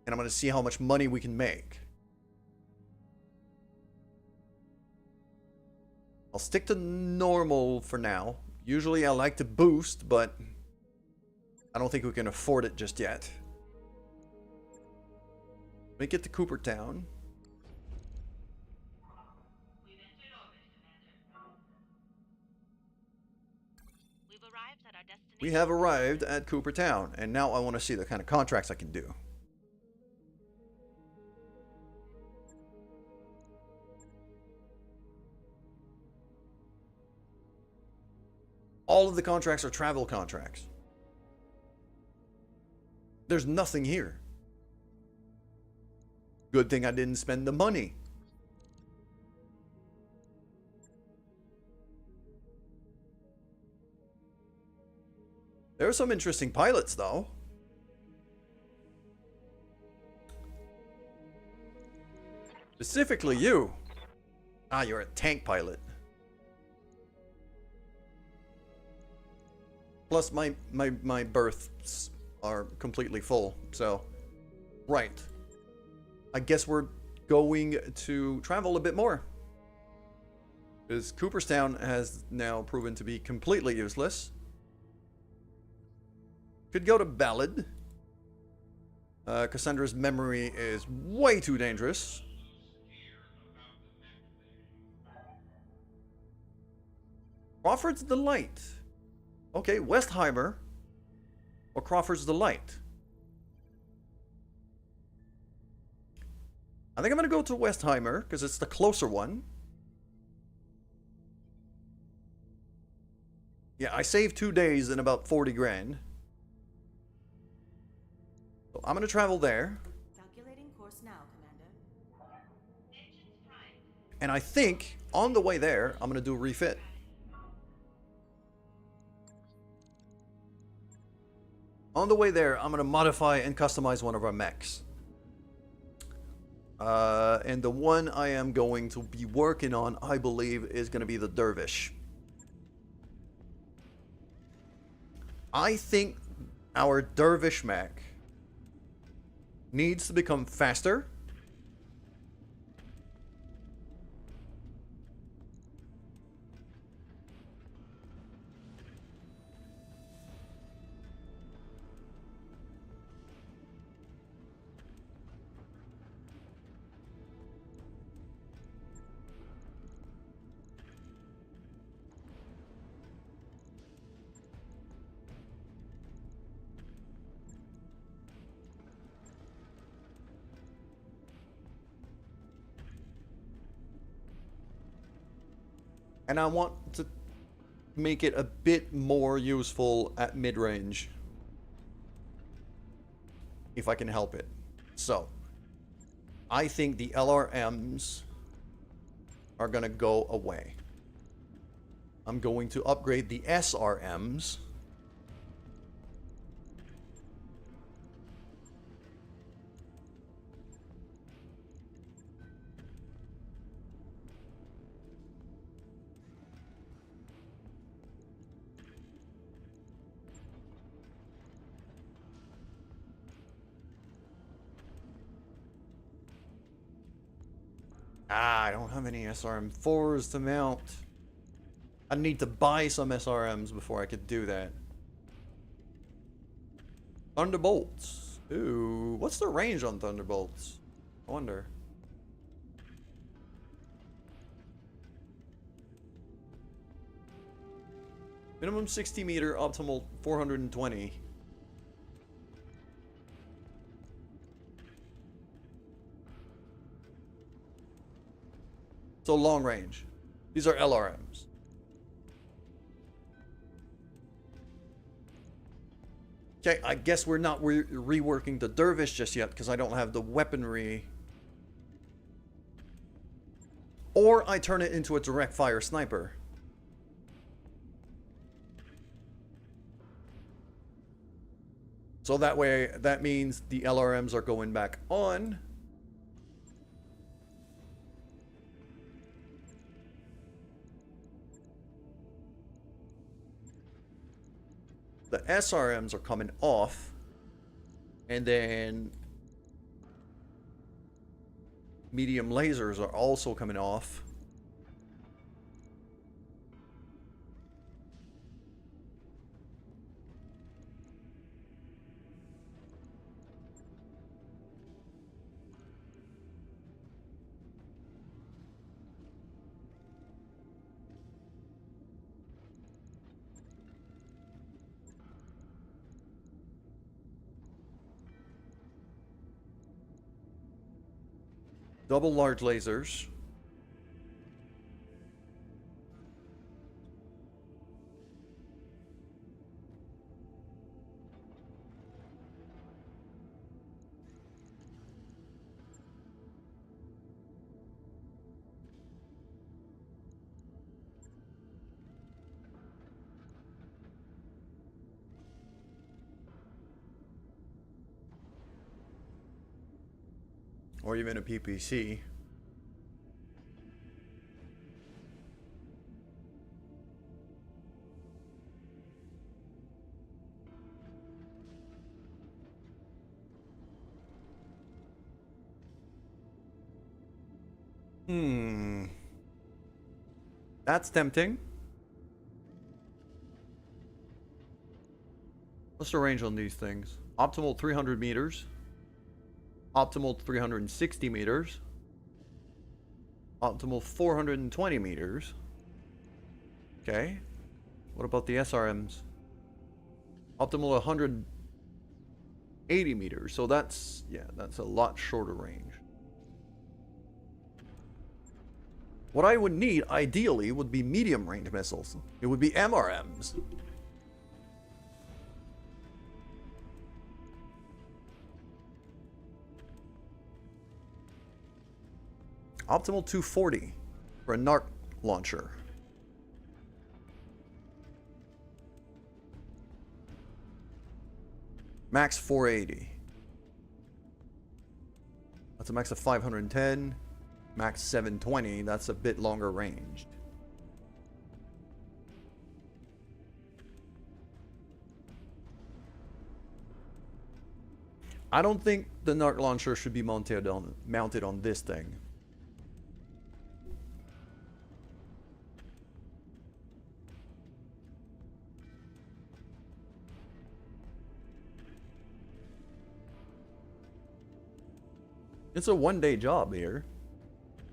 And I'm going to see how much money we can make. I'll stick to normal for now. Usually I like to boost, but I don't think we can afford it just yet. Let me get to Coopertown. We've entered orbit, Commander. We've arrived at our destination. We have arrived at Coopertown, and now I want to see the kind of contracts I can do. All of the contracts are travel contracts. There's nothing here. Good thing I didn't spend the money. There are some interesting pilots, though. Specifically you. Ah, you're a tank pilot. Plus, my berths are completely full, so... Right. I guess we're going to travel a bit more. Because Cooperstown has now proven to be completely useless. Could go to Ballad. Cassandra's memory is way too dangerous. Crawford's Delight. Okay, Westheimer or Crawford's Delight. I think I'm going to go to Westheimer because it's the closer one. Yeah, I saved 2 days and about 40 grand. So I'm going to travel there. Calculating course now, Commander. And I think on the way there, I'm going to do a refit. On the way there, I'm going to modify and customize one of our mechs. And the one I am going to be working on, I believe, is going to be the Dervish. I think our Dervish mech needs to become faster. And I want to make it a bit more useful at mid-range. If I can help it. So, I think the LRMs are going to go away. I'm going to upgrade the SRMs. I don't have any SRM4s to mount. I need to buy some SRMs before I could do that. Thunderbolts. Ooh, what's the range on Thunderbolts? I wonder. Minimum 60 meter, optimal 420. So long range. These are LRMs. Okay, I guess we're not reworking the Dervish just yet because I don't have the weaponry. Or I turn it into a direct fire sniper. So that way, that means the LRMs are going back on. The SRMs are coming off, and then medium lasers are also coming off. Double large lasers. or even a PPC. That's tempting. What's the range on these things? Optimal 300 meters. Optimal 360 meters. Optimal 420 meters. Okay. What about the SRMs? Optimal 180 meters. So that's, yeah, that's a lot shorter range. What I would need, ideally, would be medium range missiles. It would be MRMs. Optimal 240 for a NARC launcher. Max 480. That's a max of 510. Max 720. That's a bit longer ranged. I don't think the NARC launcher should be mounted on this thing. It's a one-day job here.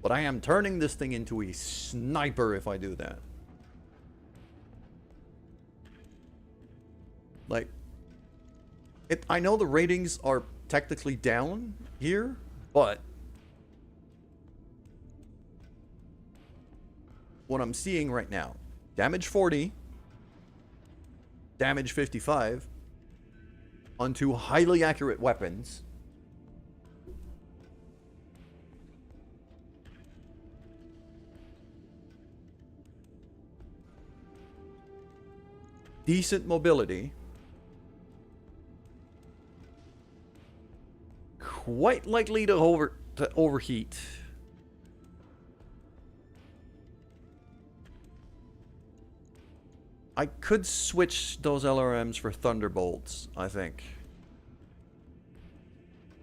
But I am turning this thing into a sniper if I do that. Like, I know the ratings are technically down here, but what I'm seeing right now, damage 40, damage 55 on two highly accurate weapons. Decent mobility. Quite likely to overheat. I could switch those LRMs for Thunderbolts, I think.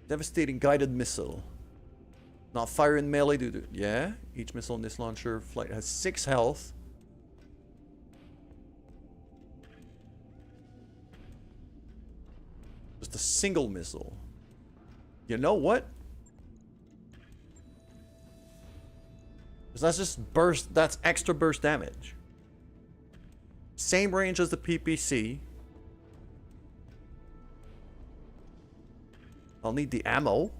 Devastating guided missile. Not fire in melee. Yeah, each missile in this launcher flight has 6 health. Just a single missile. You know what? Because that's just burst. That's extra burst damage. Same range as the PPC. I'll need the ammo.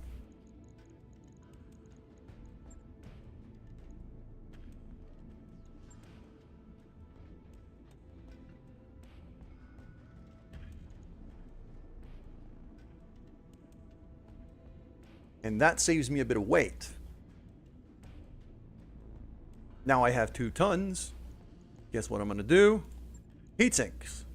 And that saves me a bit of weight. Now I have 2 tons. Guess what I'm going to do? Heat sinks.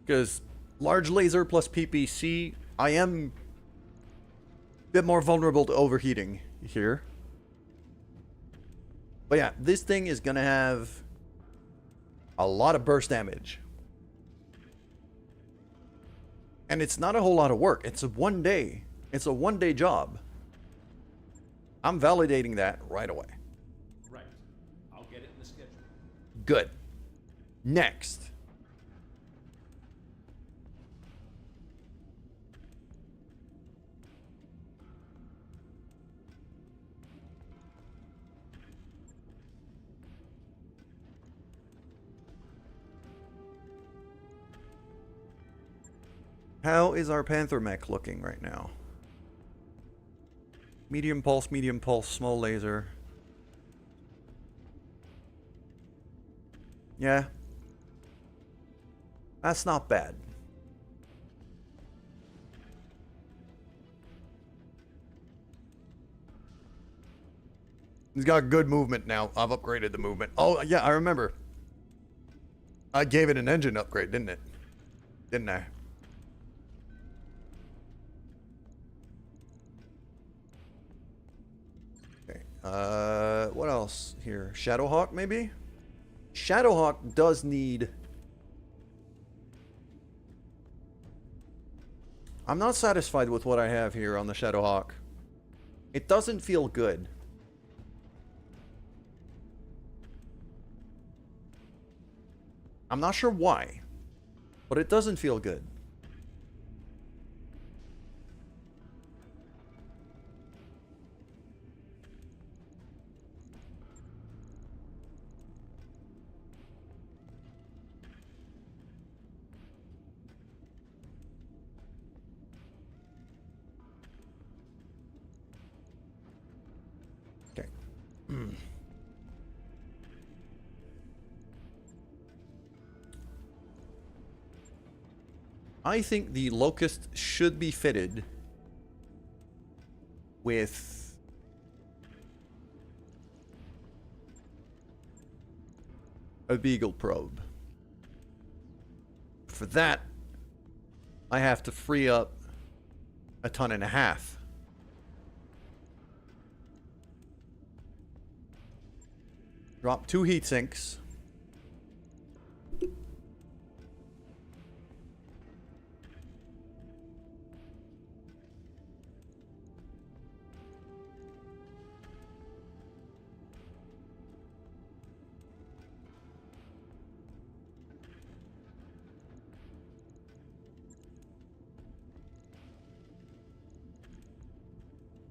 Because large laser plus PPC, I am a bit more vulnerable to overheating here. But yeah, this thing is going to have a lot of burst damage. And it's not a whole lot of work. It's a one-day job. I'm validating that right away. Right. I'll get it in the schedule. Good. Next. How is our Panther mech looking right now? Medium pulse, small laser. Yeah. That's not bad. He's got good movement now. I've upgraded the movement. Oh, yeah, I remember. I gave it an engine upgrade, didn't it? Didn't I? Okay. What else here? Shadowhawk, maybe? Shadowhawk does need... I'm not satisfied with what I have here on the Shadowhawk. It doesn't feel good. I'm not sure why, but it doesn't feel good. Okay. I think the Locust should be fitted with a Beagle probe. For that, I have to free up 1.5 tons. Drop 2 heat sinks.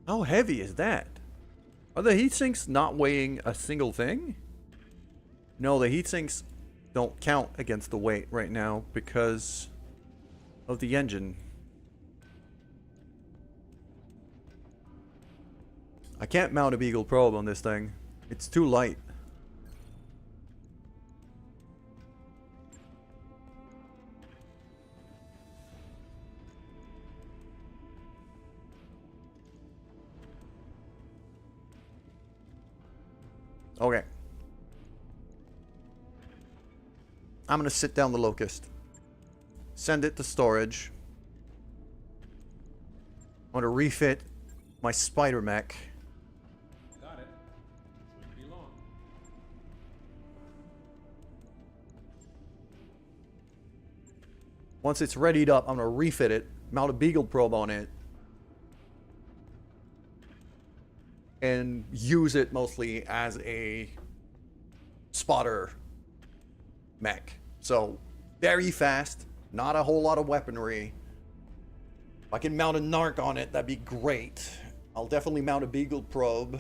How heavy is that? Are the heat sinks not weighing a single thing? No, the heat sinks don't count against the weight right now because of the engine. I can't mount a Beagle probe on this thing. It's too light. Okay. I'm gonna sit down the Locust. Send it to storage. I want to refit my spider mech. Got it. Shouldn't be long. Once it's readied up, I'm gonna refit it, mount a Beagle probe on it, and use it mostly as a spotter mech. So, very fast, not a whole lot of weaponry. If I can mount a narc on it, that'd be great. I'll definitely mount a Beagle probe.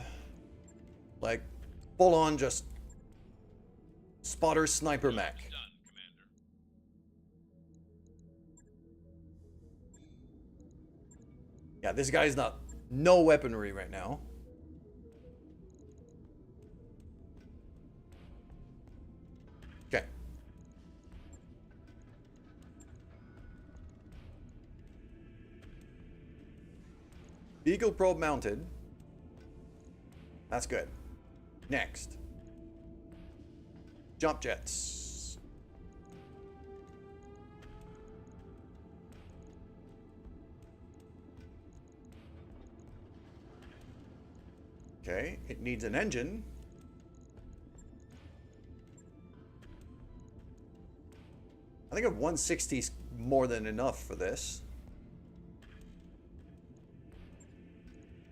Like, full on just spotter sniper mech. Done, Commander. Yeah, this guy's not... no weaponry right now. Okay. Beagle probe mounted. That's good. Next. Jump jets. Okay, it needs an engine. I think a 160 is more than enough for this.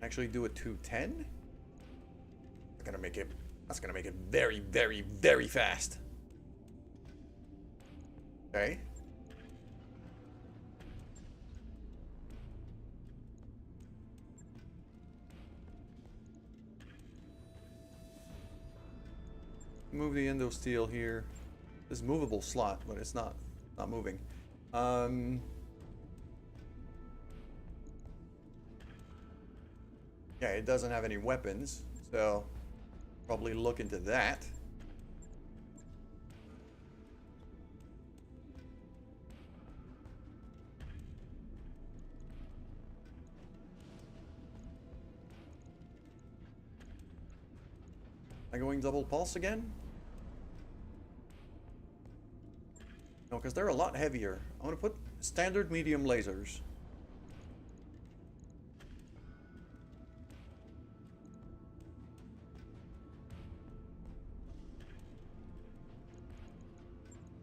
Actually do a 210. That's gonna make it very, very, very fast. Okay. Move the endo steel here. This movable slot, but it's not moving. Yeah, it doesn't have any weapons, so probably look into that. Am I going double pulse again? No, because they're a lot heavier. I'm going to put standard medium lasers.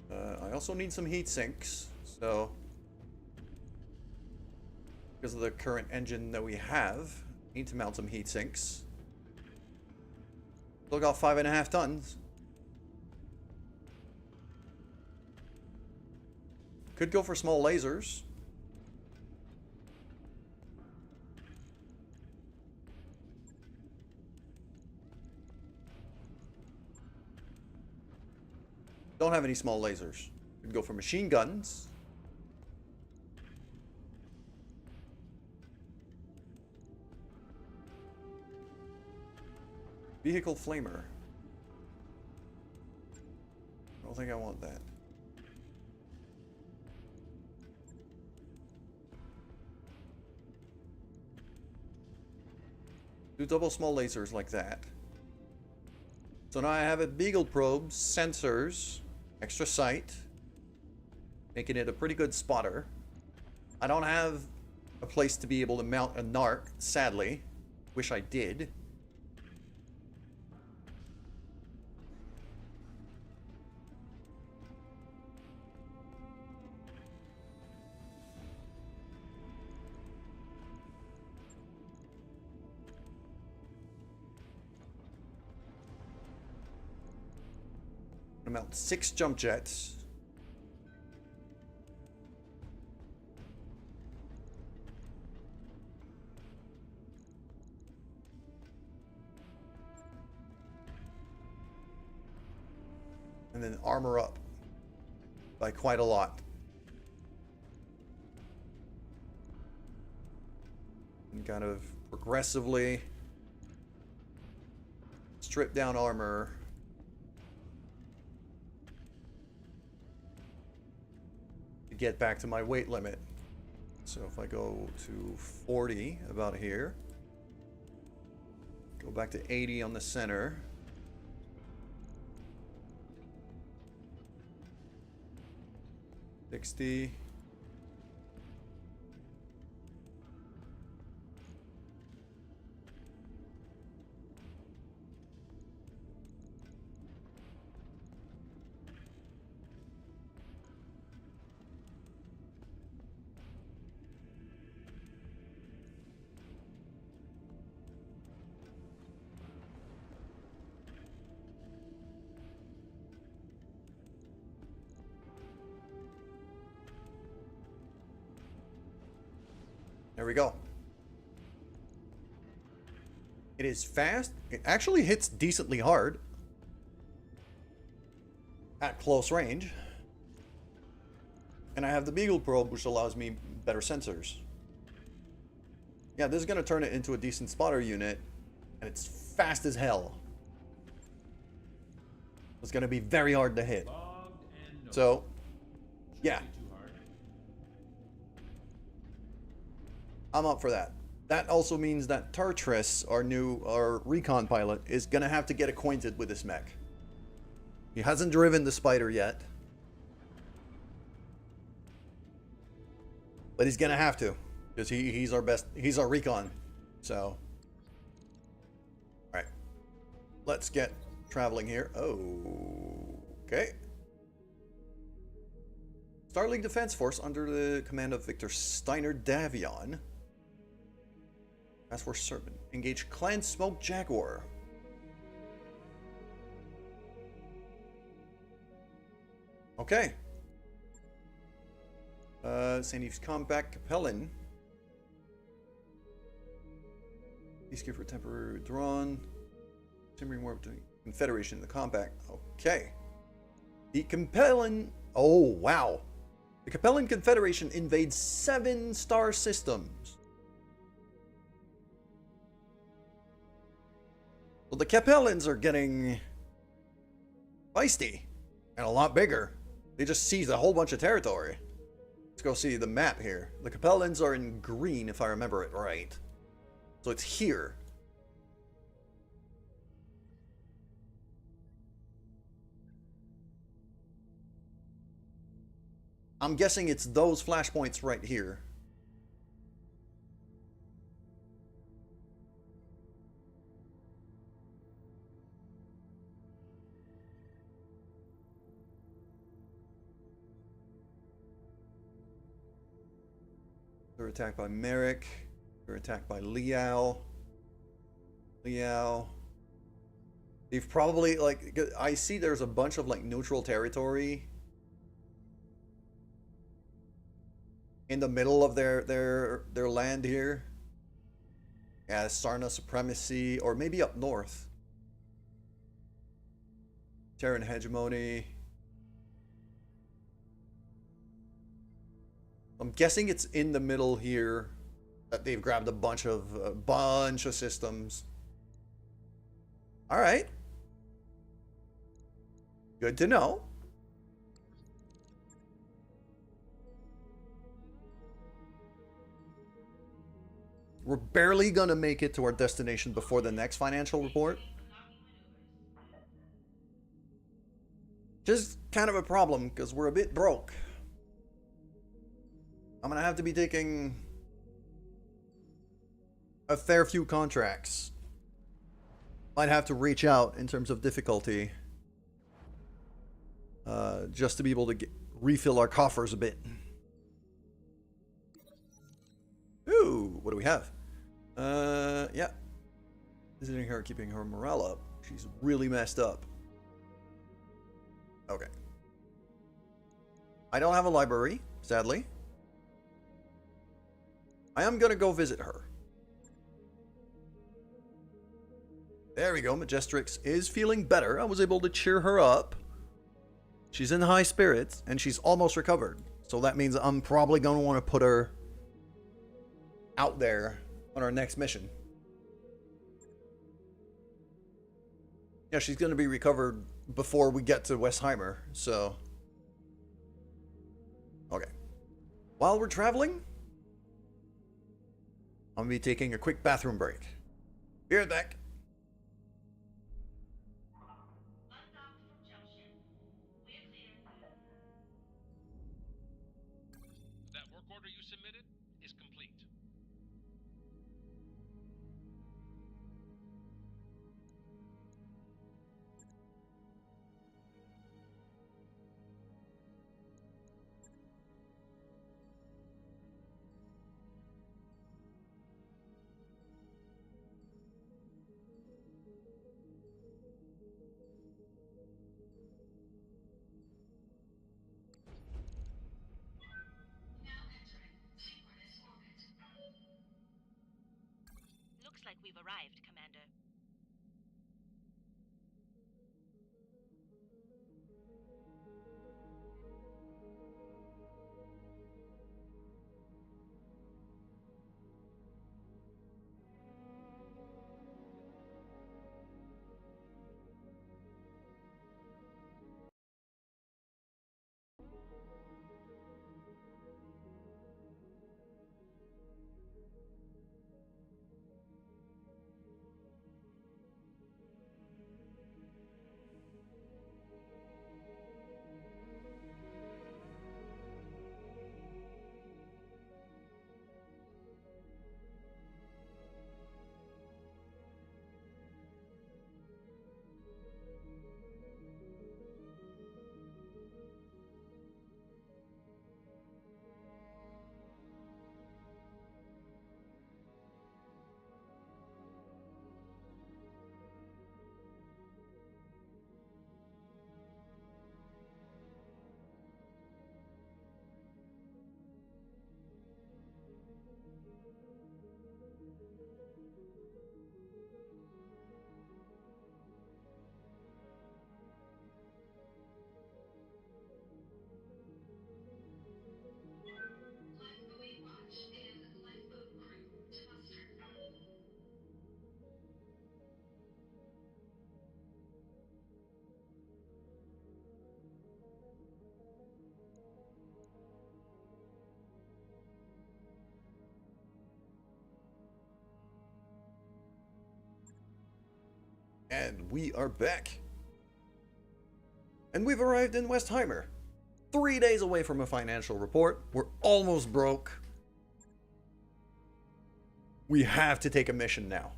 I also need some heat sinks, so because of the current engine that we have, need to mount some heat sinks. Still got 5.5 tons. Could go for small lasers. Don't have any small lasers. Could go for machine guns. Vehicle flamer. I don't think I want that. Do double small lasers like that. So now I have a Beagle probe, sensors, extra sight, making it a pretty good spotter. I don't have a place to be able to mount a narc, sadly. Wish I did. Mount 6 jump jets. And then armor up by quite a lot. And kind of progressively strip down armor. Get back to my weight limit. So if I go to 40 about here, go back to 80 on the center, 60, there we go. It is fast. It actually hits decently hard at close range. And I have the Beagle probe, which allows me better sensors. Yeah, this is going to turn it into a decent spotter unit. And it's fast as hell. It's going to be very hard to hit. So, yeah. I'm up for that. That also means that Tartris, our recon pilot, is gonna have to get acquainted with this mech. He hasn't driven the Spider yet. But he's gonna have to. Because he's our recon. So. Alright. Let's get traveling here. Oh. Okay. Starling Defense Force under the command of Victor Steiner Davion. Task Force Serpent. Engage Clan Smoke Jaguar. Okay. St. Eve's Combat Capellan. Peacekeeper temporary withdrawn. Simmering warp to Confederation in the combat. Okay. The Capellan. Oh, wow. The Capellan Confederation invades 7 star systems. Well, the Capellans are getting feisty and a lot bigger. They just seized a whole bunch of territory. Let's go see the map here. The Capellans are in green, if I remember it right. So it's here. I'm guessing it's those flashpoints right here. They're attacked by Merrick. They're attacked by Liao. They've probably, like, I see there's a bunch of, like, neutral territory in the middle of their land here. Yeah, Sarna supremacy, or maybe up north. Terran hegemony. I'm guessing it's in the middle here that they've grabbed a bunch of systems. All right. Good to know. We're barely gonna make it to our destination before the next financial report. Just kind of a problem because we're a bit broke. I'm gonna have to be taking a fair few contracts. Might have to reach out in terms of difficulty. Just to be able to refill our coffers a bit. Ooh, what do we have? Yeah. Visiting her, keeping her morale up. She's really messed up. Okay. I don't have a library, sadly. I am gonna go visit her. There we go. Majestrix is feeling better. I was able to cheer her up. She's in high spirits, and she's almost recovered. So that means I'm probably going to want to put her out there on our next mission. Yeah, she's going to be recovered before we get to Westheimer, so... Okay. While we're traveling, I'm going to be taking a quick bathroom break. Be right back. That work order you submitted is complete. Looks like we've arrived, Commander. And we are back. And we've arrived in Westheimer. 3 days away from a financial report. We're almost broke. We have to take a mission now.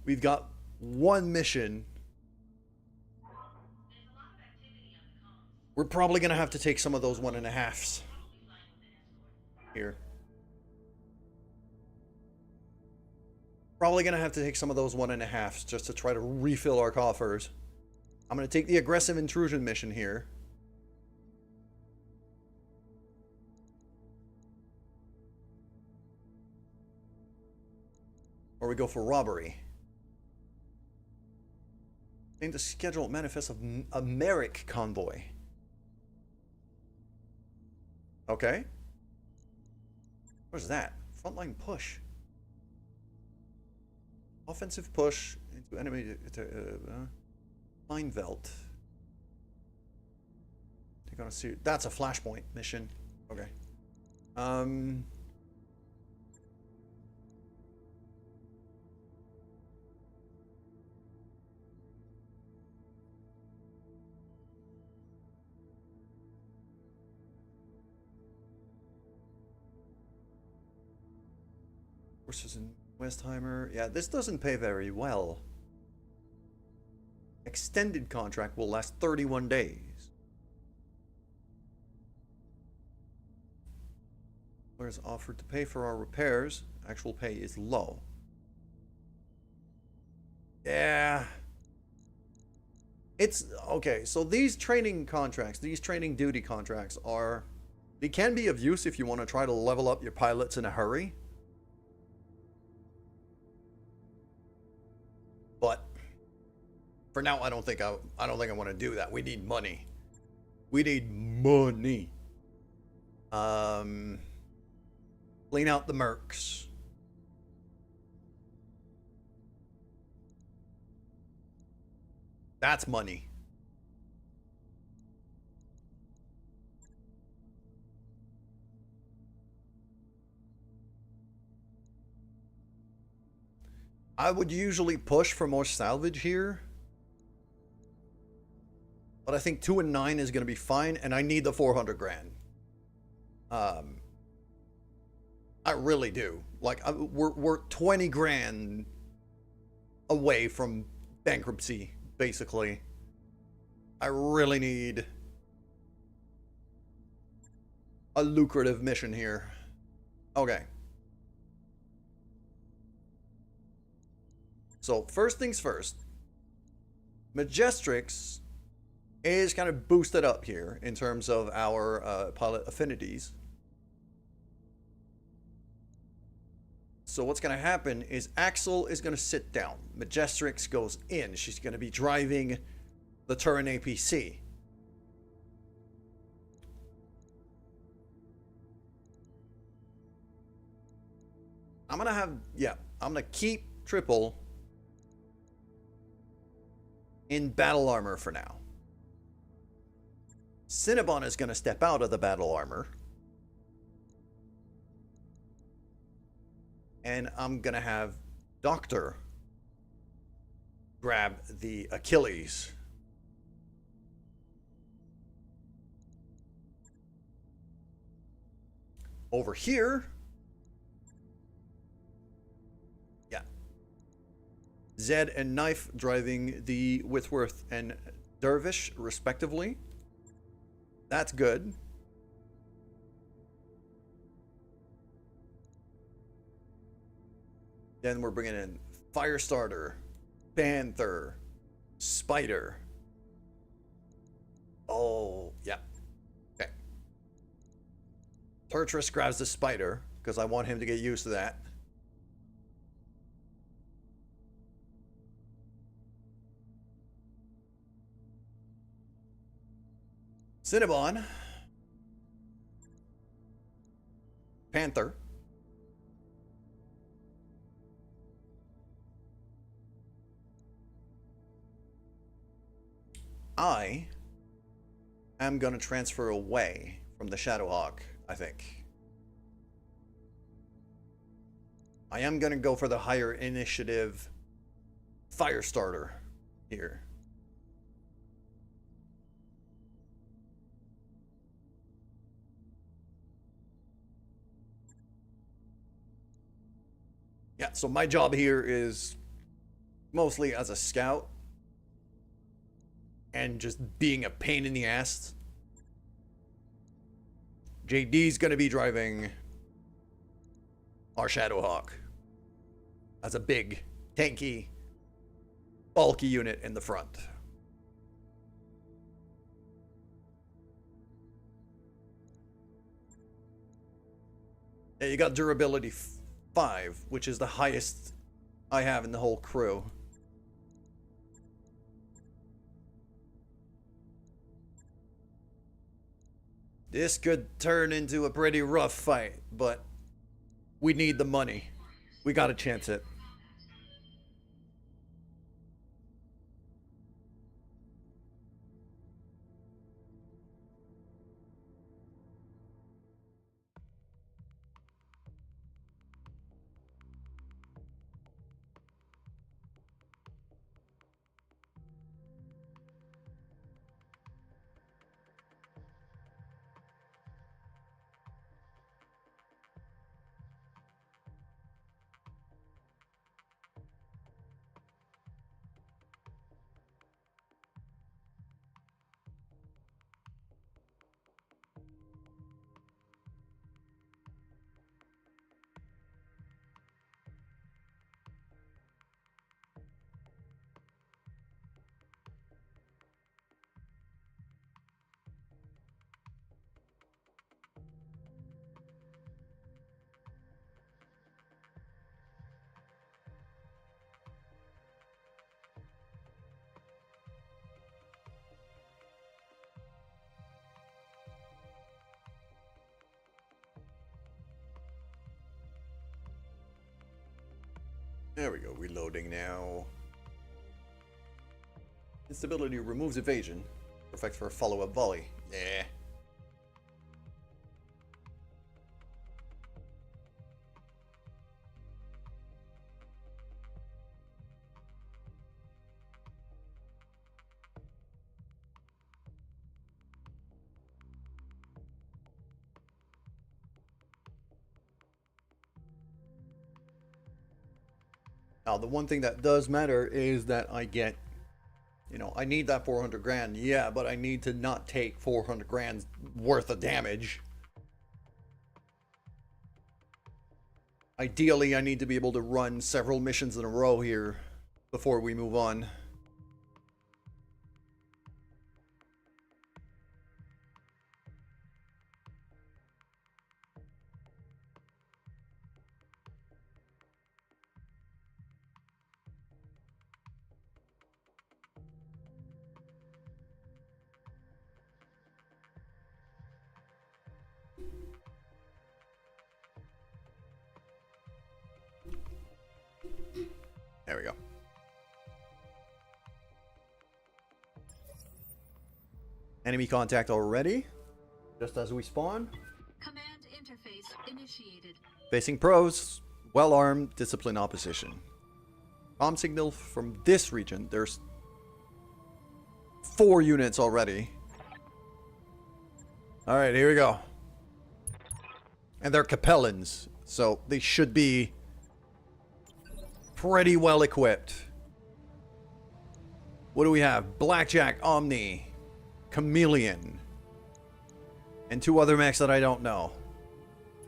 We've got one mission. We're probably going to have to take some of those 1.5s here. Probably going to have to take some of those 1.5s just to try to refill our coffers. I'm going to take the aggressive intrusion mission here. Or we go for robbery. I think the schedule manifests of a Merrick convoy. Okay. What's that? Frontline push. Offensive push into enemy Minevelt. Take on a series. That's a flashpoint mission. Okay. Forces in Westheimer. Yeah, this doesn't pay very well. Extended contract will last 31 days. Whereas offered to pay for our repairs, actual pay is low. Yeah. It's okay, so these training contracts, these training duty contracts are, they can be of use if you want to try to level up your pilots in a hurry. But for now, I don't think I want to do that. We need money. We need money. Clean out the mercs. That's money. I would usually push for more salvage here. But I think 2 and 9 is going to be fine, and I need the 400 grand. I really do. Like, we're 20 grand away from bankruptcy, basically. I really need a lucrative mission here. Okay. So, first things first. Majestrix is kind of boosted up here in terms of our pilot affinities. So what's going to happen is Axel is going to sit down. Majestrix goes in. She's going to be driving the Turin APC. I'm going to have, yeah, I'm going to keep Triple in battle armor for now. Cinnabon is going to step out of the battle armor. And I'm going to have Doctor grab the Achilles. Over here. Yeah. Zed and Knife driving the Whitworth and Dervish, respectively. That's good. Then we're bringing in Firestarter, Panther, Spider. Oh, yeah. Okay. Turtrus grabs the Spider, because I want him to get used to that. Cinnabon. Panther. I am going to transfer away from the Shadowhawk, I think. I am going to go for the higher initiative fire starter here. Yeah, so my job here is mostly as a scout and just being a pain in the ass. JD's gonna be driving our Shadowhawk as a big, tanky, bulky unit in the front. Yeah, you got durability 5, which is the highest I have in the whole crew. This could turn into a pretty rough fight, but we need the money. We gotta chance it. There we go, reloading now. Instability removes evasion. Perfect for a follow-up volley. Yeah. Now, the one thing that does matter is that I get, you know, I need that 400 grand. Yeah, but I need to not take 400 grand worth of damage. Ideally, I need to be able to run several missions in a row here before we move on. There we go. Enemy contact already. Just as we spawn. Command interface initiated. Facing pros. Well armed. Discipline opposition. Comm signal from this region. There's 4 units already. Alright, here we go. And they're Capellans. So they should be pretty well equipped. What do we have? Blackjack, Omni, Chameleon, and 2 other mechs that I don't know.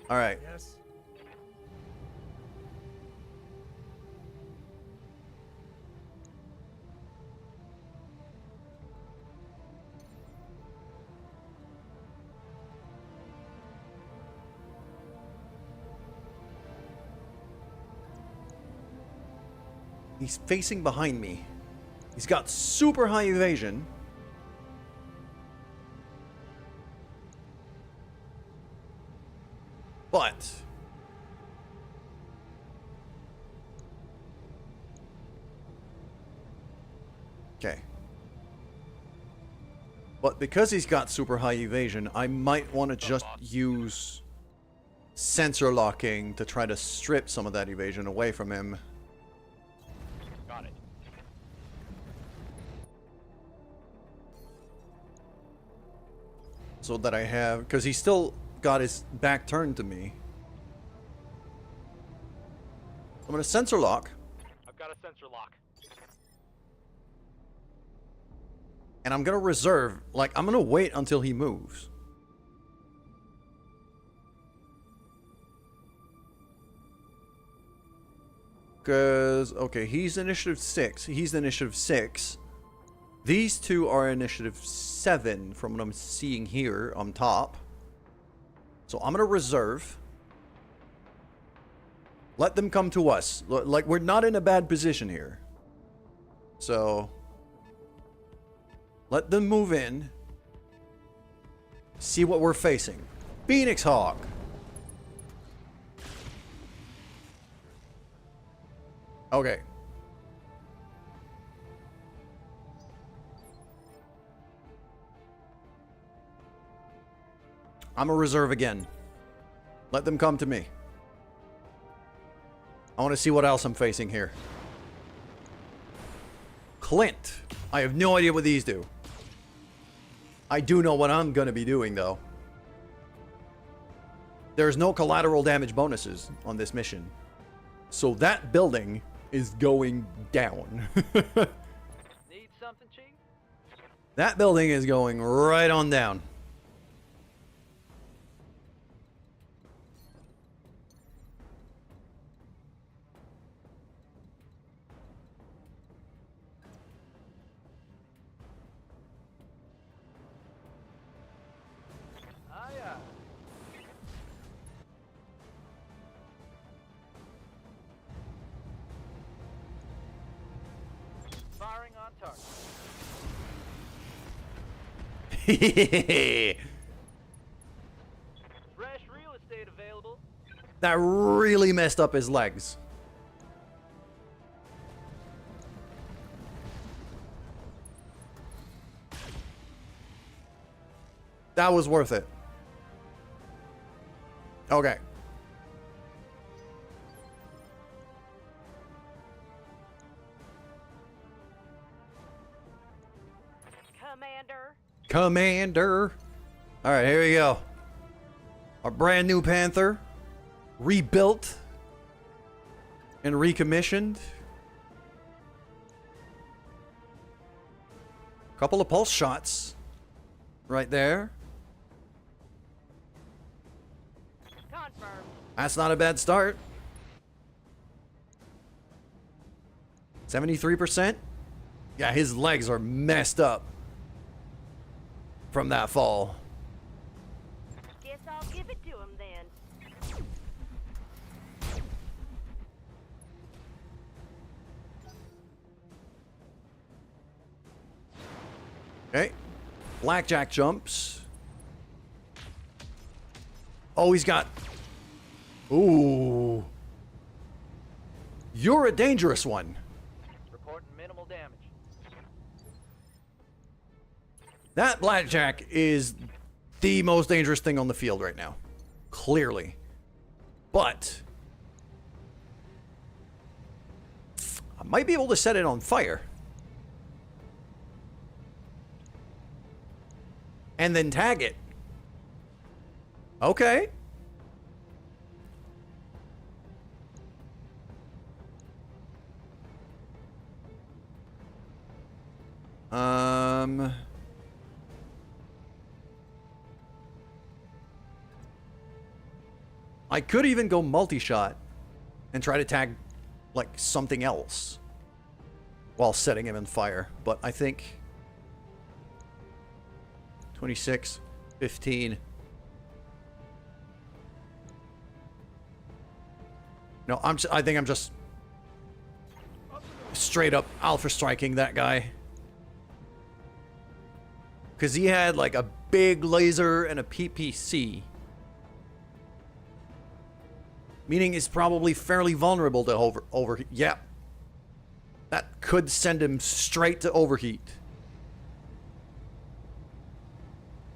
All right. Yes. He's facing behind me. He's got super high evasion. But okay. But because he's got super high evasion, I might want to just use sensor locking to try to strip some of that evasion away from him. Got it. so that I have, because he's still got his back turned to me. I'm gonna sensor lock, I've got a sensor lock. and I'm gonna reserve. Like, I'm gonna wait until he moves. Because, okay, he's initiative 6. He's initiative 6. These two are initiative 7 from what I'm seeing here on top. So I'm going to reserve. Let them come to us. Like, we're not in a bad position here. So, let them move in. See what we're facing. Phoenix Hawk. Okay. I'm a reserve again. Let them come to me. I want to see what else I'm facing here. Clint. I have no idea what these do. I do know what I'm going to be doing, though. There's no collateral damage bonuses on this mission. So that building is going down. Need something, Chief? That building is going right on down. Aye. Firing on target. Fresh real estate available. That really messed up his legs. That was worth it. Okay. Commander. All right, here we go. Our brand new Panther. Rebuilt. And recommissioned. Couple of pulse shots. Right there. Confirmed. That's not a bad start. 73%. Yeah, his legs are messed up from that fall. Guess I'll give it to him then. Okay. Blackjack jumps. Oh, he's got... Ooh. You're a dangerous one. Reporting minimal damage. That blackjack is the most dangerous thing on the field right now. Clearly. But... I might be able to set it on fire. And then tag it. Okay. I could even go multi-shot and try to tag like something else while setting him on fire, but I think 26, 15. No, I think I'm just straight up alpha striking that guy. Because he had like a big laser and a PPC. Meaning he's probably fairly vulnerable to overheat. Yeah. That could send him straight to overheat.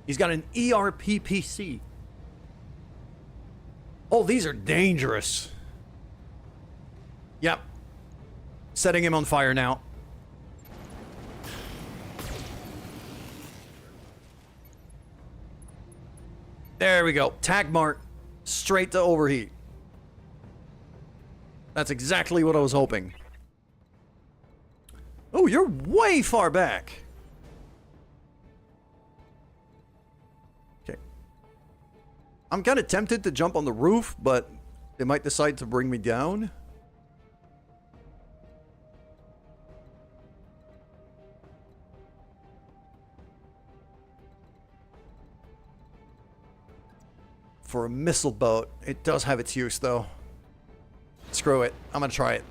He's got an ERPPC. Oh, these are dangerous. Yep. Setting him on fire now. There we go. Tag mark. Straight to overheat. That's exactly what I was hoping. Oh, you're way far back. Okay. I'm kind of tempted to jump on the roof, but they might decide to bring me down. For a missile boat, it does have its use, though. Screw it. I'm gonna try it.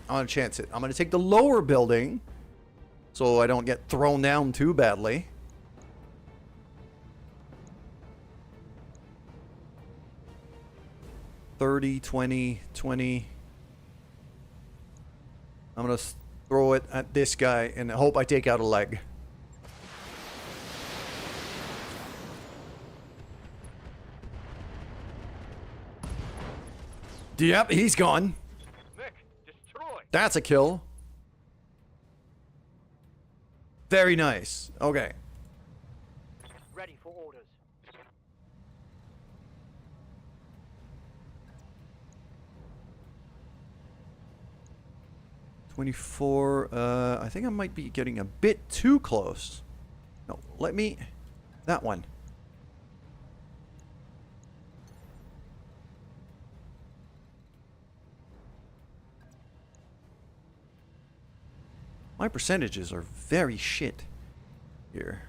I'm gonna chance it. I'm gonna take the lower building so I don't get thrown down too badly. $30, $20, $20. I'm gonna throw it at this guy and hope I take out a leg. Yep, he's gone. Nick, destroy. That's a kill. Very nice. Okay. Ready for orders. $24. I think I might be getting a bit too close. No, let me... That one. My percentages are very shit here.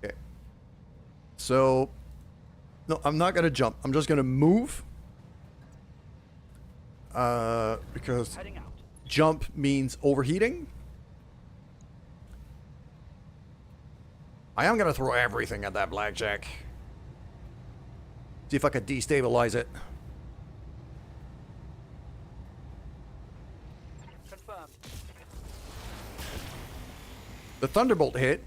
Okay. So, no, I'm not gonna jump. I'm just gonna move. Because jump means overheating. I am gonna throw everything at that blackjack. See if I can destabilize it. Confirmed. The thunderbolt hit.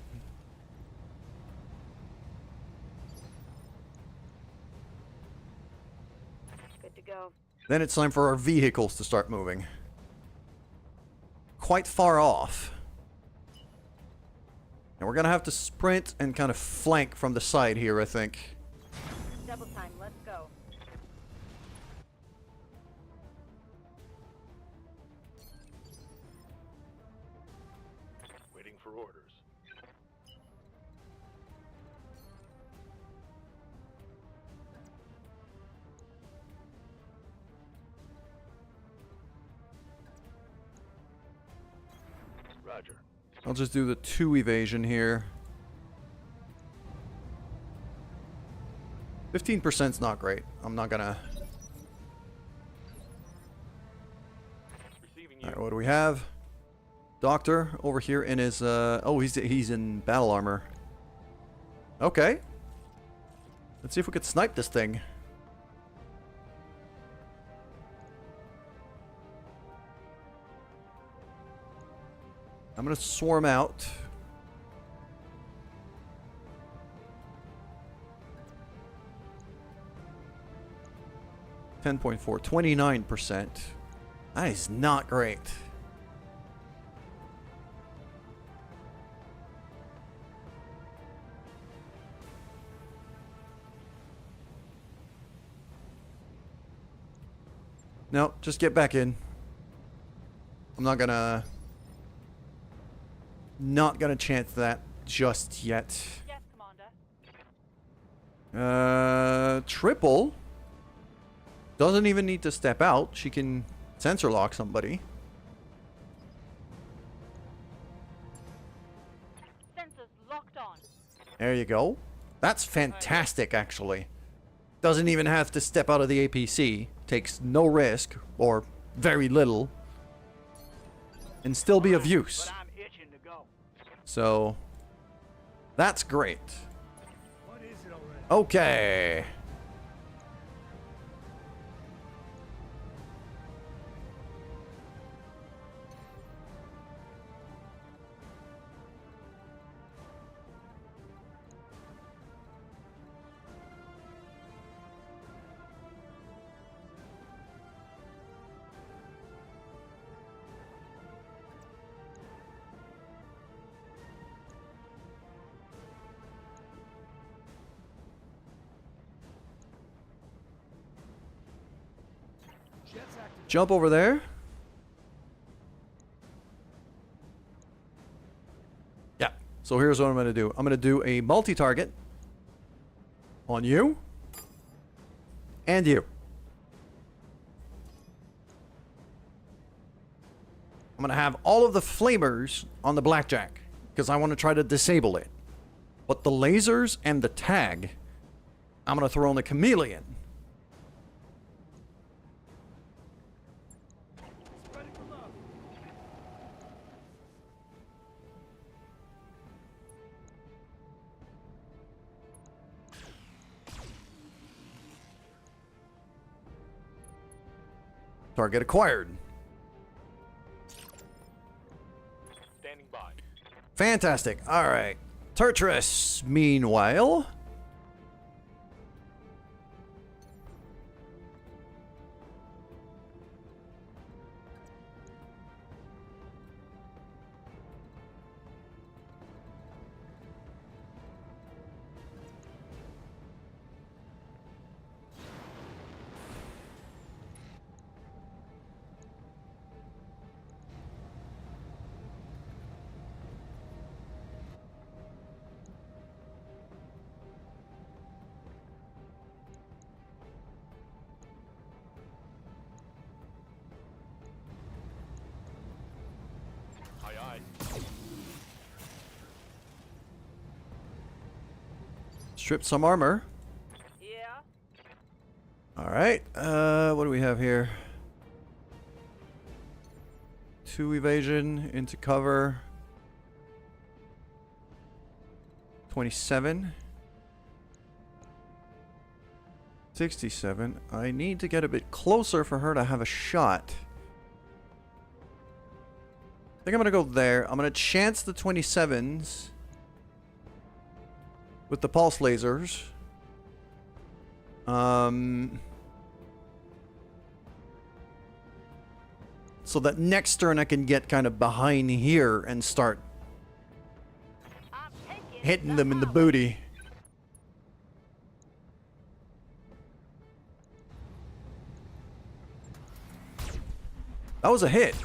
Good to go. Then it's time for our vehicles to start moving. Quite far off. And we're gonna have to sprint and kind of flank from the side here, I think. Double time, let's go. Waiting for orders. Roger. I'll just do the 2 evasion here. 15%'s not great. I'm not gonna... Receiving you. Alright, what do we have? Doctor over here in his... Oh, he's in battle armor. Okay. Let's see if we could snipe this thing. I'm gonna swarm out. $10.4, 29%. That is not great. No, just get back in. I'm not gonna chance that just yet. Yes, Commander. Triple doesn't even need to step out. She can sensor lock somebody. Sensors locked on. There you go. That's fantastic, actually. Doesn't even have to step out of the APC. Takes no risk, or very little, and still be of use. But I'm itching to go. So, that's great. What is it already? Okay. Jump over there. Yeah. So here's what I'm going to do. I'm going to do a multi-target on you and you. I'm going to have all of the flamers on the blackjack because I want to try to disable it. But the lasers and the tag, I'm going to throw on the chameleon. Target acquired. Standing by. Fantastic. All right. Turtress, meanwhile. Aye, aye. Strip some armor. Yeah. All right. What do we have here? 2 evasion into cover. 27. 67. I need to get a bit closer for her to have a shot. I think I'm gonna go there. I'm gonna chance the 27s with the pulse lasers. So that next turn I can get kind of behind here and start hitting them in the booty. That was a hit.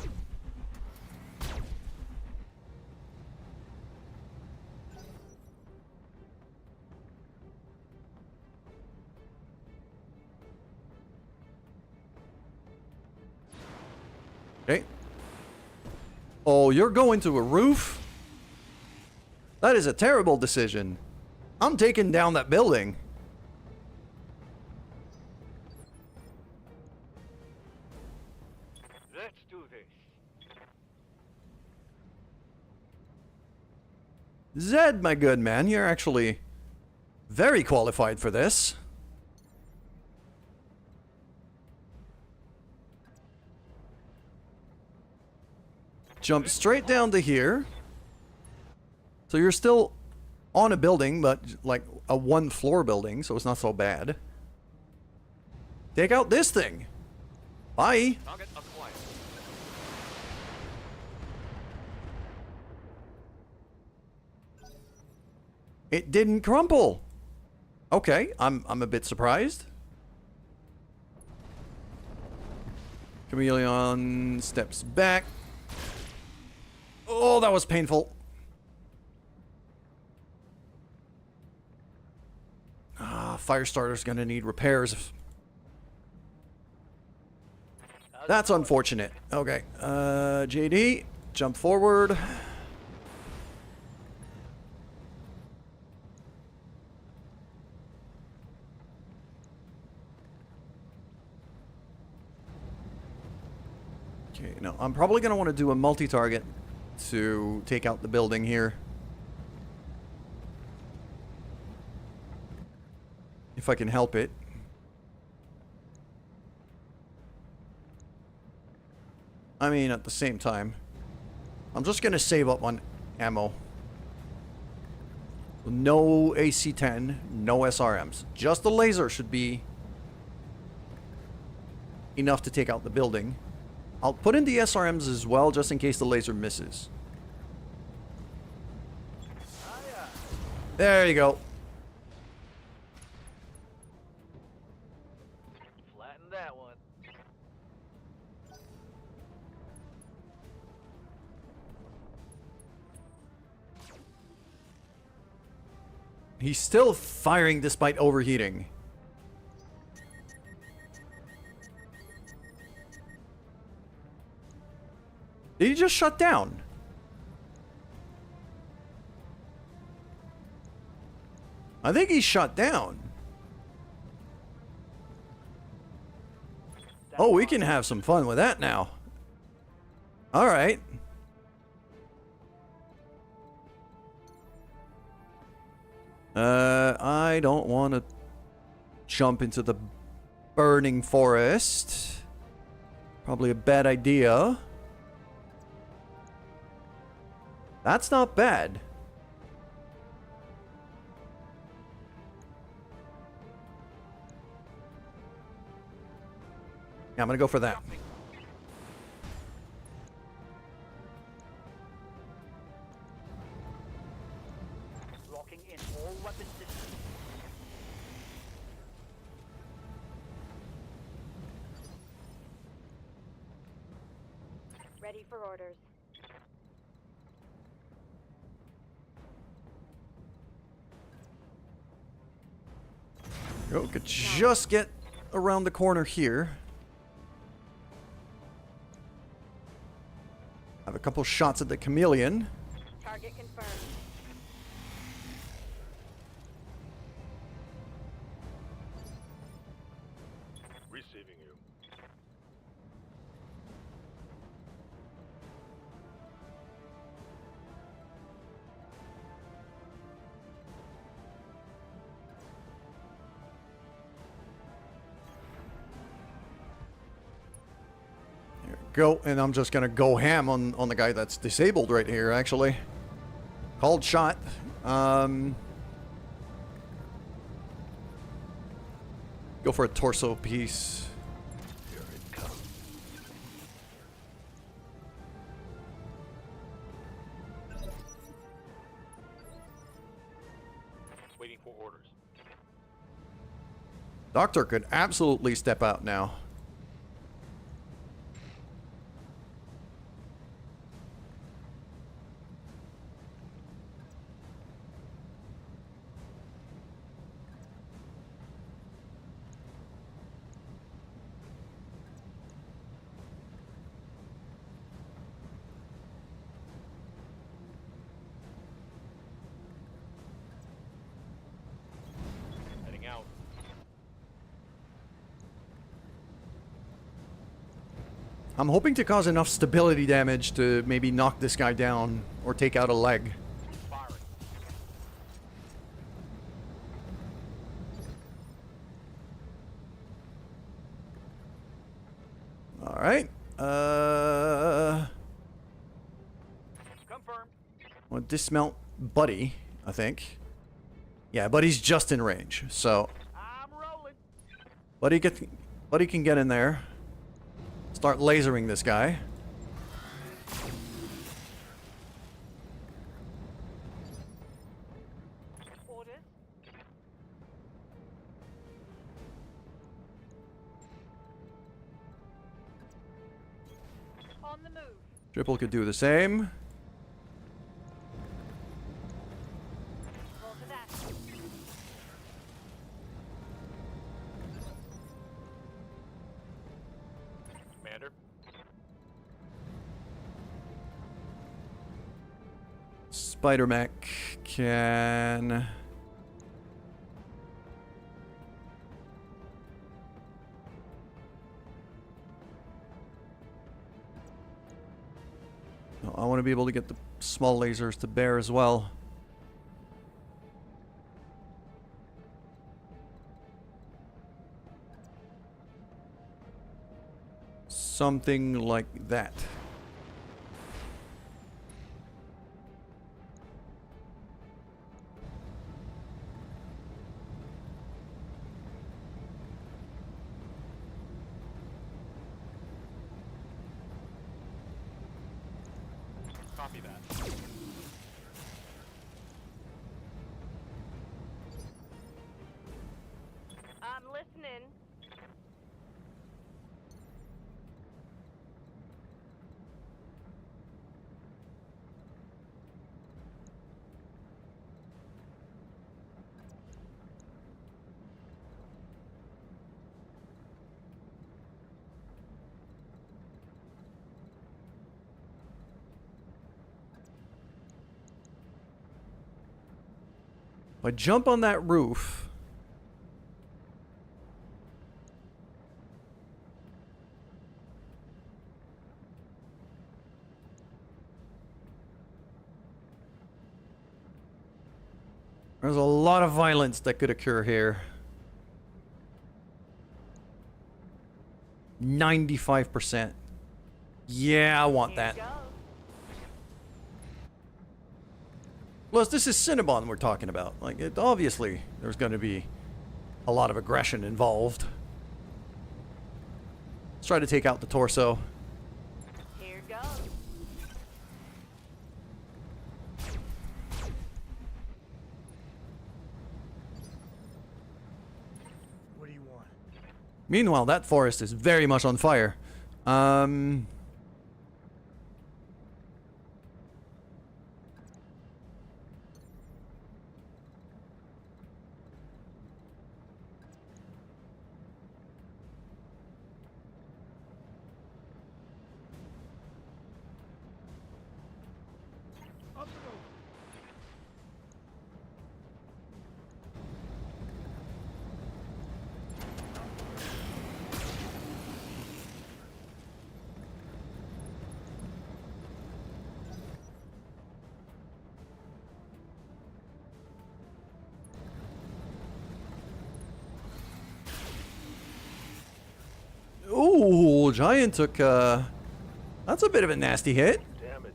Okay. Oh, you're going to a roof? That is a terrible decision. I'm taking down that building. Let's do this. Zed, my good man, you're actually very qualified for this. Jump straight down to here. So you're still on a building, but like a 1-floor building, so it's not so bad. Take out this thing. Bye. Target acquired. It didn't crumple. Okay, I'm a bit surprised. Chameleon steps back. Oh, that was painful. Firestarter's gonna need repairs. That's unfortunate. Okay, JD, jump forward. Okay, now I'm probably gonna want to do a multi-target to take out the building here. If I can help it. I mean, at the same time, I'm just gonna save up on ammo. No AC-10, no SRMs. Just the laser should be enough to take out the building. I'll put in the SRMs as well, just in case the laser misses. There you go. Flatten that one. He's still firing despite overheating. Did he just shut down? I think he shut down. Oh, we can have some fun with that now. All right. I don't want to jump into the burning forest. Probably a bad idea. That's not bad. Yeah, I'm gonna go for that. Locking in all weapon systems. Ready for orders. Oh, could just get around the corner here. Have a couple shots at the chameleon. Target confirmed. Receiving you. There we go, and I'm just gonna go ham on the guy that's disabled right here, actually. Called shot. Go for a torso piece. Here it comes. Waiting for orders. Doctor could absolutely step out now. Heading out. I'm hoping to cause enough stability damage to maybe knock this guy down or take out a leg. Firing. All right. Confirmed. I'll dismount Buddy, I think. Yeah, Buddy's just in range, so I'm rolling. Buddy can get in there. Start lasering this guy. Orders. On the move. Triple could do the same. Roll to that. Commander. Spider-Mech can... I want to be able to get the small lasers to bear as well. Something like that. Copy that. I'm listening. If I jump on that roof... There's a lot of violence that could occur here. 95%. Yeah, I want that. Plus, this is Cinnabon we're talking about. Like, obviously, there's going to be a lot of aggression involved. Let's try to take out the torso. Here goes. What do you want? Meanwhile, that forest is very much on fire. Up and over. Ooh, Giant took, that's a bit of a nasty hit. Damage.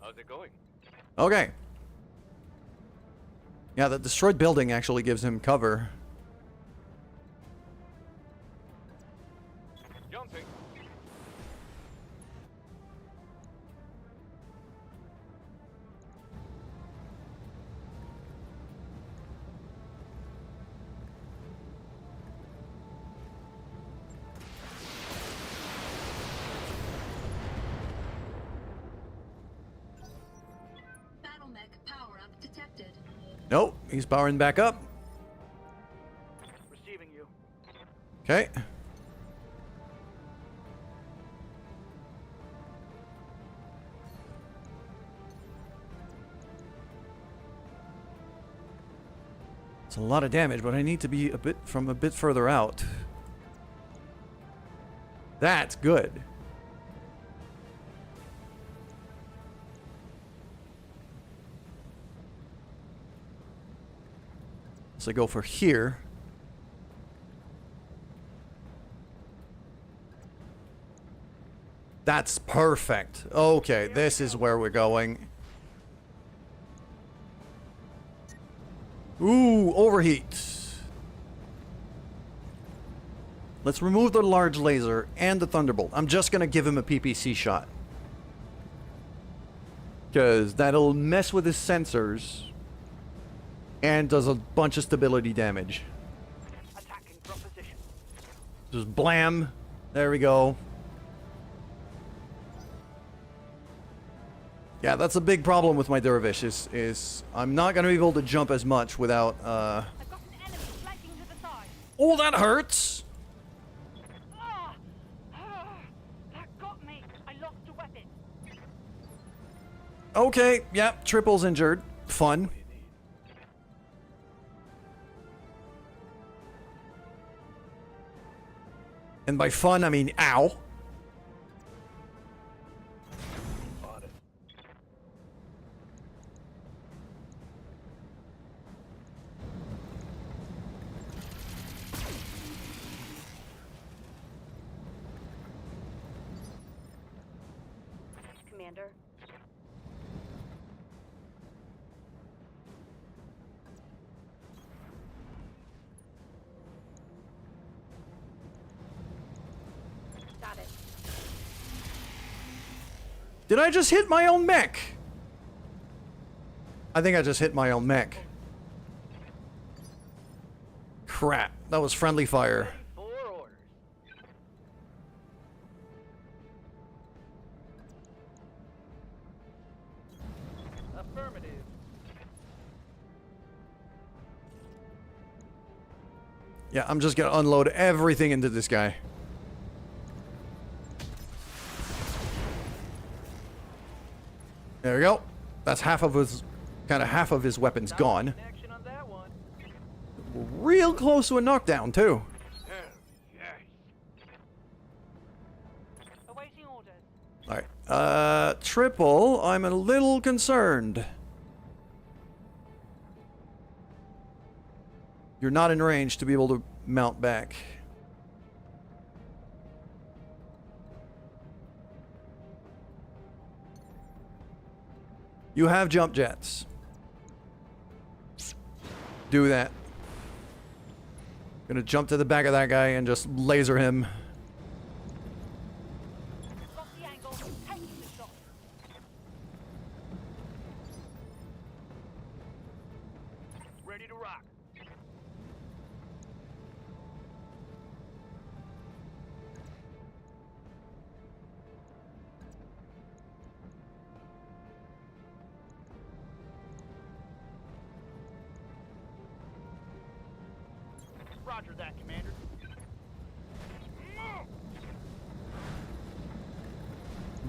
How's it going? Okay. Yeah, the destroyed building actually gives him cover. Jumping. Battletech power-up detected. Nope, he's powering back up. Receiving you. Okay. It's a lot of damage, but I need to be a bit further out. That's good. So I go for here. That's perfect. Okay, this is where we're going. Ooh, overheat. Let's remove the large laser and the thunderbolt. I'm just gonna give him a PPC shot, because that'll mess with his sensors and does a bunch of stability damage. Attacking from position. Just blam. There we go. Yeah, that's a big problem with my Dervish is I'm not gonna be able to jump as much without I've got an enemy flanking to the side. Oh, that hurts! That got me. I lost a weapon. Okay, yeah, Triple's injured. Fun. And by fun, I mean ow. Commander. Got it. Did I just hit my own mech? I think I just hit my own mech. Crap, that was friendly fire. For orders. Affirmative. Yeah, I'm just gonna unload everything into this guy. There we go. That's half of his weapons gone. Connection on that one. We're real close to a knockdown too. Awaiting orders. All right. Triple, I'm a little concerned. You're not in range to be able to mount back. You have jump jets. Do that. Gonna jump to the back of that guy and just laser him. Got the angle. Taking the shot. Ready to rock. Roger that, Commander.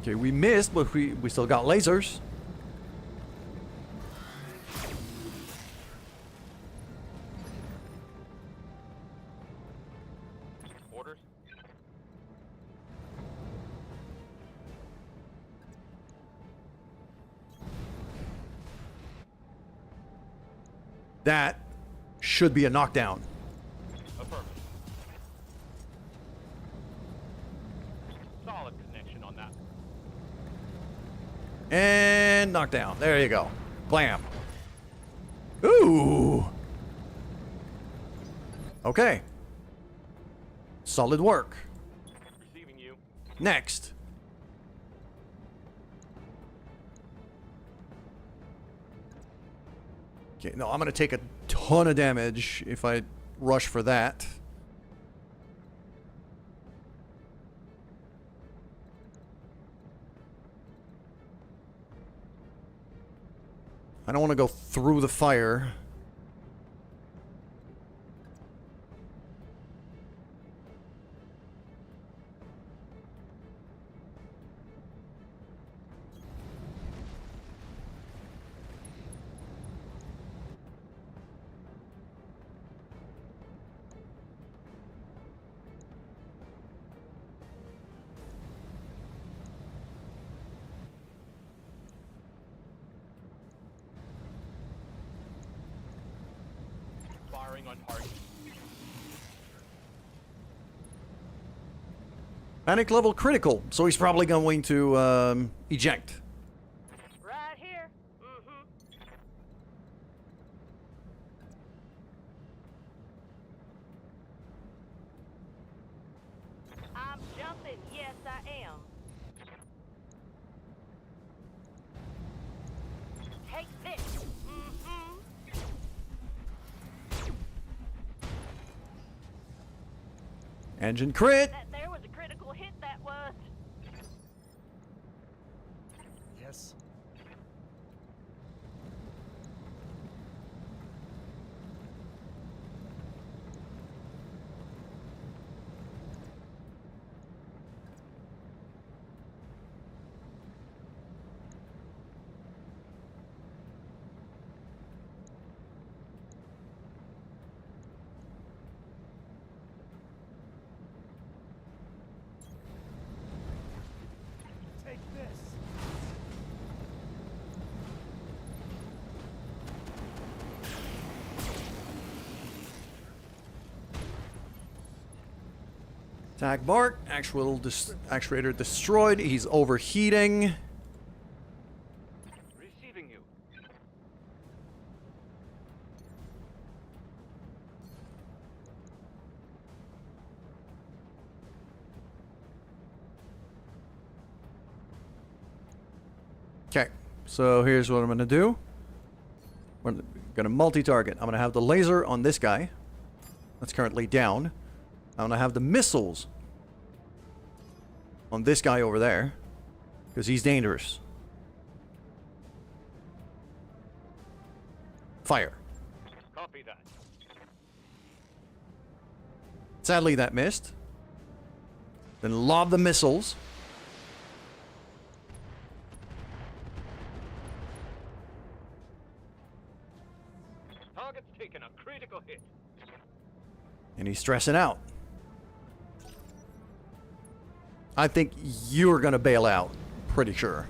Okay, we missed, but we still got lasers. Orders? That should be a knockdown. Affirmative. Solid connection on that. And knockdown. There you go. Blam. Ooh. Okay. Solid work. Receiving you. Next. Okay, no, I'm gonna take a ton of damage if I rush for that. I don't want to go through the fire. Firing on target. Panic level critical, so he's probably going to eject. Right here. Mm-hmm. I'm jumping. Yes, I am. Take this. Mm-hmm. Engine crit. That there was a critical hit, that was. Yes. Take this. Attack mark. Actuator destroyed. He's overheating. Receiving you. Okay, so here's what I'm going to do. We're going to multi-target. I'm going to have the laser on this guy. That's currently down. I'm going to have the missiles on this guy over there. Because he's dangerous. Fire. Copy that. Sadly, that missed. Then lob the missiles. And he's stressing out. I think you're gonna bail out. Pretty sure.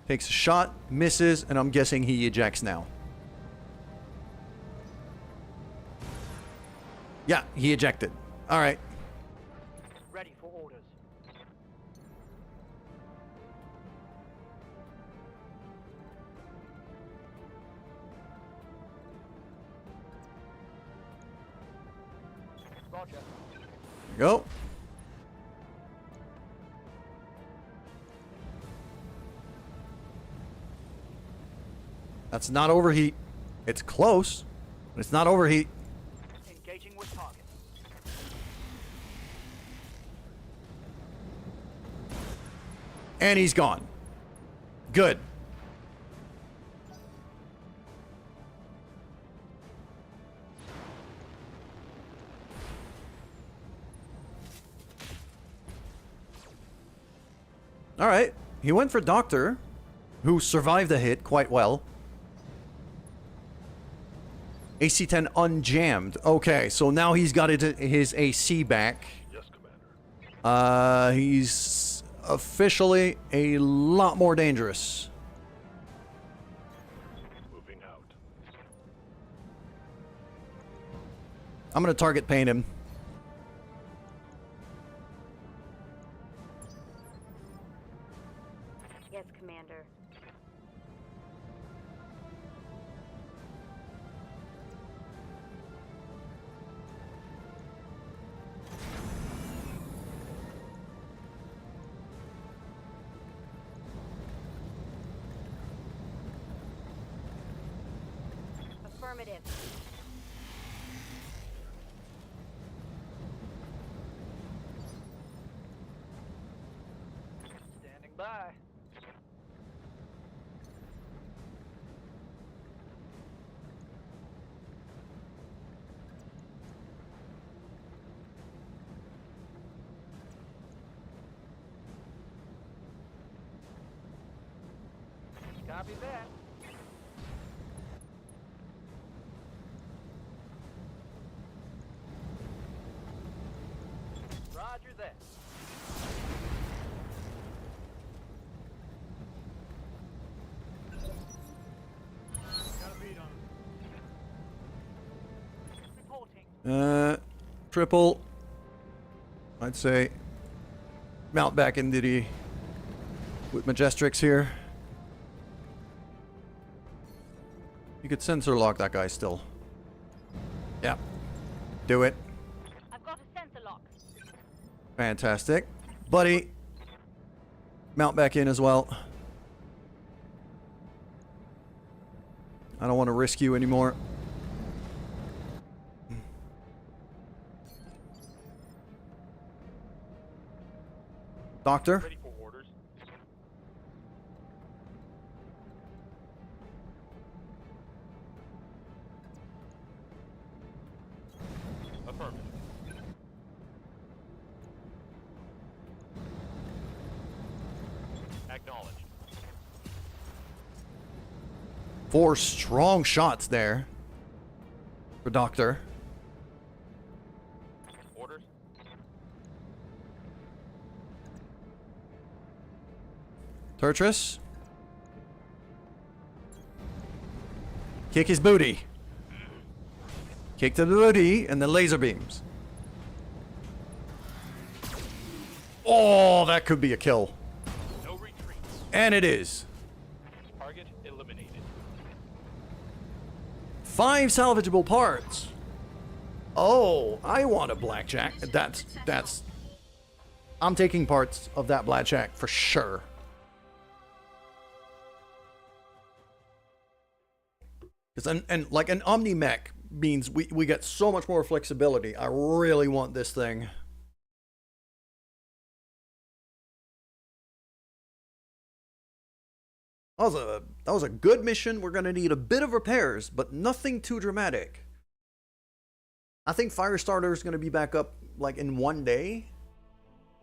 Takes a shot, misses, and I'm guessing he ejects now. Yeah, he ejected. All right. Ready for orders. Roger. There you go. That's not overheat. It's close, but it's not overheat. Engaging with target. And he's gone. Good. All right. He went for Doctor, who survived the hit quite well. AC-10 unjammed. Okay, so now he's got his AC back. Yes, Commander. He's officially a lot more dangerous. Moving out. I'm gonna target paint him. Yes, Commander. Affirmative. Standing by. Copy that. Roger that. Got a beat on him. Reporting. Triple. I'd say mount back into the with Majestrix here. You could sensor lock that guy still. Yeah. Do it. I've got a sensor lock. Fantastic. Buddy. Mount back in as well. I don't want to risk you anymore. Doctor. Ready for orders. Affirmative. Acknowledged. 4 strong shots there for Doctor. Orders. Turtris. Kick his booty. Kick to the booty and the laser beams. Oh, that could be a kill. No retreat. And it is. Target eliminated. 5 salvageable parts. Oh, I want a blackjack. That's. I'm taking parts of that blackjack for sure. And like an Omni mech means we get so much more flexibility. I really want this thing. That was a good mission. We're gonna need a bit of repairs, but nothing too dramatic. I think Firestarter is gonna be back up like in 1 day.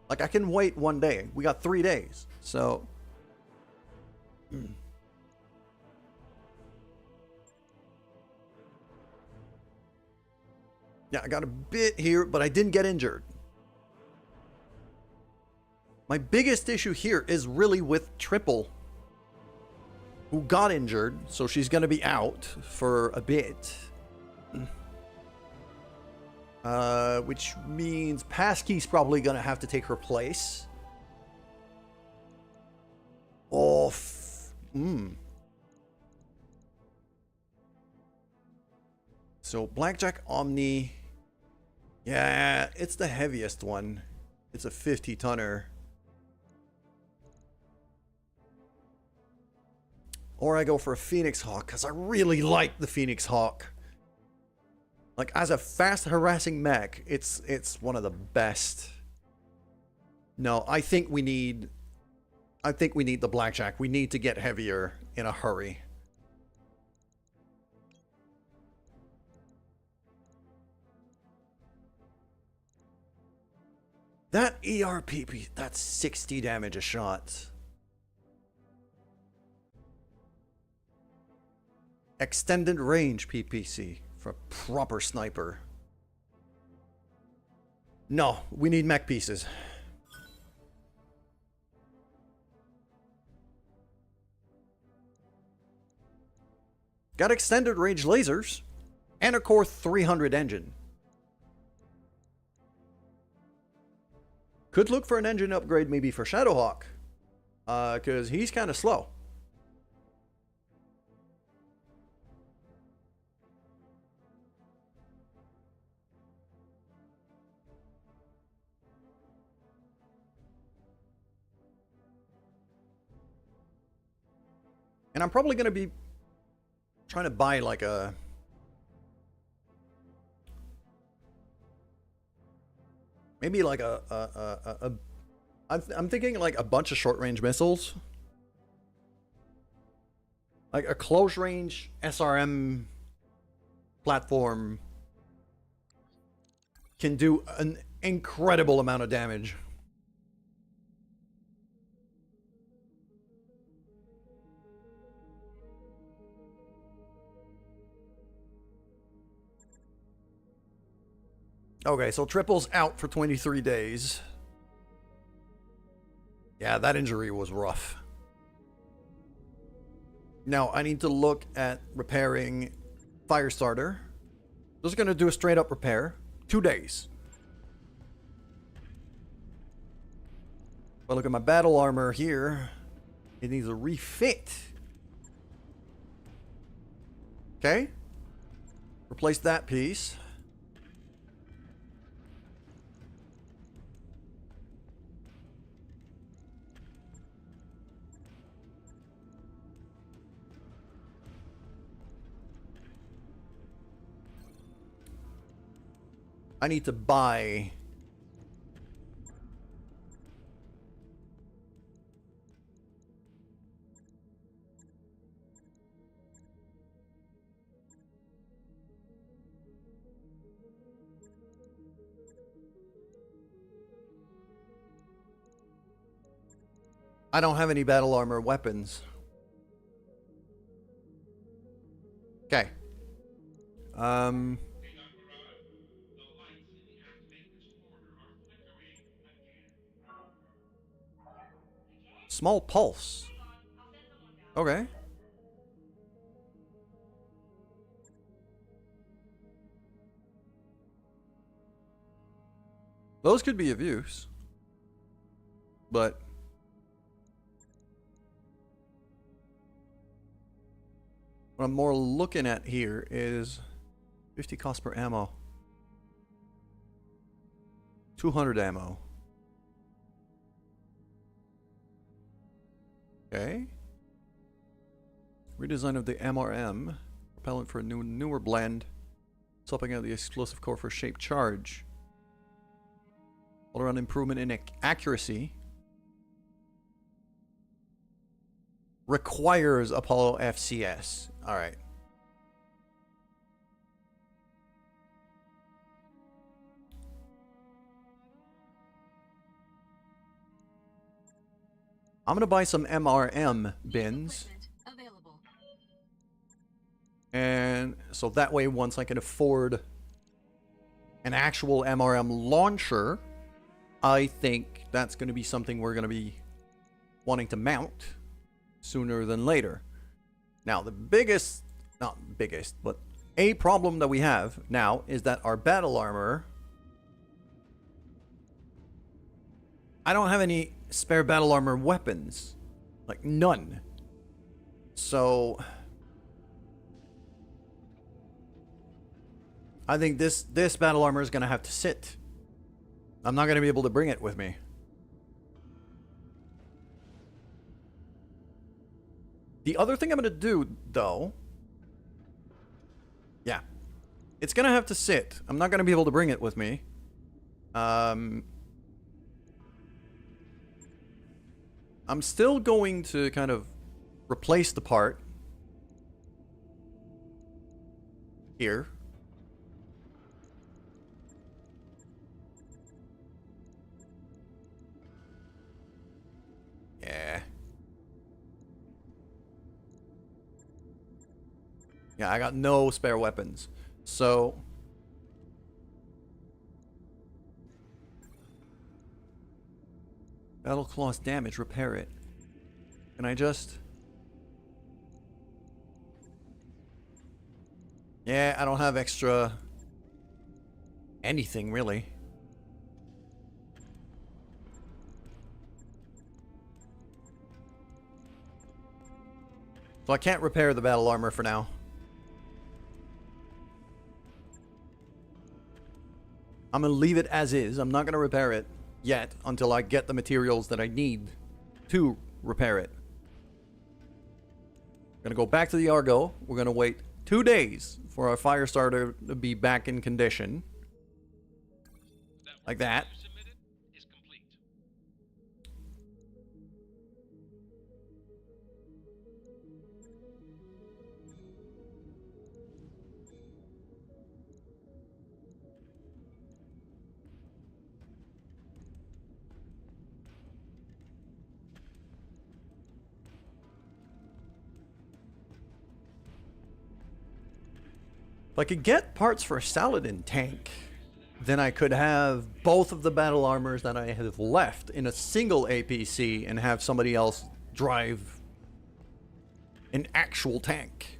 Like I can wait 1 day. We got 3 days, so Yeah, I got a bit here, but I didn't get injured. My biggest issue here is really with Triple, who got injured, so she's going to be out for a bit. Which means Passkey's probably going to have to take her place. Oh, So Blackjack Omni. Yeah, it's the heaviest one. It's a 50-tonner. Or I go for a Phoenix Hawk, because I really like the Phoenix Hawk. Like, as a fast harassing mech, it's one of the best. No, I think we need the Blackjack. We need to get heavier in a hurry. That ERPP, that's 60 damage a shot. Extended range PPC for a proper sniper. No, we need mech pieces. Got extended range lasers and a Core 300 engine. Could look for an engine upgrade maybe for Shadowhawk, because he's kind of slow. And I'm probably going to be trying to buy like a... Maybe like I'm thinking like a bunch of short-range missiles. Like a close-range SRM platform can do an incredible amount of damage. Okay, so Triple's out for 23 days. Yeah, that injury was rough. Now, I need to look at repairing Firestarter. Just going to do a straight up repair. 2 days. If I look at my battle armor here, it needs a refit. Okay. Replace that piece. I need to buy... I don't have any battle armor weapons. Okay. Small pulse. Okay. Those could be of use. But what I'm more looking at here is 50 cost per ammo. 200 ammo. Okay. Redesign of the MRM. Propellant for a newer blend. Swapping out the explosive core for shape charge. All around improvement in accuracy. Requires Apollo FCS. Alright. I'm gonna buy some MRM bins. Available. And so that way, once I can afford an actual MRM launcher, I think that's going to be something we're going to be wanting to mount sooner than later. Now, the biggest, not biggest, but a problem that we have now is that our battle armor, I don't have any spare battle armor weapons. Like, none. So I think this battle armor is going to have to sit. I'm not going to be able to bring it with me. The other thing I'm going to do, though... Yeah. It's going to have to sit. I'm not going to be able to bring it with me. I'm still going to kind of replace the part. Here. Yeah. Yeah, I got no spare weapons. So... Battle claws damage, repair it. Can I just... Yeah, I don't have extra... anything, really. So I can't repair the battle armor for now. I'm gonna leave it as is. I'm not gonna repair it yet until I get the materials that I need to repair it. Gonna go back to the Argo. We're gonna wait 2 days for our fire starter to be back in condition. Like that. If I could get parts for a Saladin tank, then I could have both of the battle armors that I have left in a single APC and have somebody else drive an actual tank.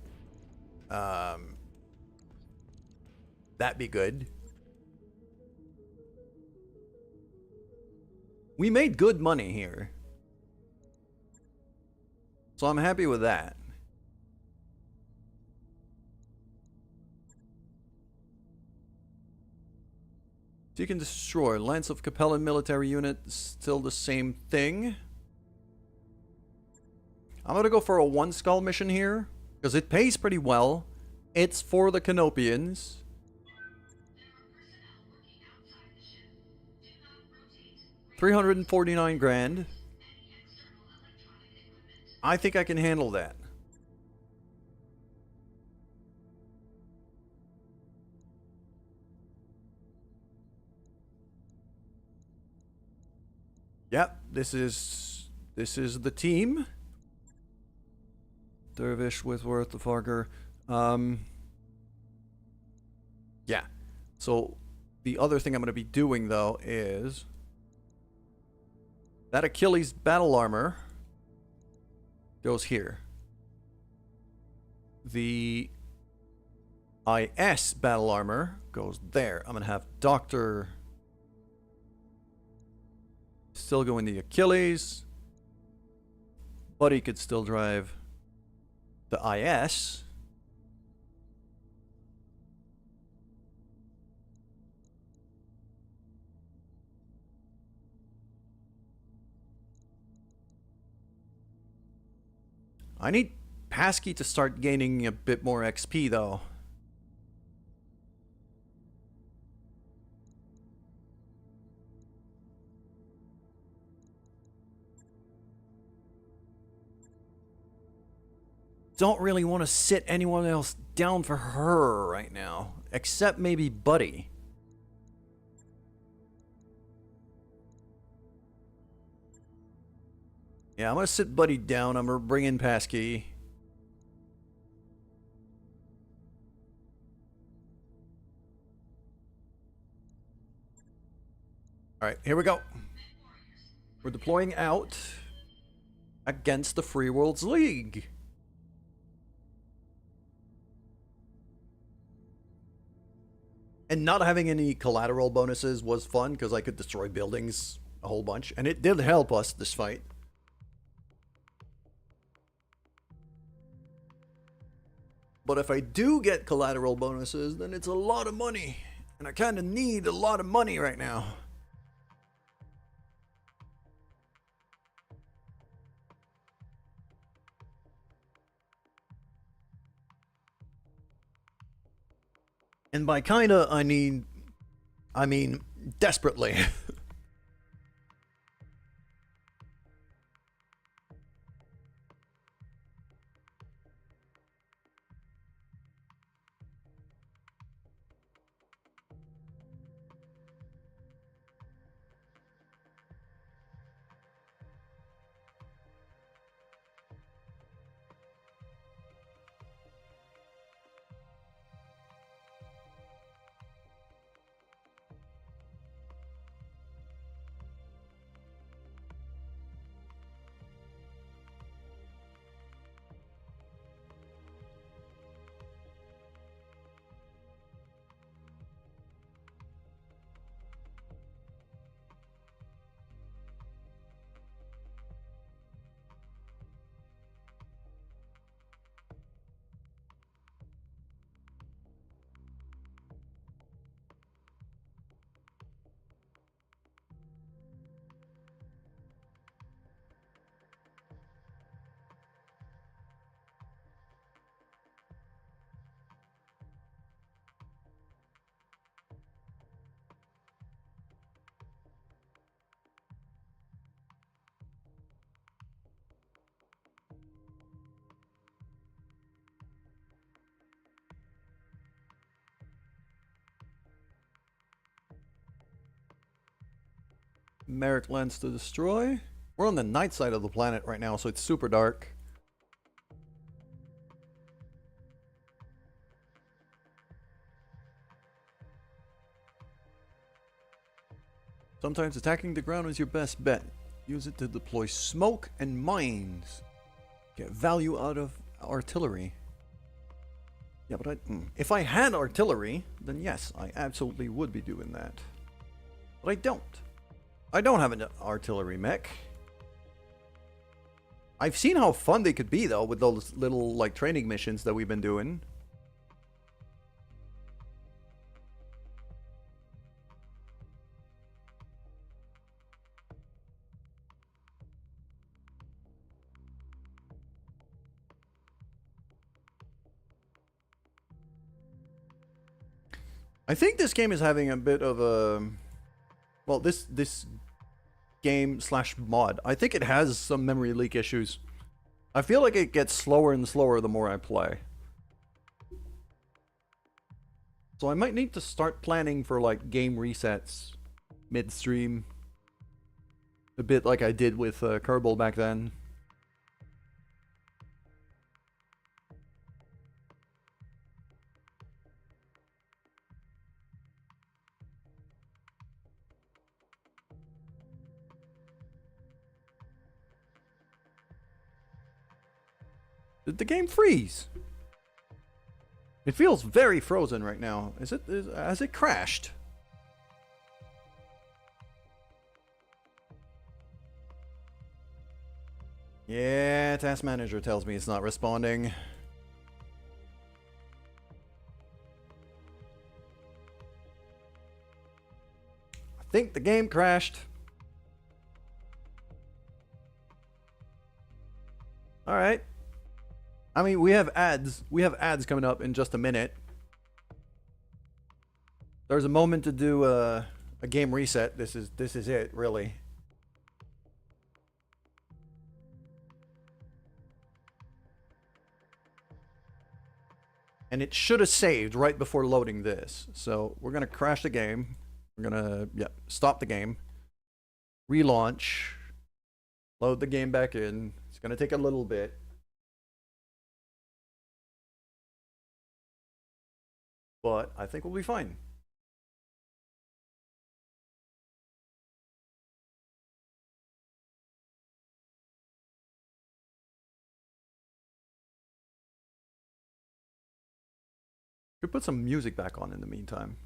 That'd be good. We made good money here. So I'm happy with that. Seek and destroy. Lance of Capellan military unit. Still the same thing. I'm gonna go for a 1 skull mission here. Because it pays pretty well. It's for the Canopians. $349 grand. I think I can handle that. Yep, this is the team. Dervish, Whitworth, the Farger. Yeah. So the other thing I'm going to be doing though is that Achilles battle armor goes here. The IS battle armor goes there. I'm going to have Dr. Still going the Achilles. Buddy could still drive the IS. I need Pasky to start gaining a bit more XP though. Don't really want to sit anyone else down for her right now, except maybe Buddy. Yeah, I'm gonna sit Buddy down. I'm gonna bring in Passkey. Alright, here we go. We're deploying out against the Free Worlds League. And not having any collateral bonuses was fun because I could destroy buildings a whole bunch. And it did help us this fight. But if I do get collateral bonuses, then it's a lot of money. And I kind of need a lot of money right now. And by kinda, I mean desperately. Merrick lands to destroy. We're on the night side of the planet right now, so it's super dark. Sometimes attacking the ground is your best bet. Use it to deploy smoke and mines. Get value out of artillery. Yeah, but if I had artillery, then yes, I absolutely would be doing that. But I don't. I don't have an artillery mech. I've seen how fun they could be, though, with those little, like, training missions that we've been doing. I think this game is having a bit of a... Well, this game slash mod, I think it has some memory leak issues. I feel like it gets slower and slower the more I play. So I might need to start planning for, like, game resets midstream. A bit like I did with Kerbal back then. Did the game freeze? It feels very frozen right now. Has it crashed? Yeah, task manager tells me it's not responding. I think the game crashed. All right. I mean, we have ads. We have ads coming up in just a minute. There's a moment to do a game reset. This is it, really. And it should have saved right before loading this. So we're gonna crash the game. We're gonna stop the game. Relaunch. Load the game back in. It's going to take a little bit. But I think we'll be fine. Could put some music back on in the meantime.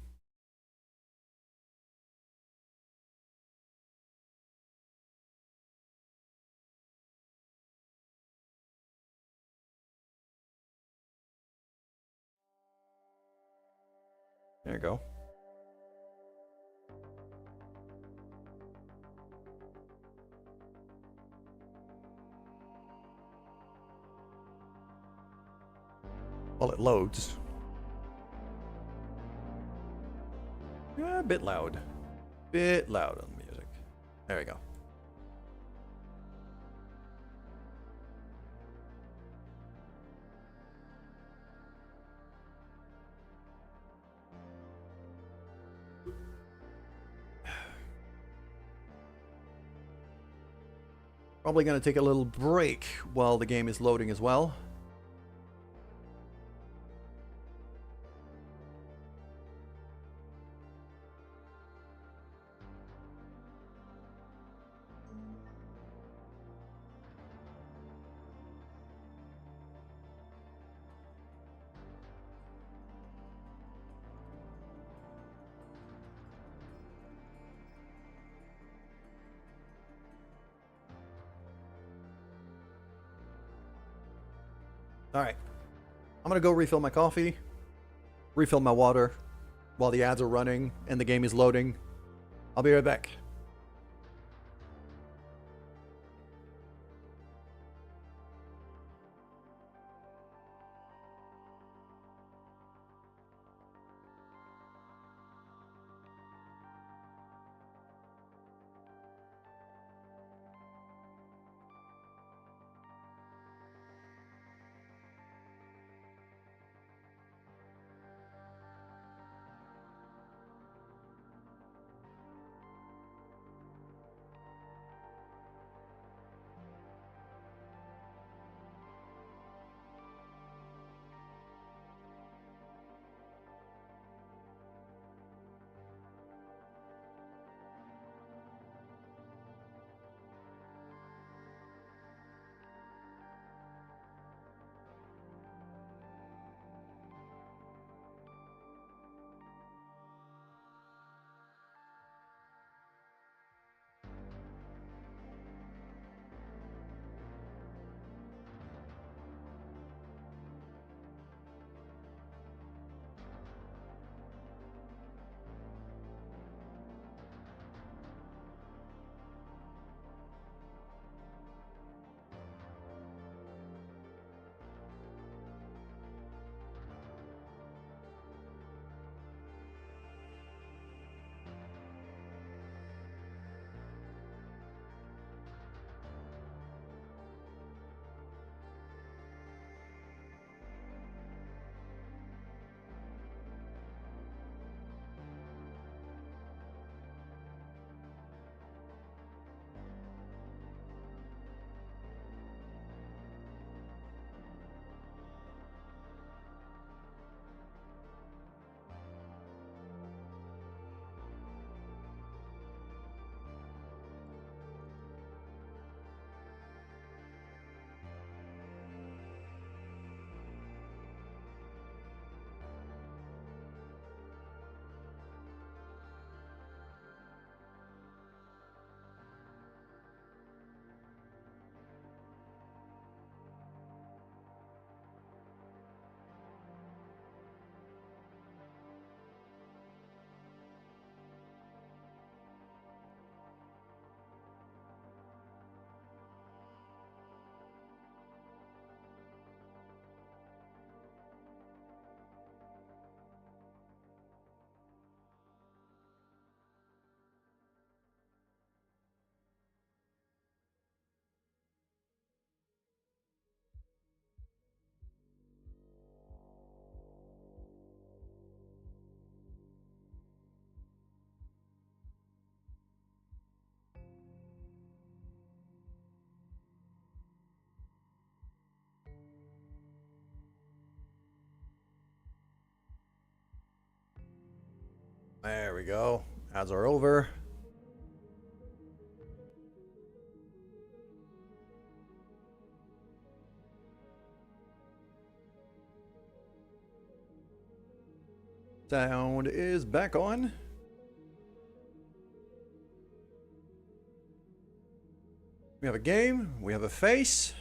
There you go. While it loads. Yeah, a bit loud. Bit loud on the music. There we go. Probably going to take a little break while the game is loading as well. All right, I'm gonna go refill my coffee, refill my water while the ads are running and the game is loading. I'll be right back. There we go. Ads are over. Sound is back on. We have a game. We have a face.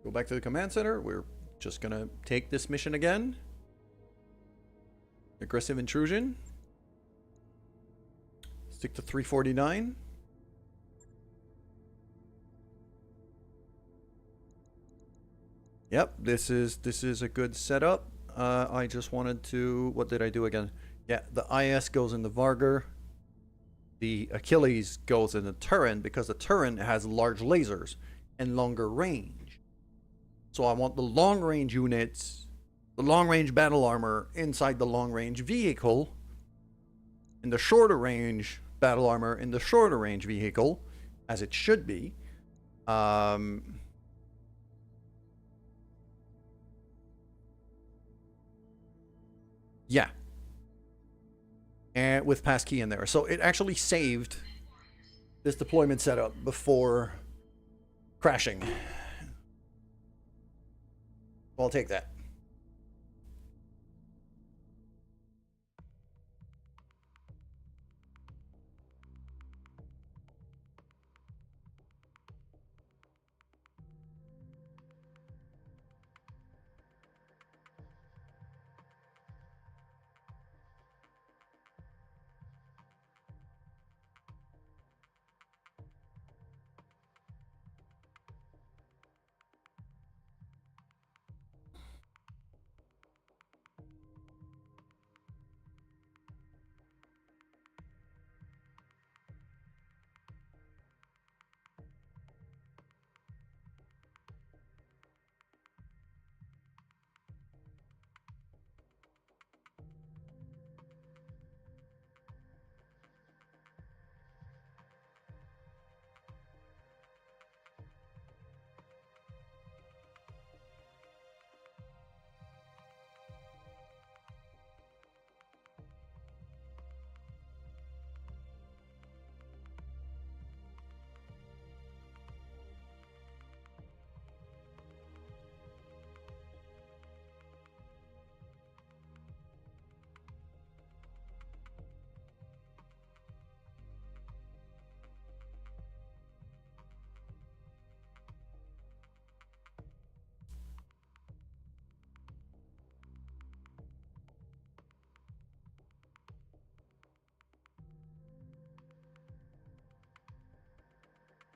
Go back to the command center. We're just gonna take this mission again. Aggressive intrusion. Stick to 349. Yep, this is a good setup. I just wanted to, what did I do again? Yeah, the IS goes in the Vargur. The Achilles goes in the Turin because the Turin has large lasers and longer range. So I want the long range units, the long range battle armor inside the long range vehicle, and the shorter range battle armor in the shorter range vehicle, as it should be. Yeah. And with passkey in there. So it actually saved this deployment setup before crashing. Well, I'll take that.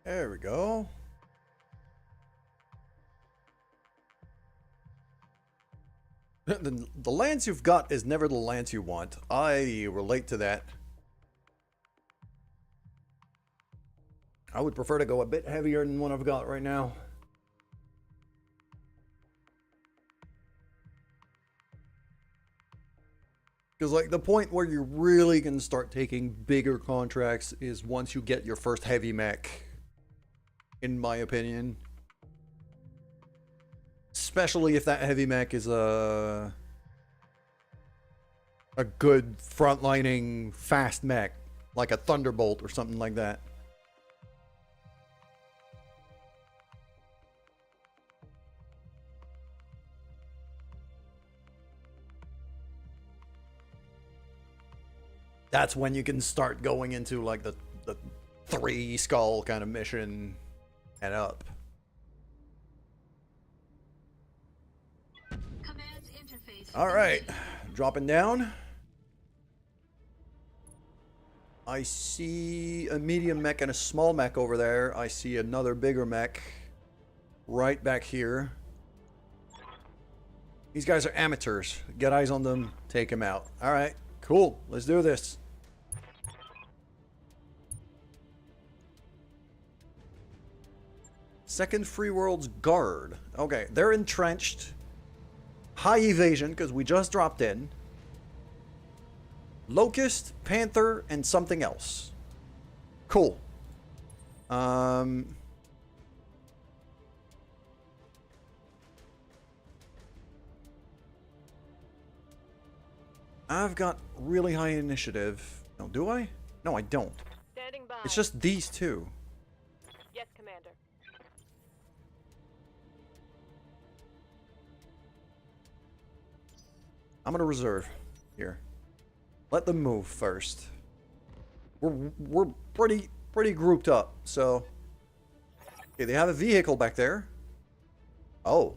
There we go. The lance you've got is never the lance you want. I relate to that. I would prefer to go a bit heavier than what I've got right now. Because like the point where you really can start taking bigger contracts is once you get your first heavy mech, in my opinion. Especially if that heavy mech is a good frontlining fast mech, like a Thunderbolt or something like that. That's when you can start going into like the 3 skull kind of mission and up. All right, dropping down. I see a medium mech and a small mech over there. I see another bigger mech right back here. These guys are amateurs. Get eyes on them, take them out. All right, cool. Let's do this. Second Free World's Guard. Okay, they're entrenched. High evasion, because we just dropped in. Locust, Panther, and something else. Cool. I've got really high initiative. No, do I? No, I don't. Standing by. It's just these two. Yes, Commander. I'm gonna reserve here. Let them move first. We're pretty grouped up, so. Okay, they have a vehicle back there. Oh.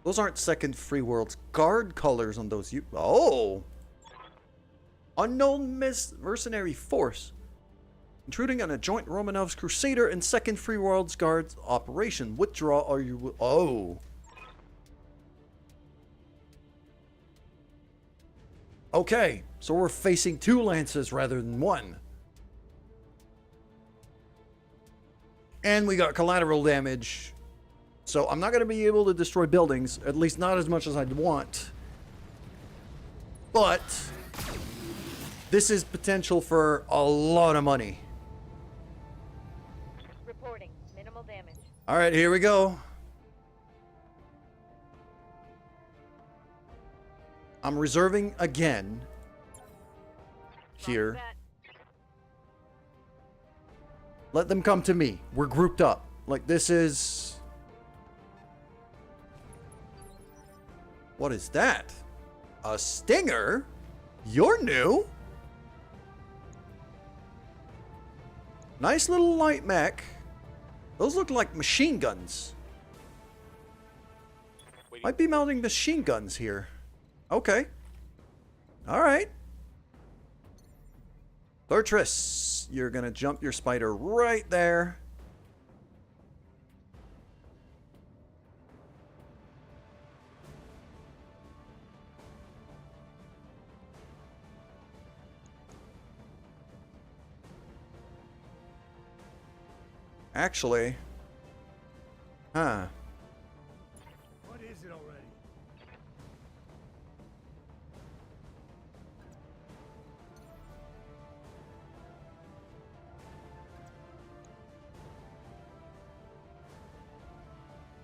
Those aren't second free world's guard colors on those. Oh. Unknown mercenary force. Intruding on a joint Romanovs Crusader and second free world's guards operation. Withdraw or you will. Oh. Okay, so we're facing 2 lances rather than 1. And we got collateral damage. So I'm not going to be able to destroy buildings, at least not as much as I'd want. But this is potential for a lot of money. Reporting. Minimal damage. All right, here we go. I'm reserving again. Here. Let them come to me. We're grouped up. Like, this is... What is that? A Stinger? You're new? Nice little light mech. Those look like machine guns. Might be mounting machine guns here. Okay. Alright. Fortress, you're gonna jump your spider right there. Actually, huh. What is it already?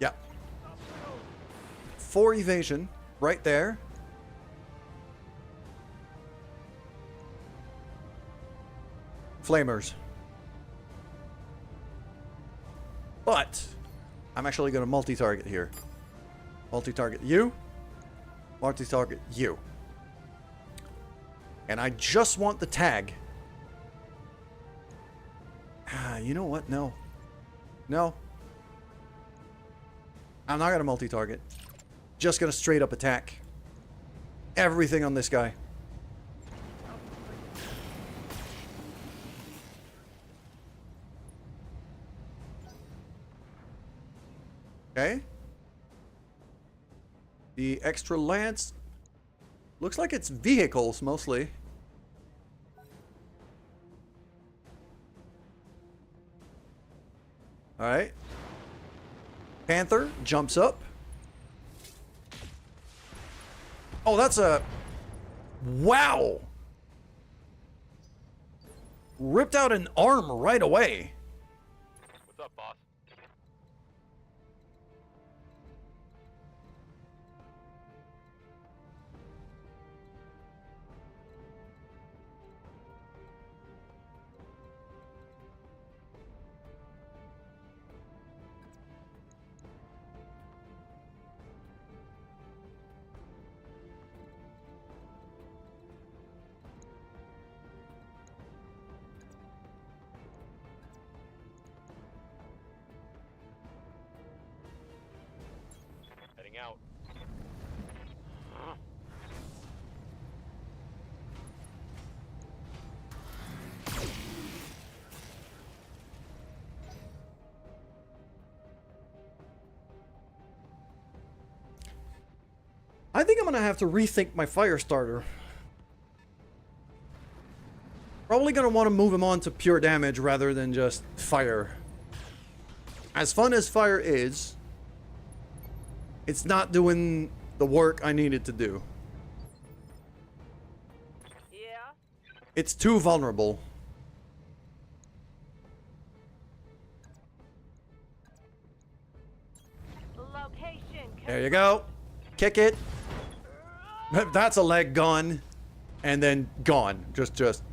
Yeah. 4 evasion right there. Flamers. But I'm actually going to multi-target here. Multi-target you. Multi-target you. And I just want the tag. You know what? No. No. I'm not going to multi-target. Just going to straight up attack. Everything on this guy. Okay. The extra lance looks like it's vehicles mostly. All right. Panther jumps up. Oh, that's a... Wow! Ripped out an arm right away. What's up, boss? Heading out. I think I'm gonna have to rethink my fire starter. Probably gonna want to move him on to pure damage rather than just fire. As fun as fire is, it's not doing the work I need it to do. Yeah. It's too vulnerable. Location. There you go. Kick it. That's a leg gone. and then gone. Just Scored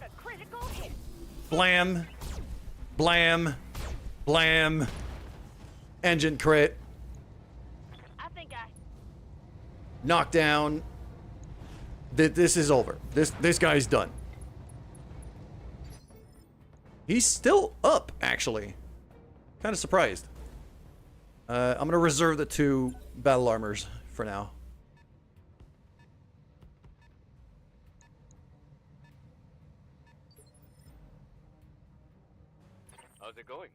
a critical hit. blam, blam, blam. Engine crit. I think I... Knockdown. This is over. This guy's done. He's still up, actually. Kind of surprised. I'm gonna reserve the 2 battle armors for now. How's it going?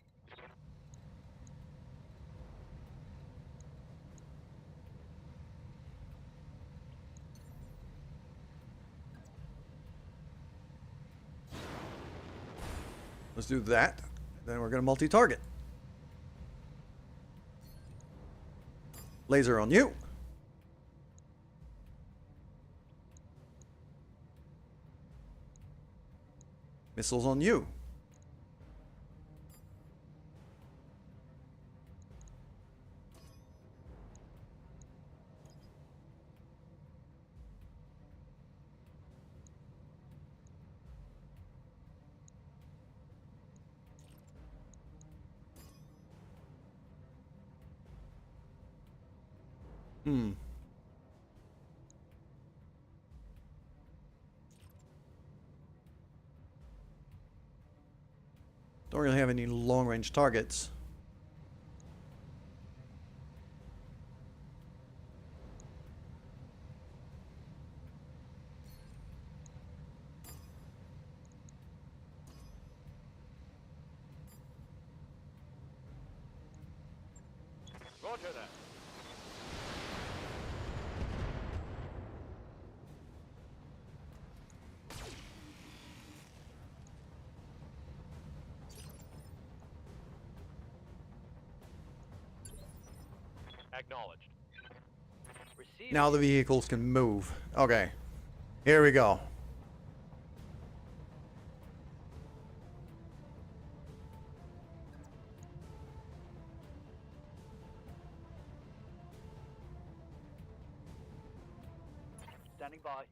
Let's do that. Then we're gonna multi-target. Laser on you. Missiles on you. Don't really have any long-range targets. Roger that. Acknowledged. Receive. Now the vehicles can move. Okay. Here we go. Standing by.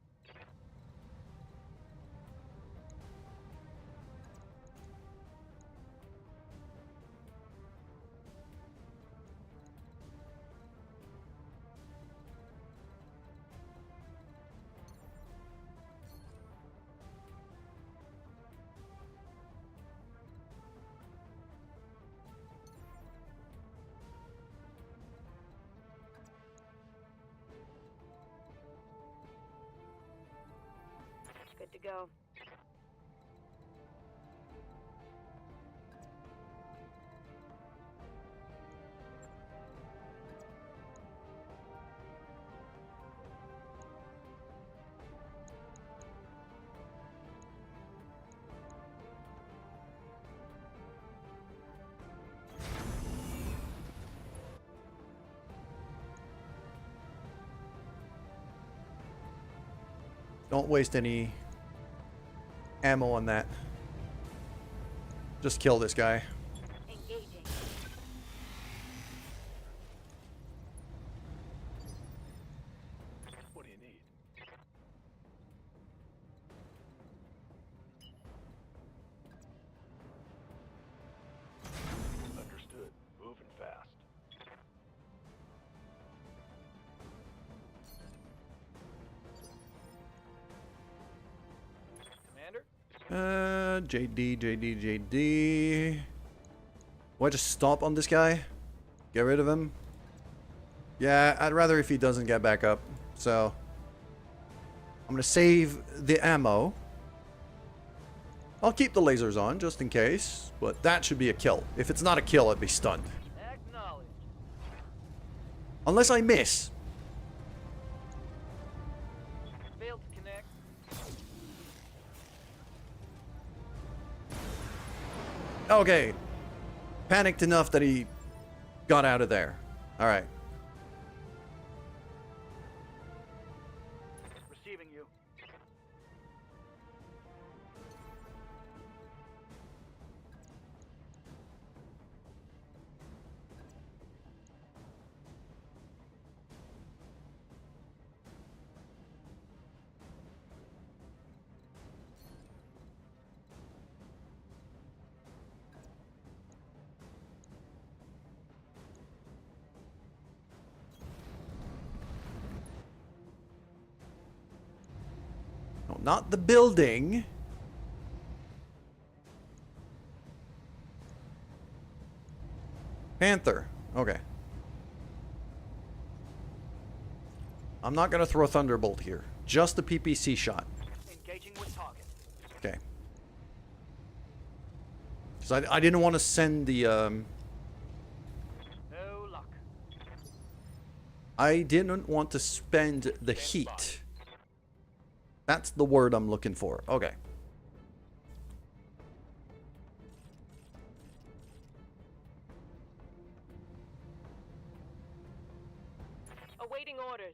Good to go. Don't waste any ammo on that. Just kill this guy. Engaging. What do you need? Understood. Moving fast. Commander? JD. Do I just stomp on this guy? Get rid of him? Yeah, I'd rather if he doesn't get back up. So, I'm gonna save the ammo. I'll keep the lasers on, just in case. But that should be a kill. If it's not a kill, I'd be stunned. Acknowledged. Unless I miss. Failed to connect. Okay. Panicked enough that he got out of there. Alright. Receiving you. Not the building. Panther. Okay. I'm not going to throw a Thunderbolt here. Just the PPC shot. Engaging with target. Okay. Because I didn't want to send the... No luck. I didn't want to spend the heat. That's the word I'm looking for. Okay. Awaiting orders.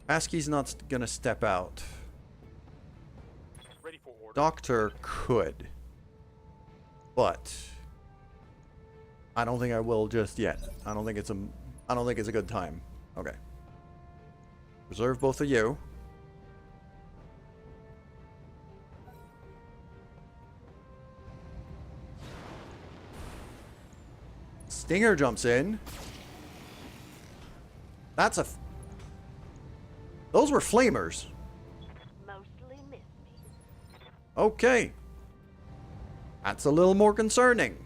Askey's not gonna step out. Ready for order. Doctor could. But I don't think I will just yet. I don't think it's a good time. Okay. Reserve both of you. Stinger jumps in. That's a... Those were flamers. Mostly missed me. Okay. That's a little more concerning.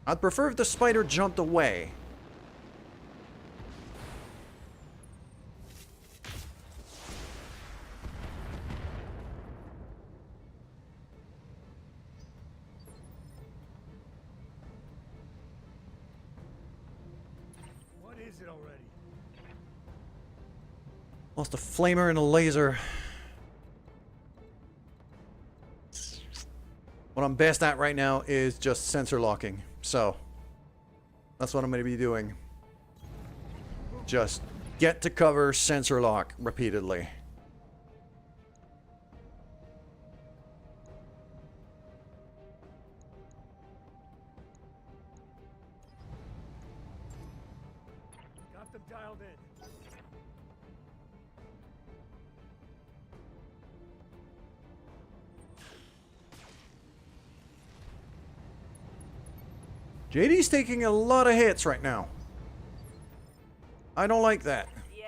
I'd prefer if the spider jumped away. What is it already? Lost a flamer and a laser. What I'm best at right now is just sensor locking. So, that's what I'm going to be doing. Just get to cover, sensor lock repeatedly. Got them dialed in. JD's taking a lot of hits right now. I don't like that. Yeah.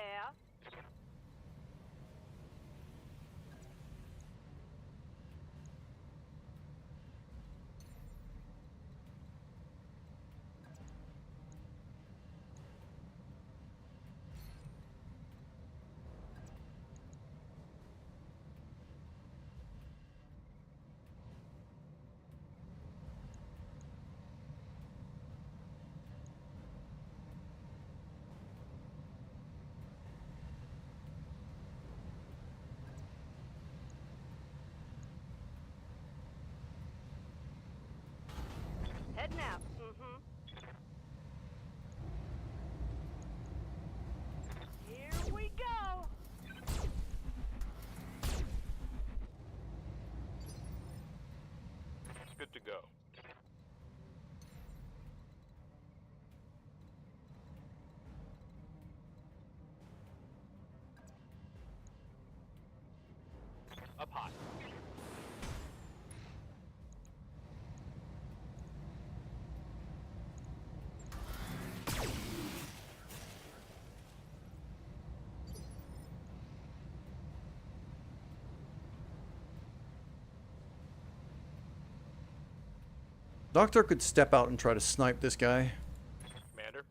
Heading out. Here we go. Good to go. Up high. Doctor could step out and try to snipe this guy. Commander.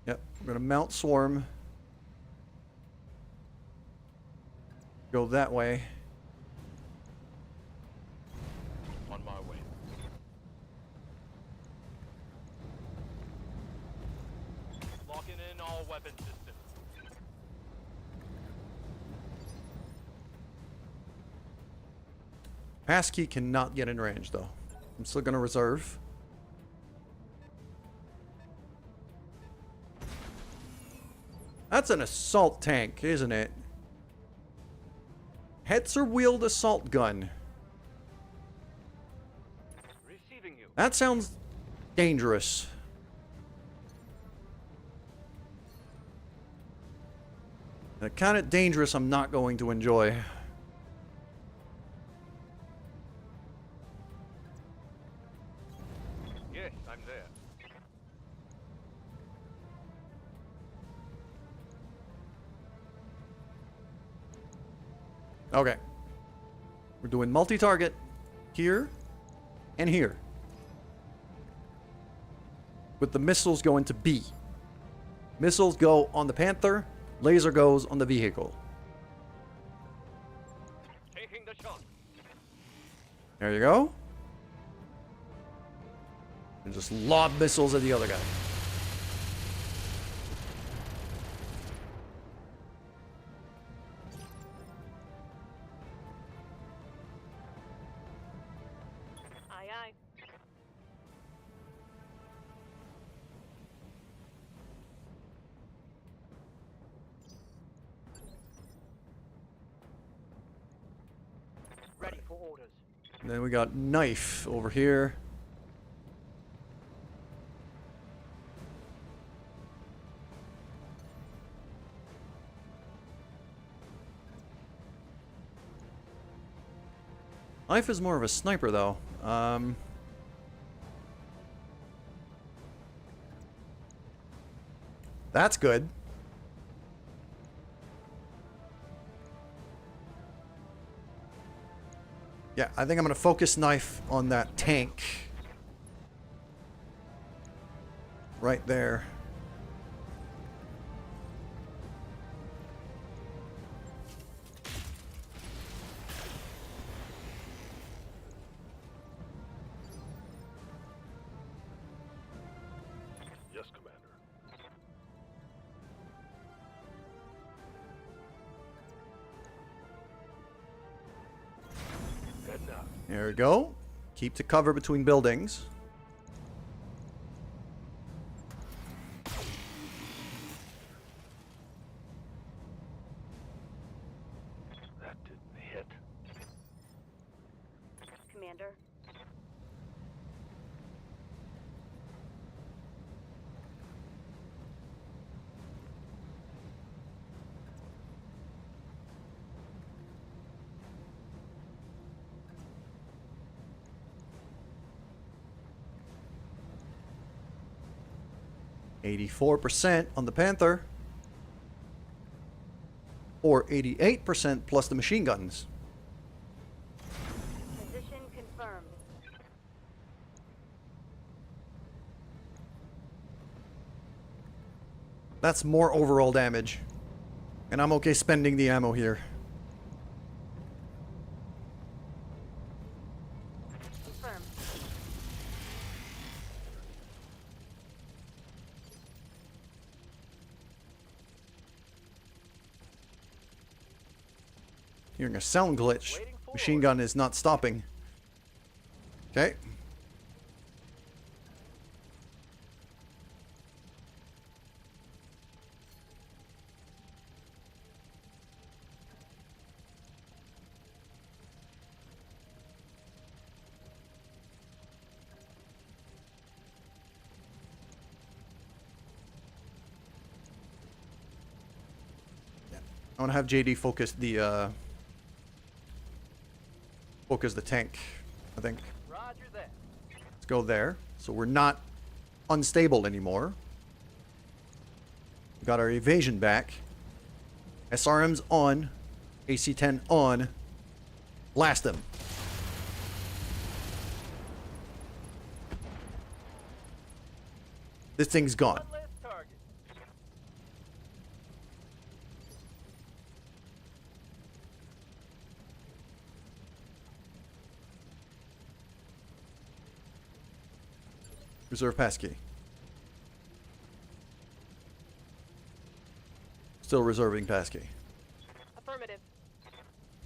Yep, we're gonna mount swarm. Go that way. On my way. Locking in all weapon systems. Passkey cannot get in range though. I'm still gonna reserve. That's an assault tank, isn't it? Hetzer wheeled assault gun. Receiving you. That sounds dangerous. The kind of dangerous I'm not going to enjoy. Okay. We're doing multi-target here and here. With the missiles going to B. Missiles go on the Panther. Laser goes on the vehicle. Taking the shot. There you go. And just lob missiles at the other guy. Aye, aye. Ready for orders. And then we got knife over here. Knife is more of a sniper, though. That's good. Yeah, I think I'm going to focus knife on that tank. Right there. Yes, Commander. Good enough. There we go. Keep the cover between buildings. That didn't hit. Commander. 84% on the Panther. Or 88% plus the machine guns. Position confirmed. That's more overall damage. And I'm okay spending the ammo here. Confirmed. Hearing a sound glitch. Machine gun is not stopping. Okay. I want to have JD focus the tank, I think. Roger that. Let's go there. So we're not unstable anymore. We got our evasion back. SRM's on. AC-10 on. Blast him. This thing's gone. One less target. Reserve passkey. Still reserving passkey. Affirmative.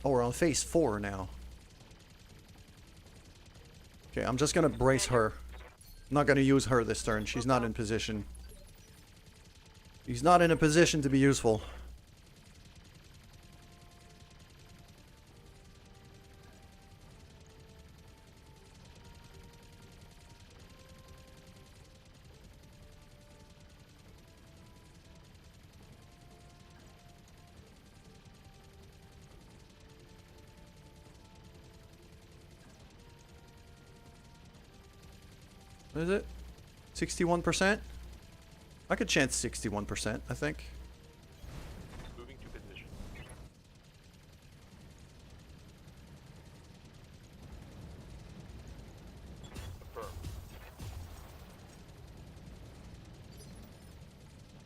Oh, we're on phase 4 now. Okay, I'm just gonna brace her. I'm not gonna use her this turn. She's not in position. She's not in a position to be useful. What is it? 61%? I could chance 61%, I think. Moving to position.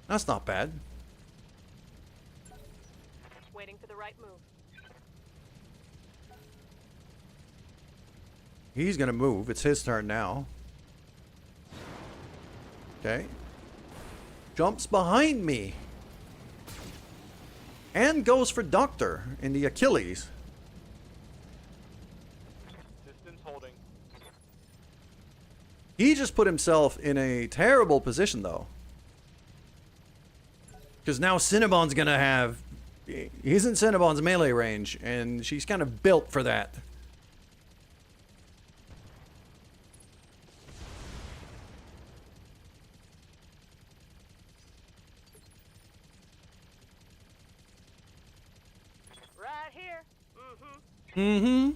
That's not bad. Waiting for the right move. He's gonna move. It's his turn now. Okay. Jumps behind me. And goes for Doctor in the Achilles. Systems holding. He just put himself in a terrible position, though. Because now Cinnabon's gonna have... He's in Cinnabon's melee range, and she's kind of built for that. Right here. Mm-hmm.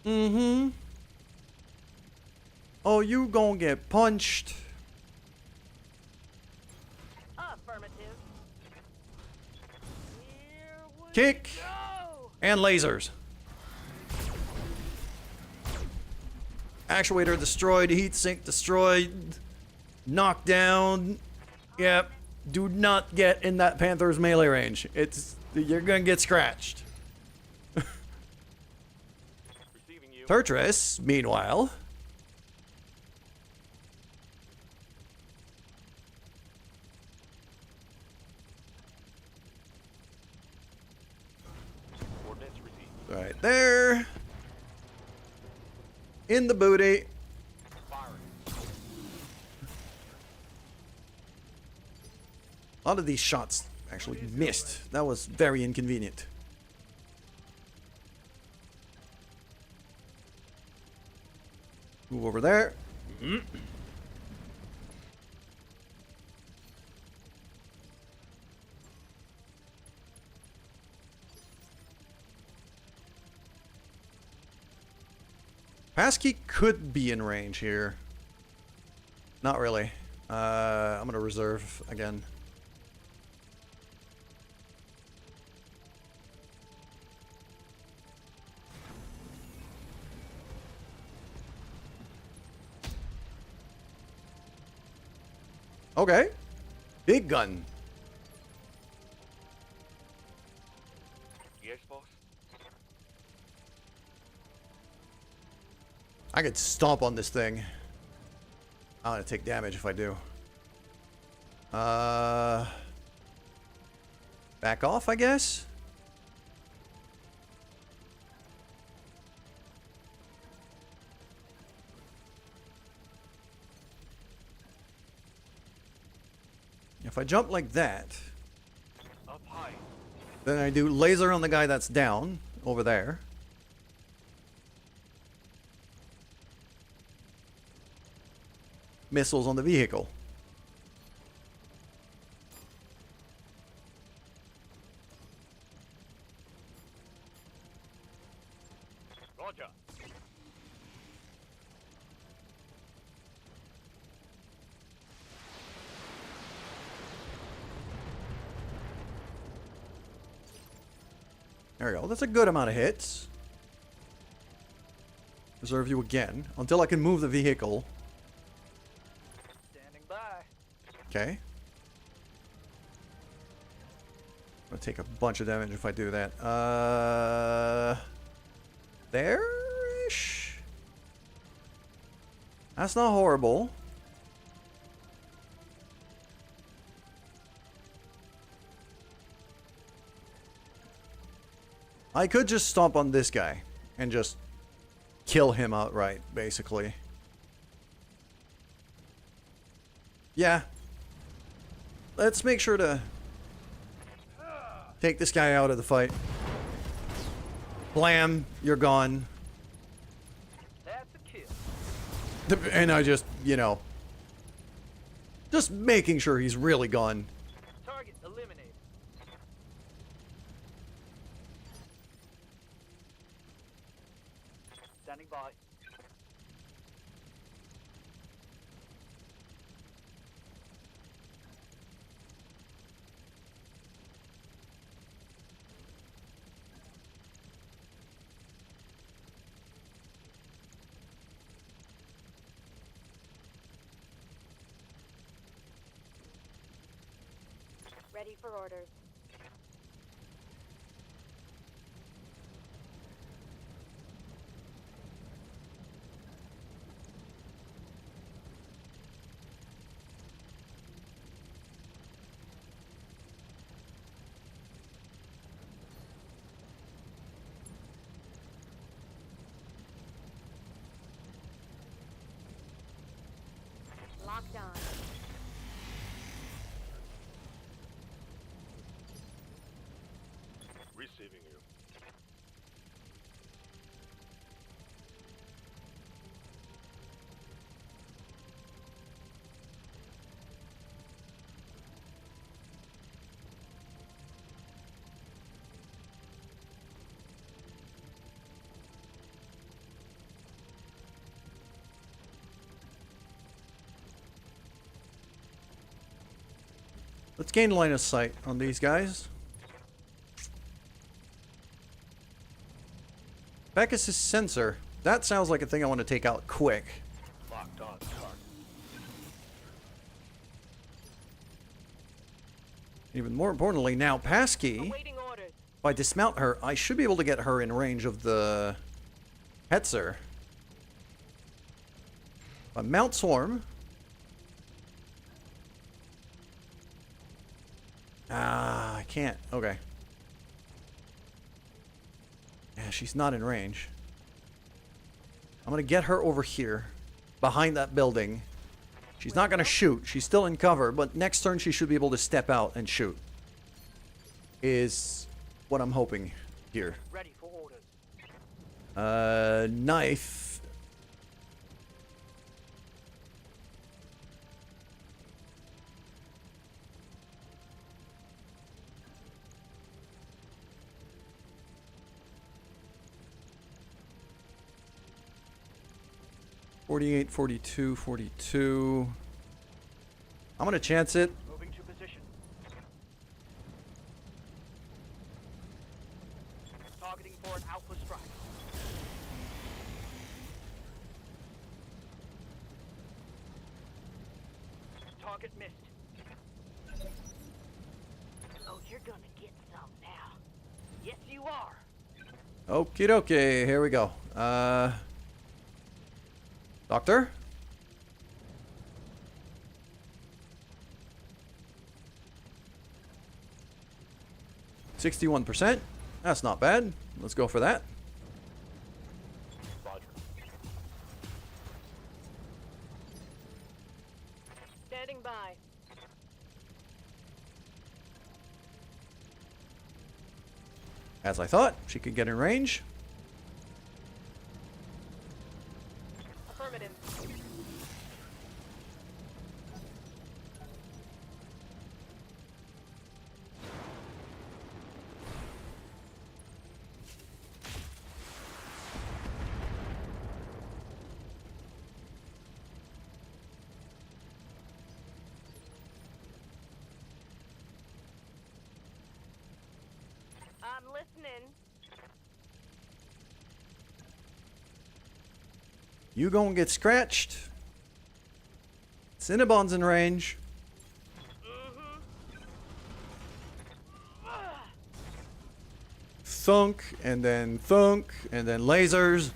Mm-hmm. Mm-hmm. Oh, you gonna get punched. Affirmative. Here we Kick. go. And lasers. Actuator destroyed. Heat sink destroyed. Knocked down. Yep. Do not get in that Panther's melee range. You're gonna get scratched. Receiving you. Turtress, meanwhile. Coordinates received. Right there. In the booty. Firing. A lot of these shots actually missed. That was very inconvenient. Move over there. Passkey could be in range here. Not really. I'm gonna reserve again. Okay. Big gun. Yes, boss. I could stomp on this thing. I'm gonna take damage if I do. Back off, I guess? If I jump like that, Up high. then I do laser on the guy that's down over there. Missiles on the vehicle. Roger. There we go. That's a good amount of hits. Reserve you again until I can move the vehicle. Standing by. Okay. I'm gonna take a bunch of damage if I do that. There-ish? That's not horrible. I could just stomp on this guy and just kill him outright, basically. Yeah. Let's make sure to take this guy out of the fight. Blam, you're gone. That's a kill. And I just, you know, just making sure he's really gone. Target eliminated. Standing by. Ready for orders. Locked on. Receiving you. Let's gain line of sight on these guys. Pegasus sensor. That sounds like a thing I want to take out quick. Locked on target. Even more importantly, now Passkey. Awaiting orders. If I dismount her, I should be able to get her in range of the Hetzer. If I mount Swarm. Ah, I can't. Okay. Yeah, she's not in range. I'm gonna get her over here, behind that building. She's not gonna shoot. She's still in cover, but next turn she should be able to step out and shoot. Is what I'm hoping here. Ready for orders. Knife. $48, $42, $42. I'm gonna chance it. Moving to position. Targeting for an alpha strike. Target missed. Oh, you're gonna get some now. Yes, you are. Okie dokie, here we go. Doctor? %61%. That's not bad. Let's go for that. Roger. Standing by. As I thought, she could get in range. Affirmative. I'm listening. You gonna get scratched. Cinnabon's in range. Thunk, and then lasers.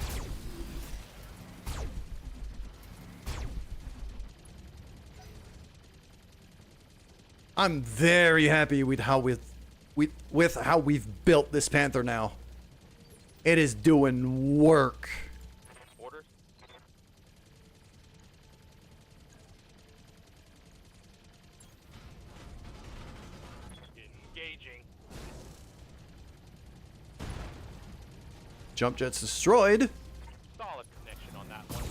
I'm very happy with how with how we've built this Panther now. It is doing work. Orders. Engaging. Jump jet's destroyed. Solid connection on that one.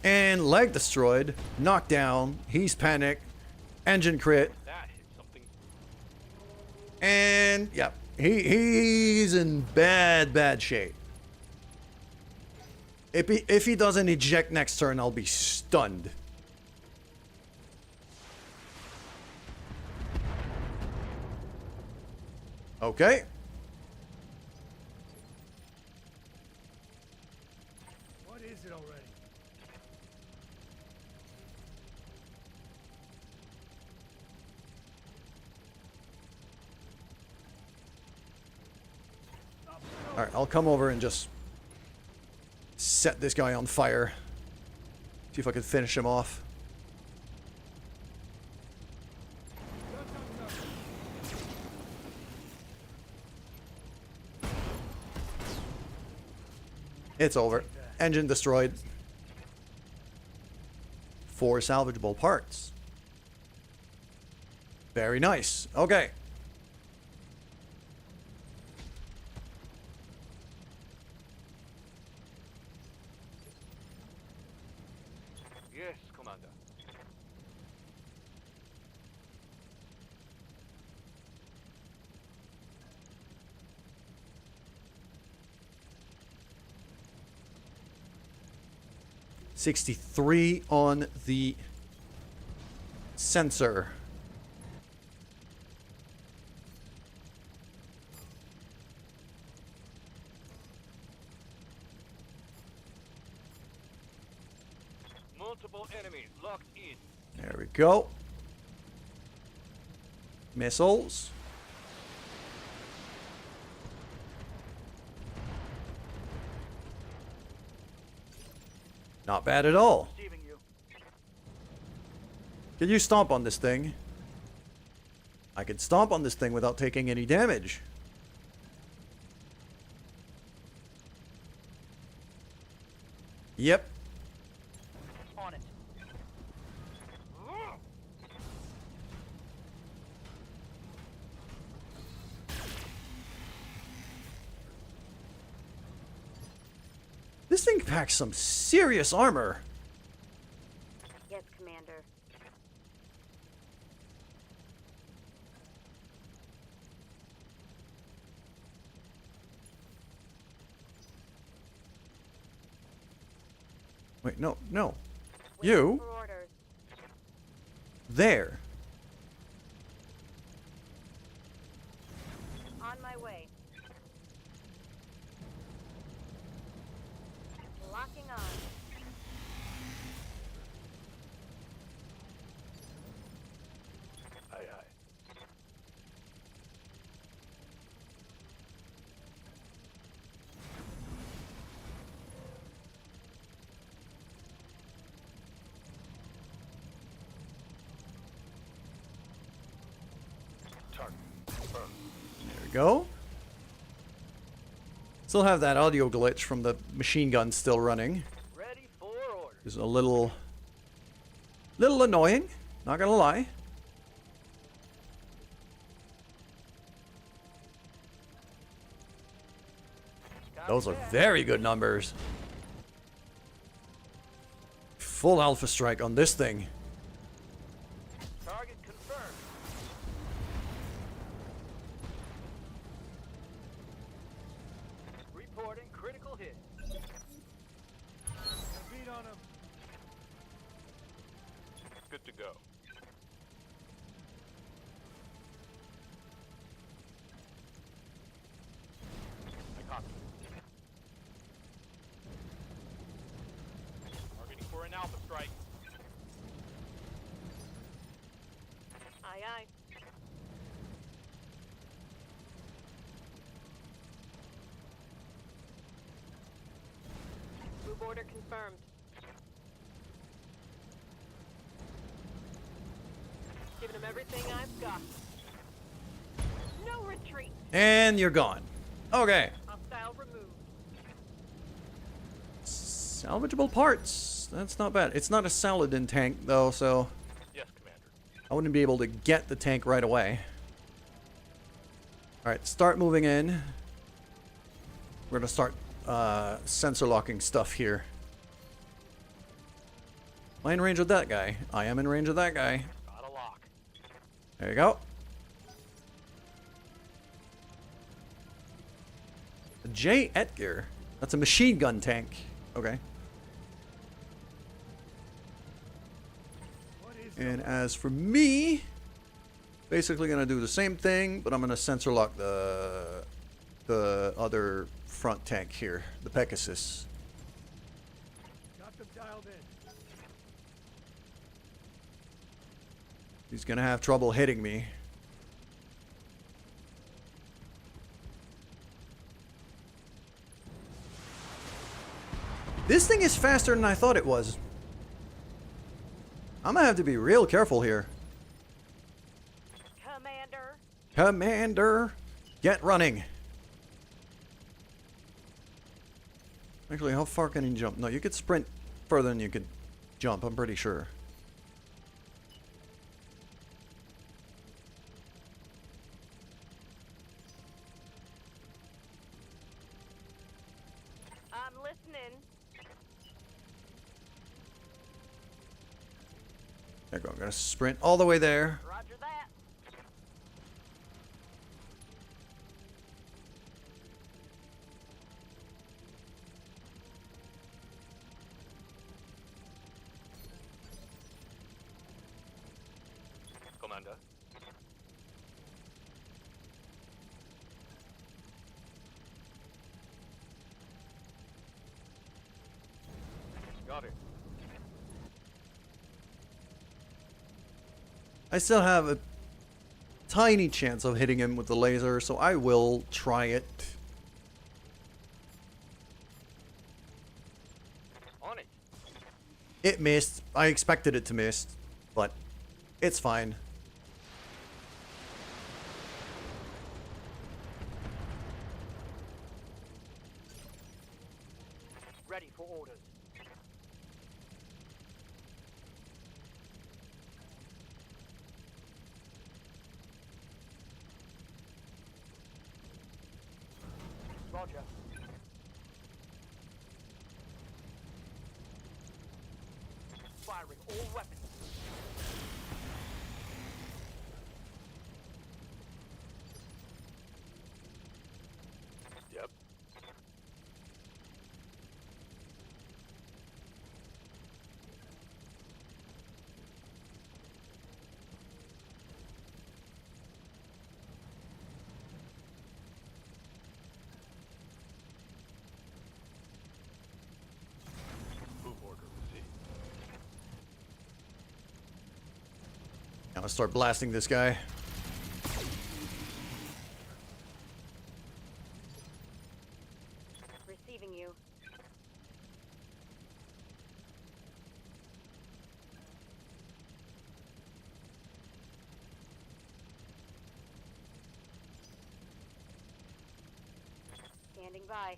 And leg destroyed. Knocked down. He's panicked. Engine crit. That hit something. And yeah, he's in bad shape. If he doesn't eject next turn, I'll be stunned. Okay. What is it already? Alright, I'll come over and just set this guy on fire. See if I can finish him off. It's over. Engine destroyed. 4 salvageable parts. Very nice. Okay. Yes, Commander. $63 on the sensor. Multiple enemies locked in. There we go. Missiles. Not bad at all. Receiving you. Can you stomp on this thing? I can stomp on this thing without taking any damage. Yep. On it. This thing packs some serious armor. Yes, Commander. Wait, no, no. Waiting You? for orders. There. On my way. Locking on. Aye, aye. Target confirmed. There we go. Still have that audio glitch from the machine gun still running. Ready for orders. It's a little annoying, not gonna lie. Those are very good numbers. Full alpha strike on this thing. Target confirmed. Reporting critical hit. Beat on him. Good to go. I copy. Targeting for an alpha strike. Aye, aye. Move order confirmed. Giving him everything I've got. No retreat. And you're gone. Okay. Hostile removed. Salvageable parts. That's not bad. It's not a Saladin tank though, so Yes, Commander. I wouldn't be able to get the tank right away. Alright, start moving in. We're gonna start sensor locking stuff here. Am I in range of that guy? I am in range of that guy. Got a lock. There you go. J. Edgar. That's a machine gun tank. Okay. And as for me, basically gonna do the same thing, but I'm gonna sensor lock the other front tank here, the Pegasus. Got them dialed in. He's gonna have trouble hitting me. This thing is faster than I thought it was. I'm gonna have to be real careful here. Commander. Commander, get running. Actually, how far can you jump? No, you could sprint further than you could jump, I'm pretty sure. I'm listening. There you go. I'm gonna sprint all the way there. Roger that. Commander. Got it. I still have a tiny chance of hitting him with the laser, so I will try it. On it. It missed. I expected it to miss, but it's fine. Ready for orders. Roger. Firing all weapons. Yep. Move order received. Now I'll start blasting this guy. Receiving you. Standing by.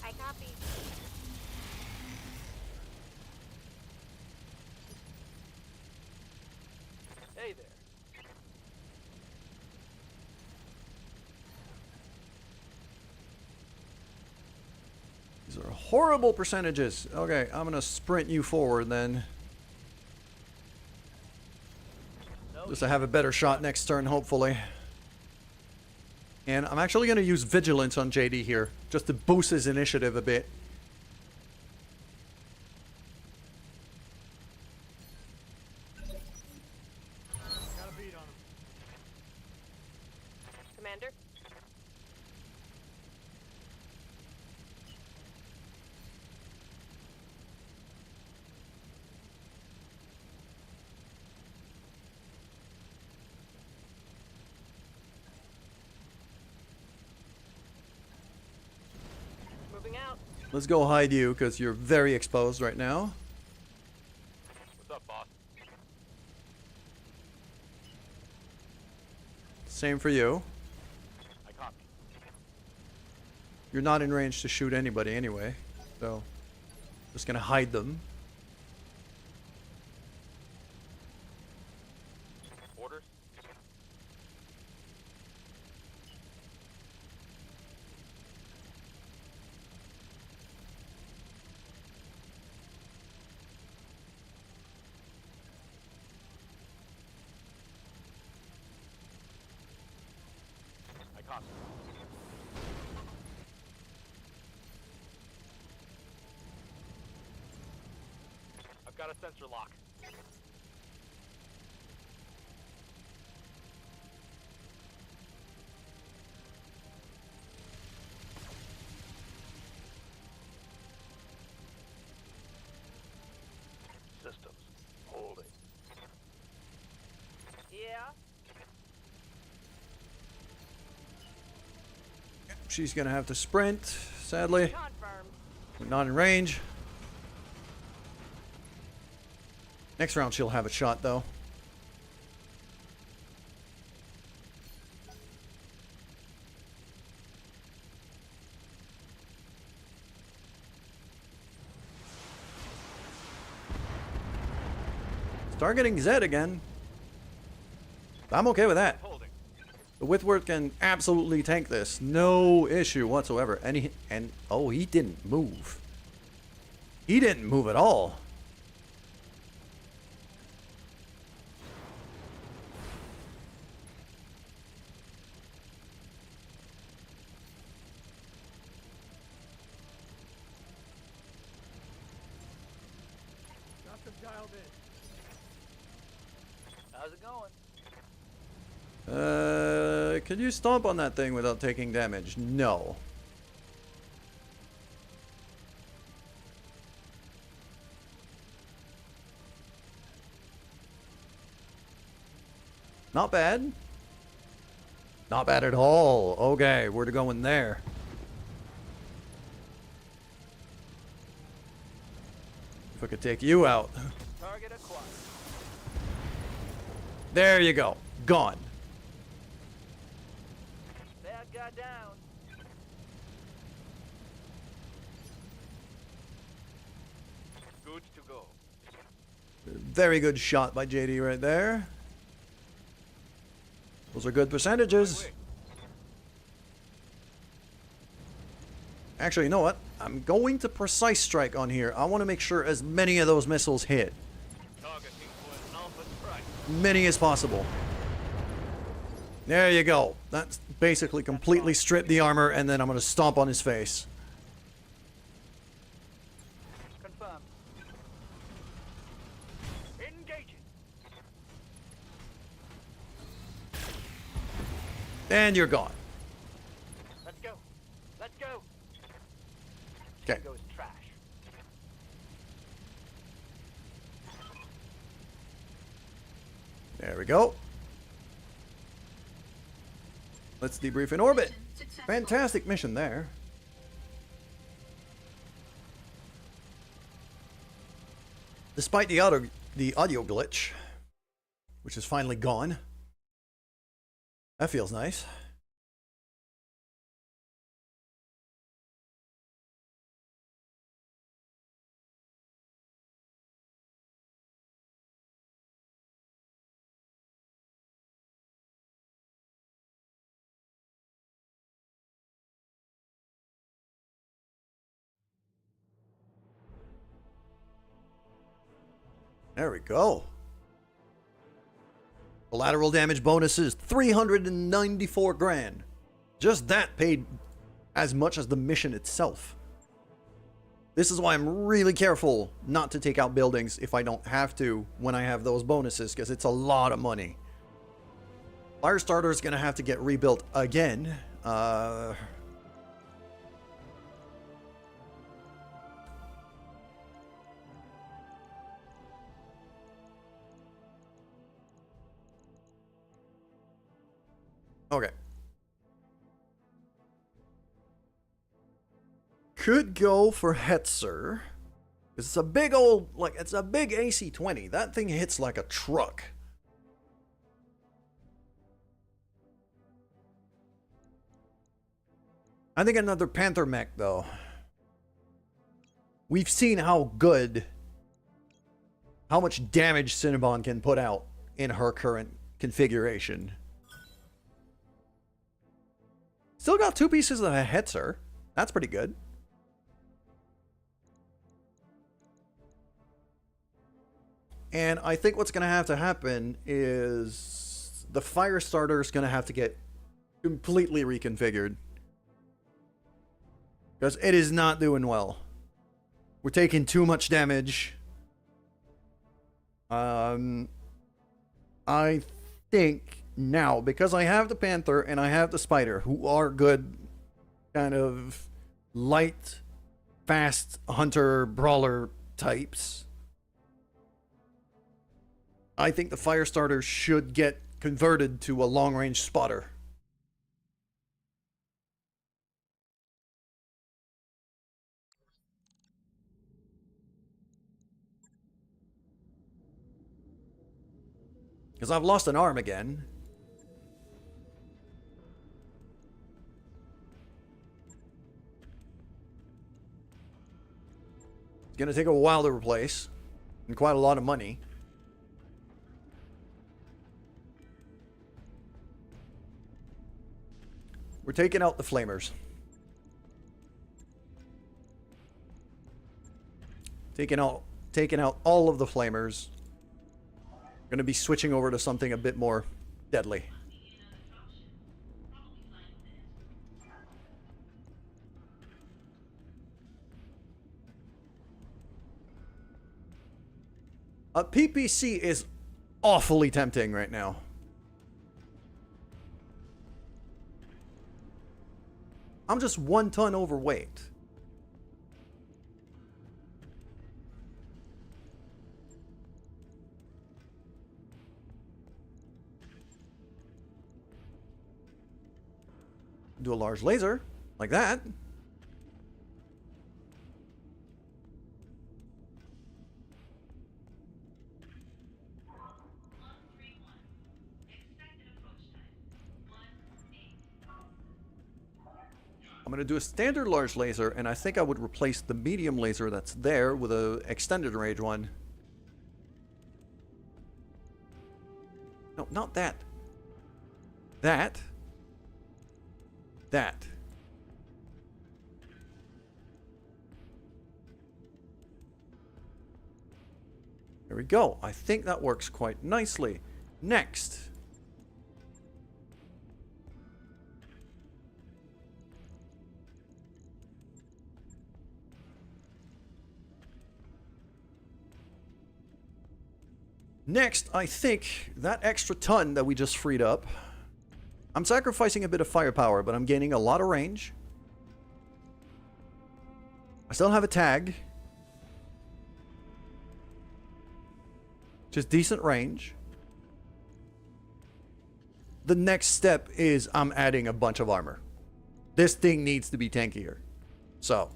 I copy. Hey there. These are horrible percentages. Okay, I'm gonna sprint you forward then. Just to have a better shot next turn, hopefully. And I'm actually gonna use Vigilance on JD here, just to boost his initiative a bit. Got a beat on him. Commander. Moving out. Let's go hide you, because you're very exposed right now. What's up, boss? Same for you. I copy. You're not in range to shoot anybody anyway, so just gonna hide them. Orders. I copy. I've got a sensor lock. System she's gonna have to sprint, sadly. Confirmed. Not in range. Next round she'll have a shot though. Targeting Zed again. I'm okay with that. The Withward can absolutely tank this. No issue whatsoever. And oh, he didn't move. He didn't move at all. Got them dialed in. How's it going? Can you stomp on that thing without taking damage? No. Not bad. Not bad at all. Okay, we're going there. If I could take you out. Target acquired. There you go. Gone. Bad guy down. Good to go. Very good shot by JD right there. Those are good percentages. Actually, you know what? I'm going to precise strike on here. I want to make sure as many of those missiles hit. Targeting for an alpha strike. Many as possible. There you go. That's basically completely stripped the armor, and then I'm going to stomp on his face. Confirmed. Engaging. And you're gone. Let's go. Let's go. Okay. Goes trash. There we go. Let's debrief in orbit. Fantastic mission there. Despite the audio glitch, which is finally gone. That feels nice. There we go. Collateral damage bonuses, 394 grand. Just that paid as much as the mission itself. This is why I'm really careful not to take out buildings if I don't have to when I have those bonuses, because it's a lot of money. Firestarter is going to have to get rebuilt again. Okay. Could go for Hetzer. It's a big old, like, it's a big AC-20. That thing hits like a truck. I think another Panther mech, though. We've seen how good, how much damage Cinnabon can put out in her current configuration. Still got 2 pieces of a Hetzer. That's pretty good. And I think what's going to have to happen is the Firestarter is going to have to get completely reconfigured. Because it is not doing well. We're taking too much damage. I think now, because I have the Panther and I have the Spider, who are good kind of light, fast hunter, brawler types, I think the Firestarter should get converted to a long-range spotter. Because I've lost an arm again. It's going to take a while to replace. And quite a lot of money. We're taking out the flamers. Taking out all of the flamers. Going to be switching over to something a bit more deadly. A PPC is awfully tempting right now. I'm just 1 ton overweight. Do a large laser, like that. I'm going to do a standard large laser, and I think I would replace the medium laser that's there with a extended range one. No, not that. That. That. There we go. I think that works quite nicely. Next. Next, I think that extra ton that we just freed up, I'm sacrificing a bit of firepower, but I'm gaining a lot of range. I still have a tag. Just decent range. The next step is I'm adding a bunch of armor. This thing needs to be tankier. So.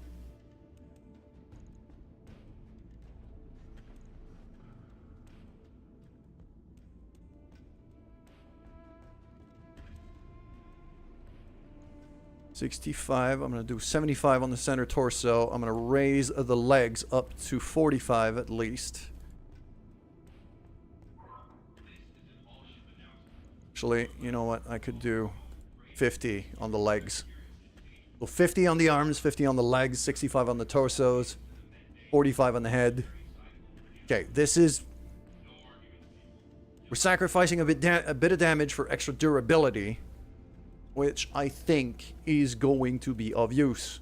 $65. I'm going to do 75 on the center torso. I'm going to raise the legs up to 45 at least. Actually, you know what? I could do 50 on the legs. So 50 on the arms, 50 on the legs, 65 on the torsos, 45 on the head. Okay, this is... We're sacrificing a bit of damage for extra durability, which I think is going to be of use.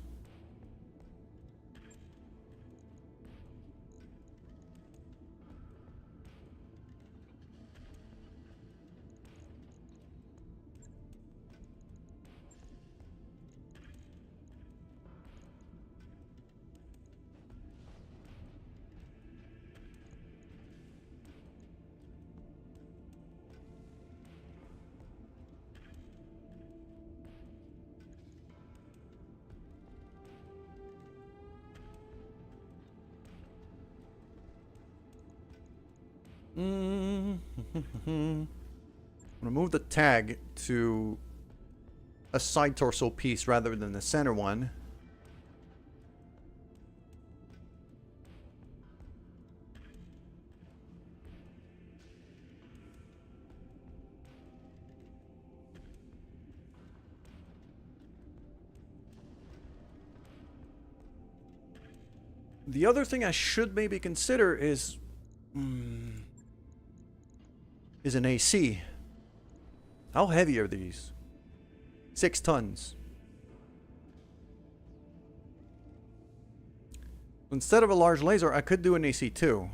I'm going to move the tag to a side torso piece rather than the center one. The other thing I should maybe consider is an AC. How heavy are these? 6 tons. Instead of a large laser, I could do an AC too.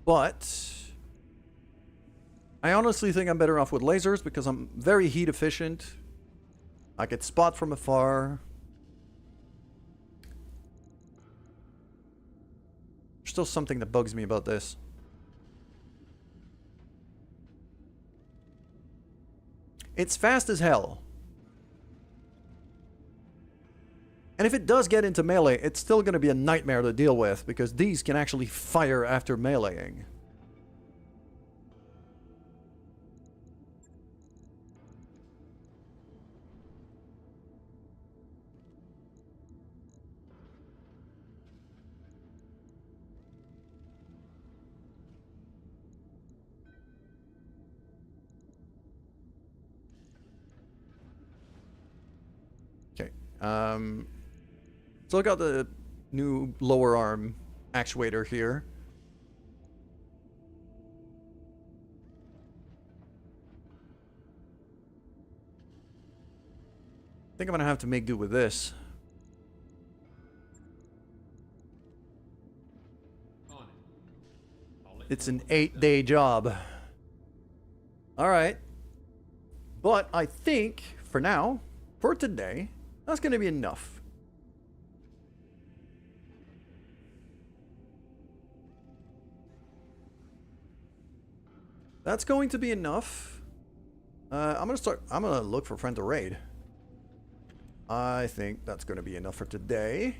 But I honestly think I'm better off with lasers because I'm very heat efficient. I could spot from afar. There's still something that bugs me about this. It's fast as hell. And if it does get into melee, it's still going to be a nightmare to deal with, because these can actually fire after meleeing. Okay. Still got the new lower arm actuator here. I think I'm gonna have to make do with this. It's an 8-day job. Alright. But I think, for now, for today, that's gonna be enough. That's going to be enough. I'm gonna look for friend to raid. I think that's gonna be enough for today.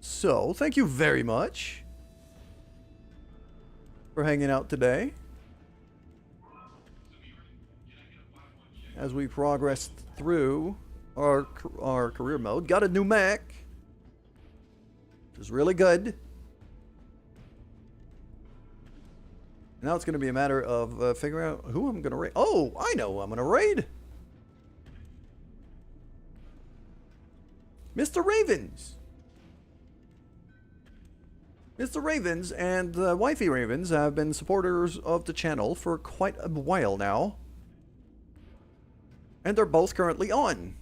So, thank you very much for hanging out today. As we progress through our career mode. Got a new mech, which is really good. Now it's going to be a matter of figuring out who I'm going to raid. Oh, I know who I'm going to raid. Mr. Ravens. Mr. Ravens and Wifey Ravens have been supporters of the channel for quite a while now. And they're both currently on.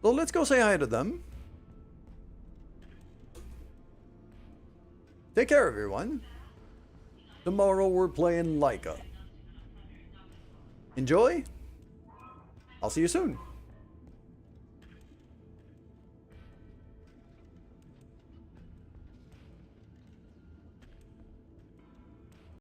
So let's go say hi to them. Take care, everyone. Tomorrow we're playing Leica. Enjoy. I'll see you soon.